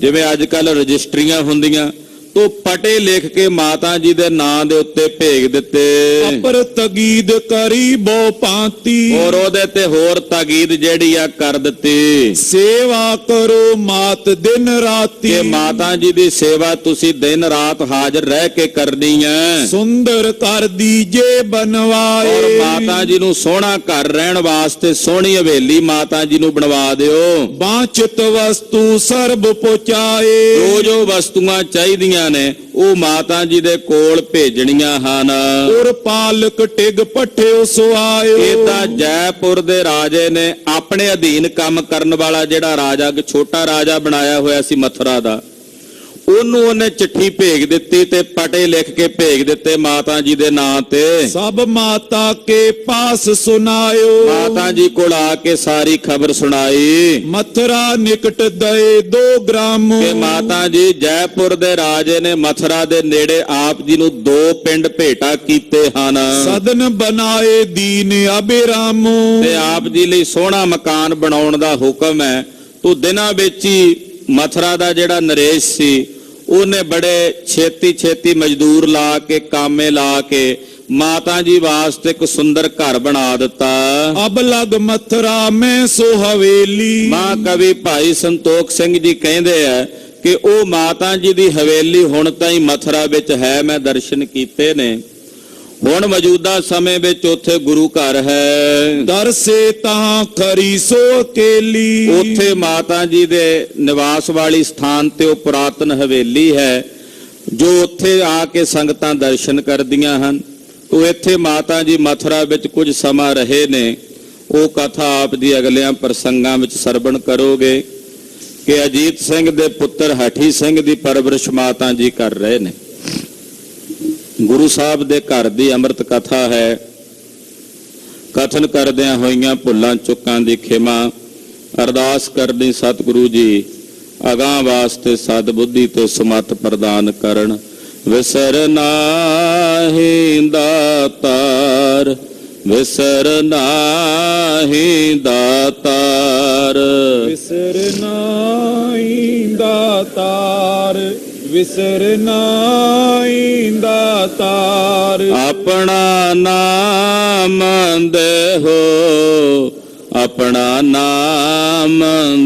S2: ਜਿਵੇਂ ਅੱਜ ਕੱਲ ਰਜਿਸਟਰੀਆਂ ਹੁੰਦੀਆਂ, ਤੋ ਪਟੇ ਲਿਖ ਕੇ ਮਾਤਾ ਜੀ ਦੇ ਨਾਂ ਦੇ ਉੱਤੇ ਭੇਜ ਦਿੱਤੇ।
S1: अपर तगीद करी बो पाती।
S2: ਔਰ ਉਹਦੇ ਤੇ ਹੋਰ ਤਾਕੀਦ ਜਿਹੜੀ ਆ ਕਰ ਦਿੱਤੀ
S1: सेवा करो मात दिन राती।
S2: ਕਿ ਮਾਤਾ ਜੀ ਦੀ ਸੇਵਾ ਤੁਸੀਂ ਦਿਨ ਰਾਤ ਹਾਜ਼ਰ ਰਹਿ ਕੇ ਕਰਨੀ ਹੈ।
S1: सुंदर कर दीजे बनवाए।
S2: ਔਰ ਮਾਤਾ ਜੀ ਨੂੰ ਸੋਹਣਾ ਘਰ ਰਹਿਣ ਵਾਸਤੇ ਸੋਹਣੀ ਹਵੇਲੀ ਮਾਤਾ ਜੀ ਨੂੰ ਬਣਵਾ ਦਿਓ।
S1: बांछित वस्तु सर्ब पहुंचाए।
S2: ਜੋ ਜੋ ਵਸਤੂਆਂ ਚਾਹੀਦੀਆਂ ਨੇ ਉਹ ਮਾਤਾ ਜੀ ਦੇ ਕੋਲ ਭੇਜਣੀਆਂ ਹਨ।
S1: और पालक टिग पठे सुआयो।
S2: ਇਹ ਤਾਂ ਜੈਪੁਰ ਦੇ ਰਾਜੇ ਨੇ ਆਪਣੇ ਅਧੀਨ ਕੰਮ ਕਰਨ ਵਾਲਾ ਜਿਹੜਾ ਰਾਜਾ, ਛੋਟਾ ਰਾਜਾ ਬਣਾਇਆ ਹੋਇਆ ਸੀ ਮਥੁਰਾ ਦਾ, ਉਹਨੂੰ ਉਹਨੇ ਚਿੱਠੀ ਭੇਜ ਦਿੱਤੀ ਤੇ ਪਟੇ ਲਿਖ ਕੇ ਭੇਜ ਦਿੱਤੇ ਮਾਤਾ ਜੀ ਦੇ ਨਾਂ ਤੇ।
S1: सब माता के पास सुनायो।
S2: ਮਾਤਾ ਜੀ ਕੋਲ ਆ ਕੇ ਸਾਰੀ ਖਬਰ ਸੁਣਾਈ
S1: मथुरा निकट दए 2 ग्राम।
S2: ਕਿ ਮਾਤਾ ਜੀ ਜੈਪੁਰ ਦੇ ਰਾਜੇ ਨੇ ਮਥੁਰਾ ਦੇ ਨੇੜੇ ਆਪ ਜੀ ਨੂੰ 2 ਪਿੰਡ ਭੇਟਾ ਕੀਤੇ ਹਨ
S1: सदन बनाए दीन अबिराम।
S2: ਤੇ ਆਪ ਜੀ ਲਈ ਸੋਹਣਾ ਮਕਾਨ ਬਣਾਉਣ ਦਾ ਹੁਕਮ ਹੈ। ਤੋ ਦਿਨਾਂ ਵਿੱਚ ਹੀ ਮਥੁਰਾ ਦਾ ਜਿਹੜਾ ਨਰੇਸ਼ ਸੀ ਉਹਨੇ ਬੜੇ ਛੇਤੀ ਮਜ਼ਦੂਰ ਲਾ ਕੇ, ਕਾਮੇ ਲਾ ਕੇ ਮਾਤਾ ਜੀ ਵਾਸਤੇ ਇੱਕ ਸੁੰਦਰ ਘਰ ਬਣਾ ਦਿੱਤਾ।
S1: अब लग मथुरा में सो हवेली।
S2: ਮਾਂ ਕਵੀ ਭਾਈ ਸੰਤੋਖ ਸਿੰਘ ਜੀ ਕਹਿੰਦੇ ਆ ਕਿ ਉਹ ਮਾਤਾ ਜੀ ਦੀ ਹਵੇਲੀ ਹੁਣ ਤਾਈਂ ਮਥੁਰਾ ਵਿੱਚ ਹੈ, ਮੈਂ ਦਰਸ਼ਨ ਕੀਤੇ ਨੇ। ਹੁਣ ਮੌਜੂਦਾ ਸਮੇਂ ਵਿੱਚ ਉੱਥੇ ਗੁਰੂ ਘਰ ਹੈ।
S1: दर से तहां खरी सो अकेली।
S2: ਉੱਥੇ ਮਾਤਾ ਜੀ ਦੇ ਨਿਵਾਸ ਵਾਲੀ ਸਥਾਨ ਤੇ ਉਹ ਪੁਰਾਤਨ ਹਵੇਲੀ ਹੈ, ਜੋ ਉੱਥੇ ਆ ਕੇ ਸੰਗਤਾਂ ਦਰਸ਼ਨ ਕਰਦੀਆਂ ਹਨ। ਉਹ ਇੱਥੇ ਮਾਤਾ ਜੀ ਮਥੁਰਾ ਵਿੱਚ ਕੁਝ ਸਮਾਂ ਰਹੇ ਨੇ। ਉਹ ਕਥਾ ਆਪ ਜੀ ਅਗਲਿਆਂ ਪ੍ਰਸੰਗਾਂ ਵਿੱਚ ਸਰਵਣ ਕਰੋਗੇ ਕਿ ਅਜੀਤ ਸਿੰਘ ਦੇ ਪੁੱਤਰ ਹਠੀ ਸਿੰਘ ਦੀ ਪਰਵਰਿਸ਼ ਮਾਤਾ ਜੀ ਕਰ ਰਹੇ ਨੇ। ਗੁਰੂ ਸਾਹਿਬ ਦੇ ਘਰ ਦੀ ਅੰਮ੍ਰਿਤ ਕਥਾ ਹੈ। ਕਥਨ ਕਰਦਿਆਂ ਹੋਈਆਂ ਭੁੱਲਾਂ ਚੁੱਕਾਂ ਦੀ ਖਿਮਾ, ਅਰਦਾਸ ਕਰਨੀ ਸਤਿਗੁਰੂ ਜੀ ਅਗਾਂਹ ਵਾਸਤੇ ਸਦ ਬੁੱਧੀ ਤੇ ਸੁਮਤ ਪ੍ਰਦਾਨ ਕਰਨ। ਵਿਸਰ ਨਾਹੀਂ ਦਾਤਾਰ, ਵਿਸਰ ਨਾਹੀਂ ਦਾਤਾਰ,
S1: विसर नाई दातार। विसर नाई दातार।
S2: ਆਪਣਾ ਨਾਮ ਦੇਹੋ, ਆਪਣਾ ਨਾਮ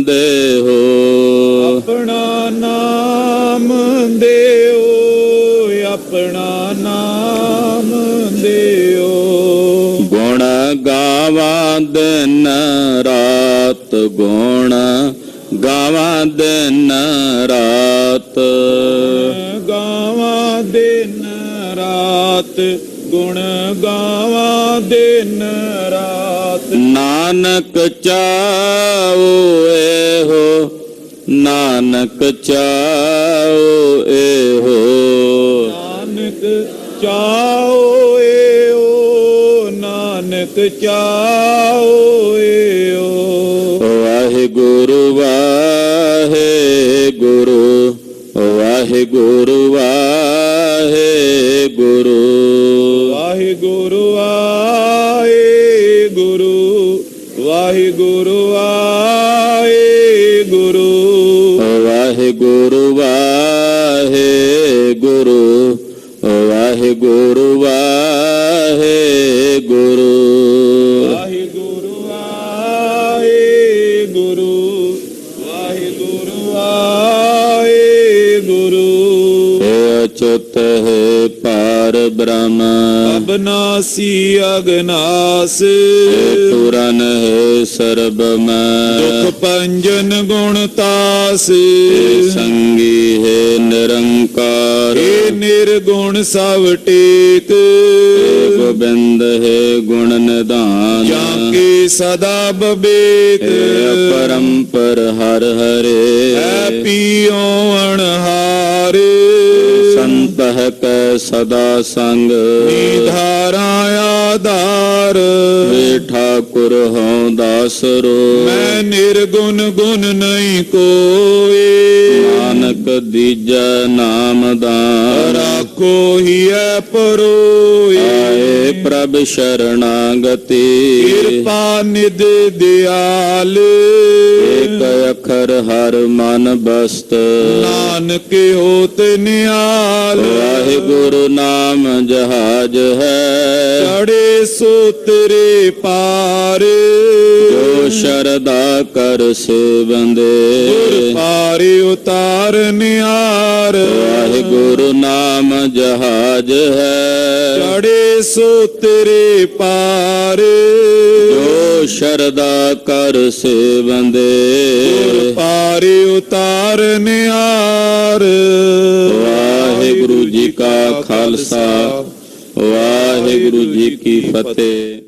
S2: ਦੇਹੋ,
S1: अपना नाम देओ। अपना नाम देओ।
S2: ਗੁਣ ਗਾਵਾਂ ਦਿਨ ਰਾਤ, ਗੁਣ ਗਾਵਾਂ ਦਿਨ ਰਾਤ,
S1: गावा दिन रात। ਗੁਣ ਗਾਵਾਂ ਦਿਨ ਰਾਤ।
S2: ਨਾਨਕ ਚਾਓ ਇਹੋ, ਨਾਨਕ ਚਾਓ ਇਹੋ,
S1: ਨਾਨਕ ਚਾਓ ਏਓ, ਨਾਨਕ ਚਾਓ ਏਓ।
S2: ਵਾਹਿਗੁਰੂ ਵਾਹਿਗੁਰੂ, ਵਾਹਿਗੁਰੂ ਵਾਹਿਗੁਰੂ,
S1: ਵਾਹਿਗੁਰੂ ਵਾਹਿਗੁਰੂ, ਵਾਹਿਗੁਰੂ ਵਾਹਿਗੁਰੂ,
S2: ਵਾਹਿਗੁਰੂ ਵਾਹਿਗੁਰੂ, ਵਾਹਿਗੁਰੂ ਵਾਹਿਗੁਰੂ,
S1: ਵਾਹਿਗੁਰੂ ਵਾਹਿਗੁਰੂ, ਵਾਹਿਗੁਰੂ ਵਾਹਿਗੁਰੂ।
S2: ਹੈ ਅਚੁੱਤ ਹੈ ਪਾਰ ਬ੍ਰਹਮ,
S1: ਅਬਨਾਸੀ ਅਗਨਾਸ,
S2: ਪੁਰਨ ਹੈ ਸਰਬ ਮੈਂ,
S1: ਦੁਖ ਭੰਜਨ ਗੁਣ ਤਾਸ।
S2: ਸੰਗੀ ਹੈ ਨਿਰੰਕਾਰ,
S1: ਏ ਨਿਰਗੁਣ ਸਭ ਟੇਕ,
S2: ਗੋਬਿੰਦ ਹੈ ਗੁਣ ਨਿਧਾਨ,
S1: ਜਾਂ ਕੇ ਸਦਾ ਬਬੇਕ।
S2: ਪਰੰਪਰ ਹਰ ਹਰੇ,
S1: ਹੈ ਪੀਓ ਅਣਹਾਰ,
S2: ਸੰਤ ਹੈ ਕੈ ਸਦਾ ਸੰਗ,
S1: ਨਿਧਾਰਾ ਆਧਾਰ।
S2: ਵੇ ਠਾਕੁਰ ਹਉ ਦਾਸਰੋ,
S1: ਮੈਂ ਨਿਰਗੁਣ ਗੁਣ ਨਹੀਂ ਕੋਏ,
S2: ਨਾਨਕ ਦੀਜੈ ਨਾਮਦਾਨ।
S1: ਰਾਖੋ ਹੀਐ ਪਰੋਏ,
S2: ਆਏ ਪ੍ਰਭ ਸ਼ਰਣਾਗਤੀ,
S1: ਕਿਰਪਾ ਨਿਧ ਦਿਆਲ।
S2: ਏਕ ਅਖਰ ਹਰ ਮਨ ਬਸਤ,
S1: ਨਾਨਕ ਹੋਤ ਨਿਹਾਲ।
S2: ਵਾਹਿਗੁਰੂ ਨਾਮ ਜਹਾਜ ਹੈ,
S1: ਚੜੇ ਸੋਤਰੇ ਪਾਰ,
S2: ਜੋ ਸ਼ਰਧਾ ਕਰ ਸੇਵੰਦੇ।
S1: ਗੁਰ ਪਾਰੇ ਉਤਾਰ ਨਿਹਾਰ।
S2: ਵਾਹਿਗੁਰੂ ਨਾਮ ਜਹਾਜ ਹੈ,
S1: ਚੜੇ ਸੋਤਰੇ ਪਾਰ,
S2: ਜੋ ਸ਼ਰਧਾ ਕਰ ਸੇਵੰਦੇ।
S1: ਗੁਰ ਪਾਰੇ ਉਤਾਰ ਨਿਹਾਰ।
S2: ਵਾਹਿਗੁਰੂ ਜੀ ਕਾ ਖਾਲਸਾ, ਵਾਹਿਗੁਰੂ ਜੀ ਕੀ ਫਤਿਹ।